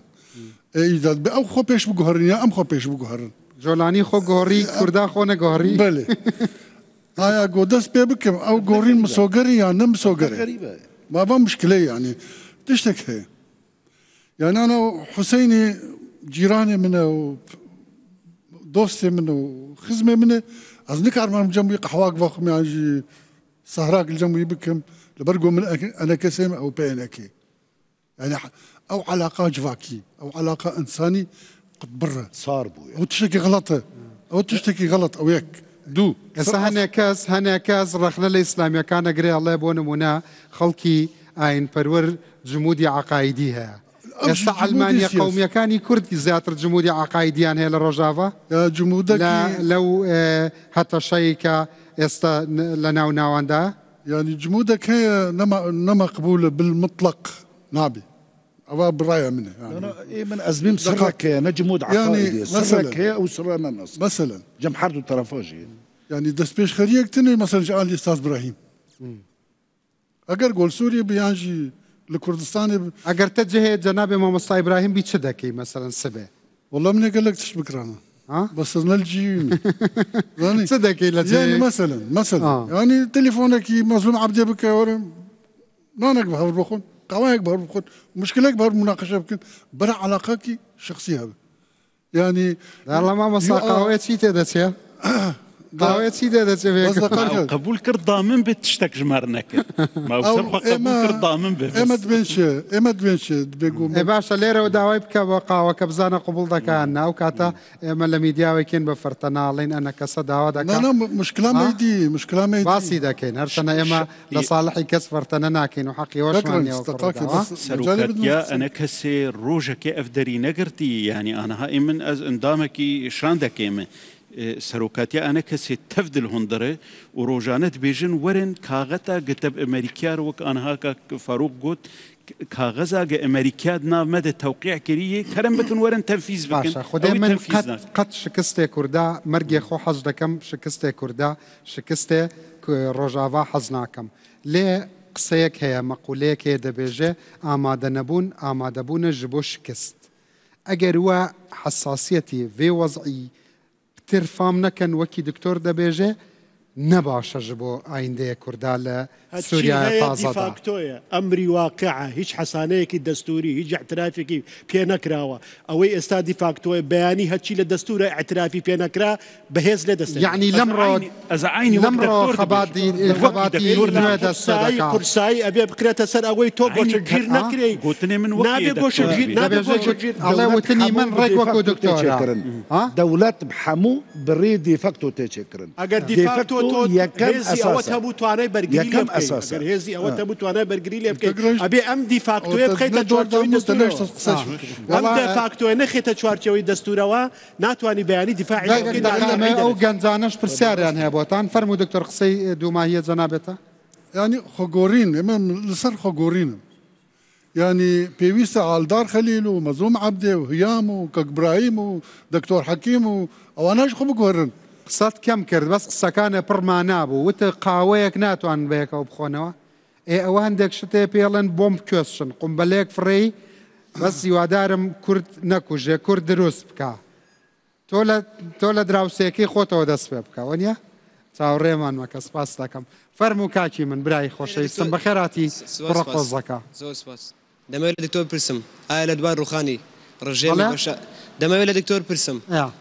إذا بأو خو بيش بقورن يا أم خو بيش بقورن جولاني خو قوري كردا خو نقوري بله هاي قودس بيبكم أو قورين مسوقري يعني مسوقري غريبه ما بقى مشكلة يعني تشتكي يعني أنا حسيني جيراني منه دوستي منه خزمي منه أزنك عرمان جنبي قحواك فاخم يعني سهراك الجنبي بكم لبرقوا من أنا كسم أو بينكي يعني أو علاقة جواكي أو علاقة إنساني قد برا صار بويا أو تشتكي غلطة أو تشتكي غلط أو يك دو ئێستا هەنێ کەس ڕەخنە لە ئیسلامیەکانە گرێ ئەڵێ بۆ نمونە خەڵکی ئاین پەروەر جمودی عقایدی هەیە ئێستا ئەلمانیا قەومیەکانی کوردی زیاتر جمودی عقایدیان هەیە لە ڕۆژاوە لەو هەتەشەی کە ئێستا لە ناو ناواندا يعني جمودك هي نما قبول بالمطلق نابي أو براية منه يعني أنا إيه من أزميم سرك هي نجمود عقائدي يعني سرك هي أو سرنا النص مثلا جمحرد وطرفاجي يعني دسبيش خريج تاني مثلا جاء لي أستاذ إبراهيم أجر قول سوريا بيانجي لكردستان ئەگەر تەجهەیە جەنابێ مامۆستا ئیبراهیم بی چ دەکەی مەسەلەن سبێ والله من قال لك تشبك رانا بس نلجي يعني چ دەکەی لە يعني مثلا يعني تليفونك مظلوم عبدي بك نانك بهر بخون قواك بهر بخون مشكلك بهر مناقشه بكن برا علاقاك شخصيه يعني والله مامۆستا قاوەیە چی تێدەچێت قاوەیە چی دەدەچێت قبول کرد ضامن بێت تشتێک ژمار نەکرد ماوسەر قبول کرد ضامن بێت ئێمە دوێنشێت بێگوم باشە لێرەوە داوای بکە بۆ قاوەکە بزانە قبول دەکەن ناو کاتە ئێمە لە میدیاوێکین بە فەرتەناڵین ئەنە کەسە داوا دەکەن مشکلامەی باسی دەکەین هەرچەنە ئێمە لە ساڵحی کەس فەرتەنە ناکەین و حەقیوەشمانیەوە سەرۆکاتیا ئەنە کەسێ ڕۆژەکە ئەف دەری نەگرتی یعنی ئەنها من ئەز ئەندامێکی شان دەکەیمە سەرۆکاتیا ئەنە کەسێ تەفدل هۆندەرە و ڕۆژانە دبێژن وەرن کاغەتە گەتەب ئەمریکار وەک ئەنها فاروق گوت کاغەزاگە ئەمریکات نامەدە تەوقیع کردیە کەرم بکن وەرن تەنفیز بکن خودێ من قەت شکستێ کووردا مەرگێ خۆ حەز دەکەم شکستێ کووردا شکستێ ڕۆژاوا حەز ناکەم لێ قسەیەک هەیە مەقولەیەک هەیە دەبێژێ ئامادە نەبوون ئامادەبوونە ji بۆ شکست ئەگەر وە حساسیەتی vê وەزعی تر فام نەکەن وەکی دکتۆر دەبێژێ نەباشە ji بۆ ئایندەیە کووردا لە سووریای تازەدا ئەمری واقعە هیچ حەسانەیەکی دەستوری هیچ احترافێکی پێ نەکراوە ئەوەی ئێستا دیفاکتۆی بەیانی هەرچی لە دەستورە احترافی پێ نەکرا بەهێز لێ دەست یعنی لەمڕۆ خەباتی قورسایی ئەبێ بکرێتە سەر ئەوەی تۆ گۆشەگیر نەکرێی گوتنێ من نابێ گۆشەگیر ئەڵێ وتنی من ڕێک وەکو دکتۆرە دەولەت هەموو بڕێ دیفاکتۆ تێچێکردن ئەگەر دیفاکتۆ تۆ هێزی ئەوە هەبوو توانای بەرگری لێ بکەیت ئەگەر هێزی ئەوە هەبوو توانای بەرگری لێ بکەیت ئەبێ ئەم دیفاکتۆیە بخەیتە چوارچێوەی دەستورەوە ئەم دیفاکتۆیە نەخێتە چوارچێوەی دەستورەوە ناتوانی بەیانی دیفاعی ئەو گەنجانەش پرسیاریان هەیە بۆتان فەرموو دکتۆر قسەی دووماهیە جەنابێتە يعني خۆگۆڕین ئێمە لەسەر خۆگۆڕینم يعني پێویستە ئالدار خەلیل و مەزلوم عەبدێ و هیام و کەک براهیم و دکتۆر حەکیم و ئەوانەش خۆ بگۆڕن قسەت کەم کرد بەس قسەکانە پڕمان نابوو وتە قاوەیەک ناتوان بەیەکەوە بخۆنەوە ئەوە هەندێک شتێ پێڵێن بۆم کوێشن قومبەلەیەک فڕێی بەس هیوادارم کورد نەکوژێ کورد دروست بکە تۆ لە دراوسێکی خۆتەوە دەست پێ بکە وەنیە چاوەڕێمان مەکە سپاس دەکەم فەرموو کاکی من برای خۆشەویستم بەخێراتی بڕە قۆزەکە دەمەوێت لە دکتۆر پرسم ئایا لە دوای ڕوخانی ڕژێمی دەمەوێت لە دکتۆر پرسم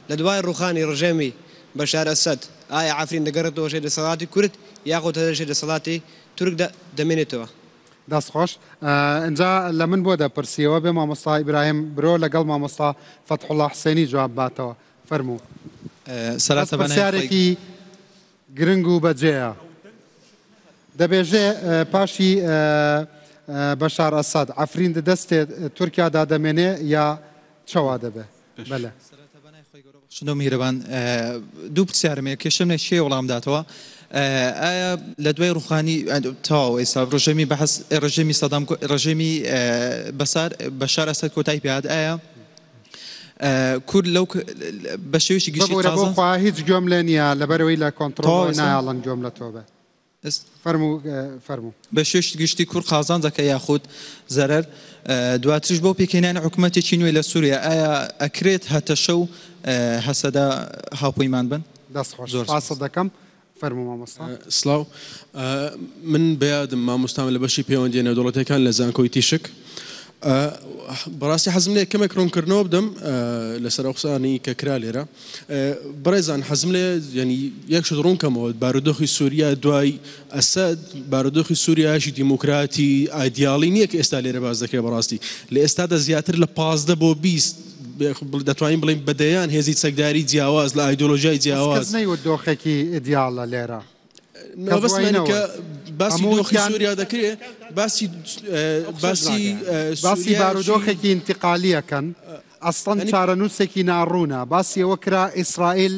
لە دوای ڕوخانی ڕژێمی بەشار ئەسەد ئایا عافرین دەگەڕێتەوە ژێ دەسەڵاتی کورد یاخۆ هەژێ دەسەڵاتی تورک دەمێنێتەوە دەستخۆش ئەجا لە من بۆ دەپرسیەوە بێ مامۆستا ئیبراهیم برۆ لەگەڵ مامۆستا فەتحوڵڵا حسێنی جواب باتەوە فەرموو پرسیارێکی گرنگ و بەجێیە دەبێژێ پاشی بەشار ئەسەد عافرین دەستێ تورکیادا دەمێنێ یا چەوا دەبێ بەلێ شنو میهرەبان دوو پرسیارم هەیە کێشەم لە شێ وەڵام داتەوە ئایا لە دوای ڕوخانی تەواو ئێستا ڕژێمی بەحەس ڕژێمی سەدام ڕژێمی بەشار ئەسەد کۆتایی پێهات ئایا کورد لەو بە شێوەیەکی گشتی بۆ خوا هیچ گوێم لێ نییە لەبەرەوەی لە کۆنتڕۆڵ نایاڵن گوێم لە تۆ بێ فەرموو بە شێوەیەکی گشتی کورد قازان دەکە یاخود زەرەر دواتریش بۆ پێکەنانی حکوومەتێکی نوێ لە سووریا ئایا ئەکرێت هەتە شەو هەسەدا هاوپۆیمان بن؟ دەستخۆش پاسە دەکەم فەرموو مامۆستا. سڵاو من بەیادم مامۆستام لە بەشی پەیوەندیە نێودەوڵەتیەکان لە زانکۆی تیشک بەڕاستی حەزم لێ کەمێک ڕوونکردنەوە بدەم لەسەر قسانی کە کرا لێرە بەڕێزان حەزم لێ ینی یەک شت ڕوونکەمەوە بارودۆخی سووریا دوای ئەسەد بارودۆخی سووریایشی دیموکراتی ئایدیاڵی نییە کە ئێستا لێرە باز دەکرێت بەڕاستی لە ئێستادا زیاتر لە 15 بۆ 20 دەتوانین بڵین بەدەیان هێزی چەکداری جیاواز لە ئایدۆلۆژیای جیاواز نەیوە دۆخێکی ئیدیاڵە لێرە کە باسی دۆخی سووریا دەکرێت باسی بارودۆخێکی انتقالیەکەن ئەستەن چارەنووسێکی ناڕوونە باسی ئەوە کرا ئیسرائیل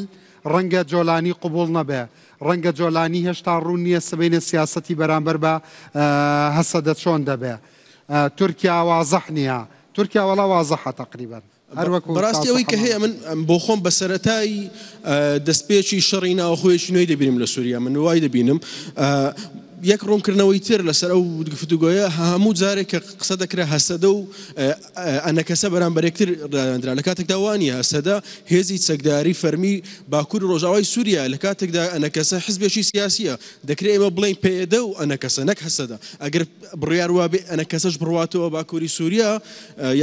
ڕەنگە جۆلانی قبول نەبێ ڕەنگە جۆلانی هێشتا ڕوون نییە سبەینە سیاسەتی بەرامبەر بە هەسەدە چۆن دەبێ تورکیا وازەح نییە تورکیا وەڵا وازەحە تقریبا بەڕاستی ئەوەی کە هەیە من بۆ خۆم بە سەرەتایی دەستپێکی شەڕی ناوخۆیەکی نوێی دەبینم لە سووریا من وای دەبینم یەک ڕوونکردنەوەی تر لەسەر ئەو گفتوگۆیە هەموو جارێک کە قسە دەکرا هەسەدە و ئەنەکەسە بەرامبەرێکتر ڕاندرا لە کاتێکدا وانە هەسەدە هێزی چەکداری فەرمی باکوور و ڕۆژاوای سووریا لە کاتێکدا ئەنەکەسە حزبێکی سیاسیە دەکرێت ئێمە بڵین پێدە و ئەنەکەسە نەک هەسەدە ئەگەر بڕیار وابێ ئەنەکەسەش بڕواتەوە باکووری سووریا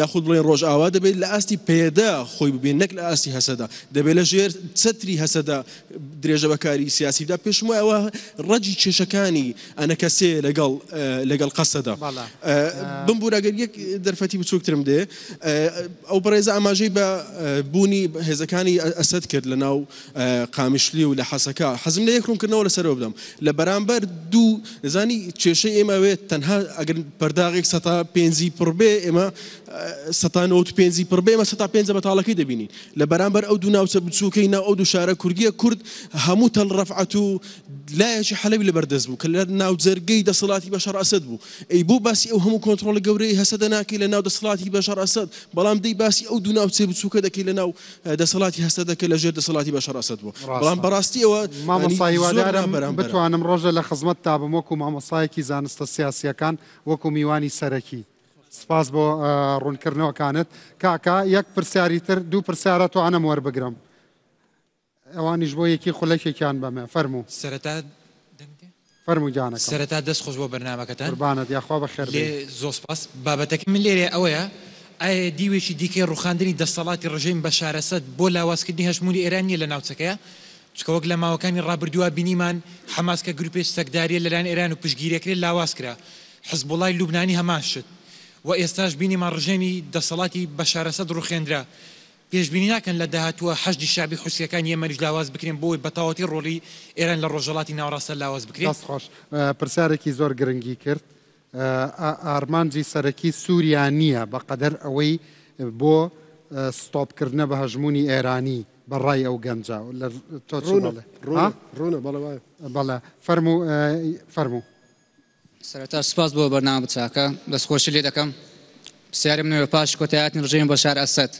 یاخود بڵین ڕۆژئاوا دەبێت لە ئاستی پێدە خۆی ببێن نەک لە ئاستی هەسەدا دەبێت لە ژێر چەتری هەسەدا درێژە بەکاری سیاسیدا پێشمە ئەوە ڕەجی کێشەکانی ئەنەکەسێ لەگەڵ قەسەدا بمبوراگەر یەک دەرفەتی بچووکترم دێ ئەو بەڕێزە ئاماژەی بە بوونی هێزەکانی ئەسەد کرد لە ناو قامیشلی و لە حەسەکە حەزم لە یەک ڕوونکردنەوە لەسەرەوە بدەم لە بەرامبەر دوو دەزانی کێشەی ئێمەوێت تەنها ئەگەر پەرداغێک 105 پڕبێ ئێمە 195 پڕبێ ئێمە 105 بەتاڵەکەی دەبینین لە بەرامبەر ئەو دوو ناوچە بچووکەی ناو ئەو دوو شارە کوردیە کورد هەموو تەڵڕەفعەت و لایەکی حەلەوی لەبەردەست بوو کە لە ناو جەرگەی دەسەڵاتی بەشار ئەسەد بوو ئەی بۆ باسی ئەو هەموو کۆنتڕۆڵە گەورەی هەسەدە ناکەی لە ناو دەسەڵاتی بەشار ئەسەد بەڵام دەی باسی ئەو دوو ناوچە بچووکە دەکەی لە ناو دەسەڵاتی هەسەدەکە لە ژێر دەسەڵاتی بەشار ئەسەد بوو بەڵام بەڕاستی ئەوە مامۆستای وادارم بتوانم ڕۆژە لە خزمەتتا بم وەکو مامۆستایەکی زانستە سیاسیەکان وەکو میوانی سەرەکی سپاس بۆ ڕوونکردنەوەکانت کاکا یەک پرسیاری تر دوو پرسیارە توانم وەربگرم ئەوانیش بۆ یەکی خولەکێکیان بەمێ فەرموو سەرەتا فەرموو جانەکە سەرەتا دەست خۆش بۆ بەرنامەکەتان قوربانت یاخوا بەخێر لێ زۆر سپاس بابەتەکە من لێرێ ئەوەیە ئایا دیوێکی دیکەی ڕوخاندنی دەسەڵاتی ڕژیم بەشار ئەسەد بۆ لاوازکردنی هەژمونی ئێران نیە لە ناوچەکەیە چکە وەک لە ماوەکانی ڕابردووە بینیمان حەماس کە گروپێک سەکداریە لەلایەن ئێران و پشتگیریەکرێت لاواز کرا حزبوڵای لوبنانی هەمان شت و ئێستاش بینیمان ڕژێمی دەسەڵاتی بەشار ئەسەد ڕوخێندرا پێشبینی ناکەن لە داهاتووە حەشدی شابی حوسیەکان یەمەنیش لاواز بکرێن بۆی بەتەواوەتی ڕۆڵی ئێران لە ڕۆژهەڵاتی ناوەڕاستە لاواز بکرێت. دەست خۆش پرسیارێکی زۆر گرنگی کرد ئارمانجی سەرەکی سووریا نییە بەقەدەر ئەوەی بۆ ستۆپکردنە بە هەژمونی ئێرانی بەڕای ئەو گەنجە بەڵێ فەرموو سەرەتا سپاس بۆ بەرنامە بچاکە دەستخۆشی لێ دەکەم پرسیارم نوێ بەپاش کۆتاییاتی ڕژیم بەشار ئەسەد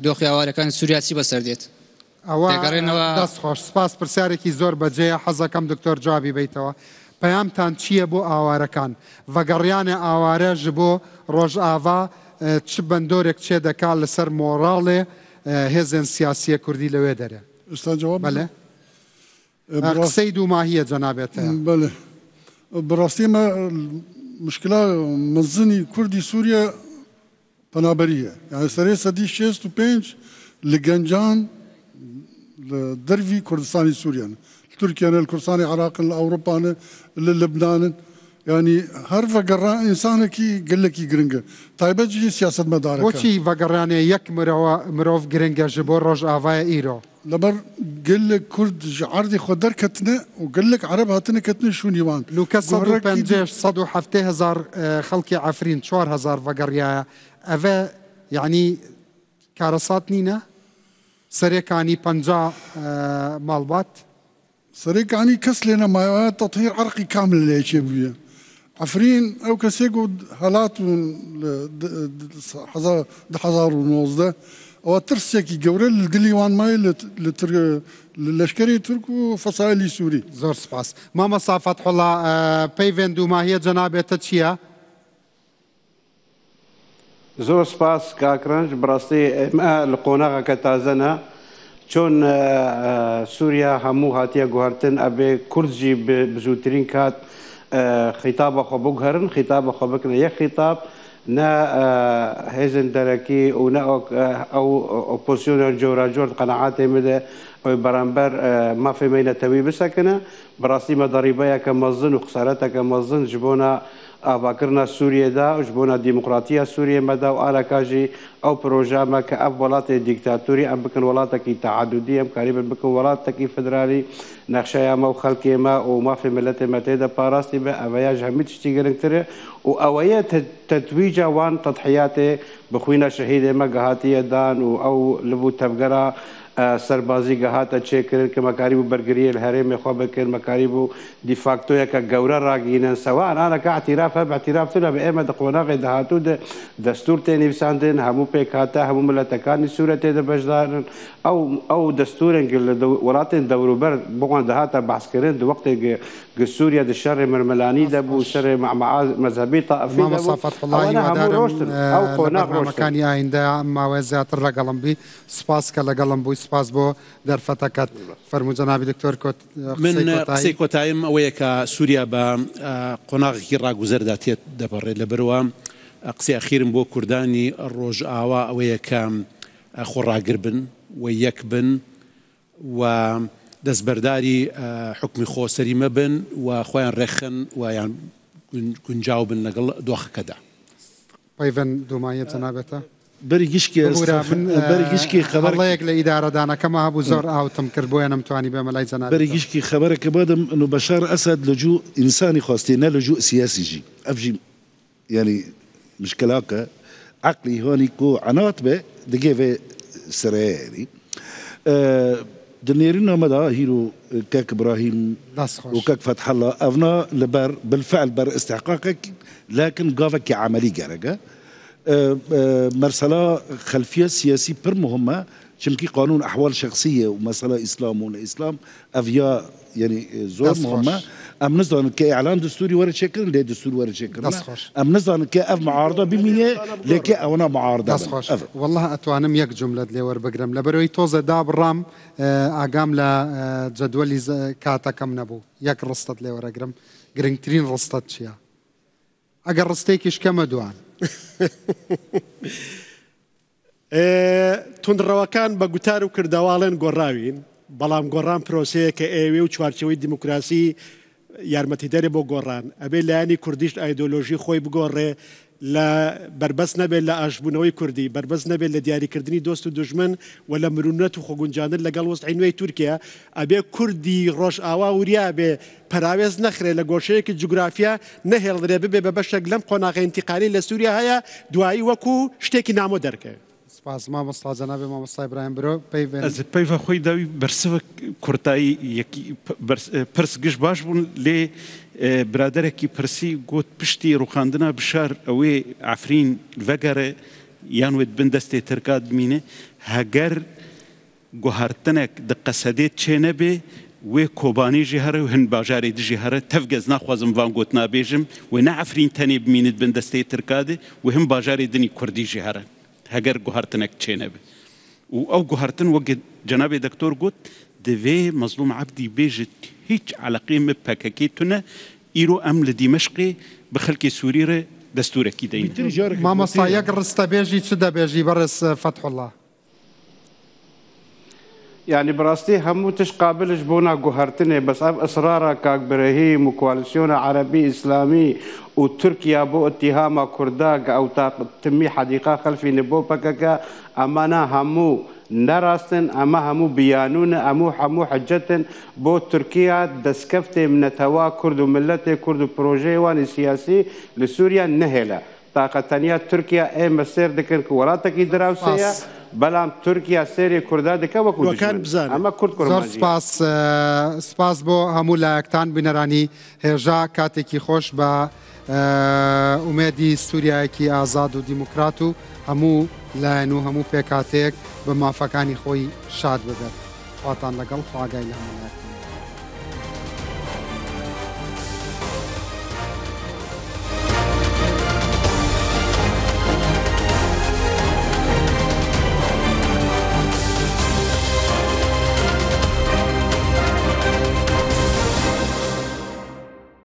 دۆخی ئاوارەکانی سووریا چی بەسەر دێت؟ ئەوە دەست خۆش سپاس پرسیارێکی زۆر بەجێە حەزەکەم دکتۆر جوابی بیتەوە پەیامتان چییە بۆ ئاوارەکان ڤەگەڕیانە ئاوارە ji بۆ ڕۆژئاوا چ بەندۆرێک چێ دەکات لەسەر مۆڕاڵێ هێزن سیاسیە کوردی لەوێ دەرێ بەڵێ قسەی دوو ماهیە جەنابێتە بەڵێ بەڕاستی ئێمە مشکلا مەزنی کوردی سووریا پەنابەریە یعنی سەرێ سەدی 65 لە گەنجان لە دەروی کوردستانی سووریان تورکیانە لە کوردستانی عراقن لە ئەوروپانە لە لەبنانن ینی هەر ڤەگەڕان ئینسانێکی گەلێکی گرنگە تایبەتجی سیاسەتمەدارەکە بۆچی ڤەگەڕانێ یەک مرۆڤ گرنگە ji بۆ ڕۆژئاوای ئیرۆ لەبەر گەلێک کورد ji عەردی خۆ دەرکەتنە و گەلێک عەرەب هاتنە کەتنە شوونیوان لوکە 150,000 خەڵکی عەفرین 4,000 ڤەگەڕیایە ئەvە یعنی کارەسات نینە سەرێکانی 50 ماڵبات سريك عني كسلنا ما تطهير عرقي كامل اللي يشبيه عفرين او كسيقو هالات حزار ونوزده او ترسيكي قورل الدليوان ماي للشكري تركو فصائلي سوري زور سباس ماما صافت الله بيفن دوما هي جنابه تشيا زور سپاس کاکرنج براستی ما لقوناغا کتازنا چون سوریا همو هاتیا گوهرتن ابي كرزي بزوترين كات خطاب خو بغهرن خطاب خو بكن يا خطاب نا هيزن دركي او نا او اوبوزيون جورا جور قناعات مد برامبر ما في مينا توي بسكنه براسي ما ضريبه كمظن وخسارتها كمظن جبونا آباکرنا سوریه دا و جبونا ديمقراطية سوریه مدا و آلا کاجی او پروژه ما که اف ولات دیکتاتوری ام بکن ولاتا کی تعددی ام قریبا بکن ولاتا کی فدرالی نقشه ما و خلقی ما و ما في ملت ما تيدا باراستي با اویا همه تشتی گرنگتره و اویا تتویجا وان تضحیات بخوینا شهید ما گهاتی دان و او لبو تفگرا سربازی گهاتا چیکرن که مکاریبو برگریه الهرم خواب کن مکاریبو دی فاکتو یکا گورا راگینن سواء انا كاعتراف باعتراف تنا بأما دقوناغ دهاتو دستور تاني بساندن همو بيكاتا همو ملتكان سورة تيدا بجدارن او دستور ولاتن دورو بر بوغان دهاتا بحثكرين دو وقت سوريا دي الشر مرملاني دبو شر مع مذهبي طائفي ما صافت الله يودارم او قوناغ روشتن مكاني عند ما وزات الرقلم بي سباس كالقلم بو سپاس بۆ دەرفەتەکەت فەرموو جەنابی دکتۆر من قسەی کۆتاییم ئەوەیە کە سووریا بە قۆناغێکی ڕاگوزەردا تێت دەپەڕێت لەبەرەوە قسەی ئەخیرم بۆ کوردانی ڕۆژئاوا ئەوەیە کە خۆڕاگر بن و یەک بن و دەستبەرداری حکمی خۆسەری مەبن و خۆیان ڕێخن و یان گونجاو بن لەگەڵ دۆخەکەدا. پەیڤەن دوومایە جەنابێتە؟ بەرگیشکی خبر هەڵەیەک لە ئیدارەدانەکەمە هەبوو زۆر ئاوتم کرد بۆیە نەمتوانی بێمە لای جەنابێت. بەرگیشکی خبرەکە بادم إنه بشار أسد لجوء إنساني خاصتي نا لجوء سياسي جي أفجي يعني مشكلاك عقلي هوني كو عنات به دقيقة سريع يعني دنيرنا مدى هيرو كاك إبراهيم وكاك فتح الله أفنا لبر بالفعل بر استحقاقك لكن قافك عملي جرجة مرسلة خلفية سياسية بر مهمة شمكي قانون أحوال شخصية ومسألة إسلام ولا إسلام أفيا يعني زور مهمة أم نزل كإعلان دستوري ورد شكل ليه دستور ورد شكل أم نزل كأف معارضة بمية لكي أونا معارضة والله أتوانم يك جملة لي ور بقرم لبروي توزة داب الرام أقام لا جدولي كاتا كم نبو يك رصت لي ور أقرم قرنترين رصت شيا أقر رستيكش كم دوان تونڕەوەکان بە گوتار و کردەواڵێن گۆڕاوین بەڵام گۆڕان پرۆسەیە کە ئێوێ و چوارچەوەی دیموکراسی یارمەتیدەرێ بۆ گۆڕان ئەبێ لایانی کوردیش ئایدۆلۆژی خۆی بگۆڕێ لە بربەست نەبێت لە ئاشبوونەوەی کوردی بربەست نەبێت لە دیاریکردنی دۆست و دوژمن و لە مرونەت و خۆگونجاندن لەگەڵ وەستعی نوێی تورکیا ئەبێ کوردی ڕۆژئاوا وریا بێ پەراوێز نەخرێ لە گۆشەیەکی جوگرافیا نەهێڵدرێ ببێ بە بەشێک لەم قۆناغی ئینتیقالی لە سووریا هەیە دوایی وەکو شتێکی نامۆ دەرکە. سپاس مامۆستا جەنابێ مامۆستا ئیبراهیم برۆ پەیڤەن ئەز پەیڤە خۆی داوی بەرسەوە کورتایی یەکی پرس گشت باش بوون لێ برادێکی پرسی گوت پشتی ڕوخاندنا بشار ئەوێ عفرین ڤەگەرە یانوێت بن دەستێ ترکات بمینێ هەگەر گوهارتنێک دقەسەدێت چێ نەبێ وێ کۆبانێژی هەرە و هەن باژارێ دژی هەرە تەفگەز ناخوازم وان گوت نابێژم و نە عفرین تەنێ بمینێت بن دەستەی ترکادێ و هەم باژارێ دنی کوردیژی هەرە هەگەر گوهارتنێک چێ نەبێ و ئەو گوهارتن وەک جەنابێ دکتۆر گوت دەوێ مەزلوم عەبدی بێژت هیچ عەلاقەی من پەکەکەی تونە ئیرۆ ئەم لە دیمەشقێ بە خەڵکی سووریرە دەستورێکی دەین مامۆستا یەک ڕستەبێژی چ دەبێژی بەڕێز فەتح الله يعني براستي همو تش قابلش بونا قهرتني بس اصرارا كاك برهيم وكواليسيون عربي اسلامي وتركيا بو اتهام كرداق او تمي حديقه خلفي نبو بكاكا امانا همو نراستن اما همو بيانون همو حجتن بو تركيا دسكفت من توا كرد وملته كرد بروجي وان سياسي لسوريا نهلا تاقەتەنیا تورکیا ئێمە سێر دەکەن کە وڵاتێکی دراوسەیە بەڵام تورکیا سێری کووردا دەکە وەکو ئەمە کورد زۆر سپاس بۆ هەموو لایەکتان بنەرانی هێژا کاتێکی خۆش بە ئومێدی سووریایەکی ئازاد و دیموکرات و هەموو لایەن و هەموو پێکاتێک بە مافەکانی خۆی شاد بدەن خواتان لەگەڵ خواگای لە هەموو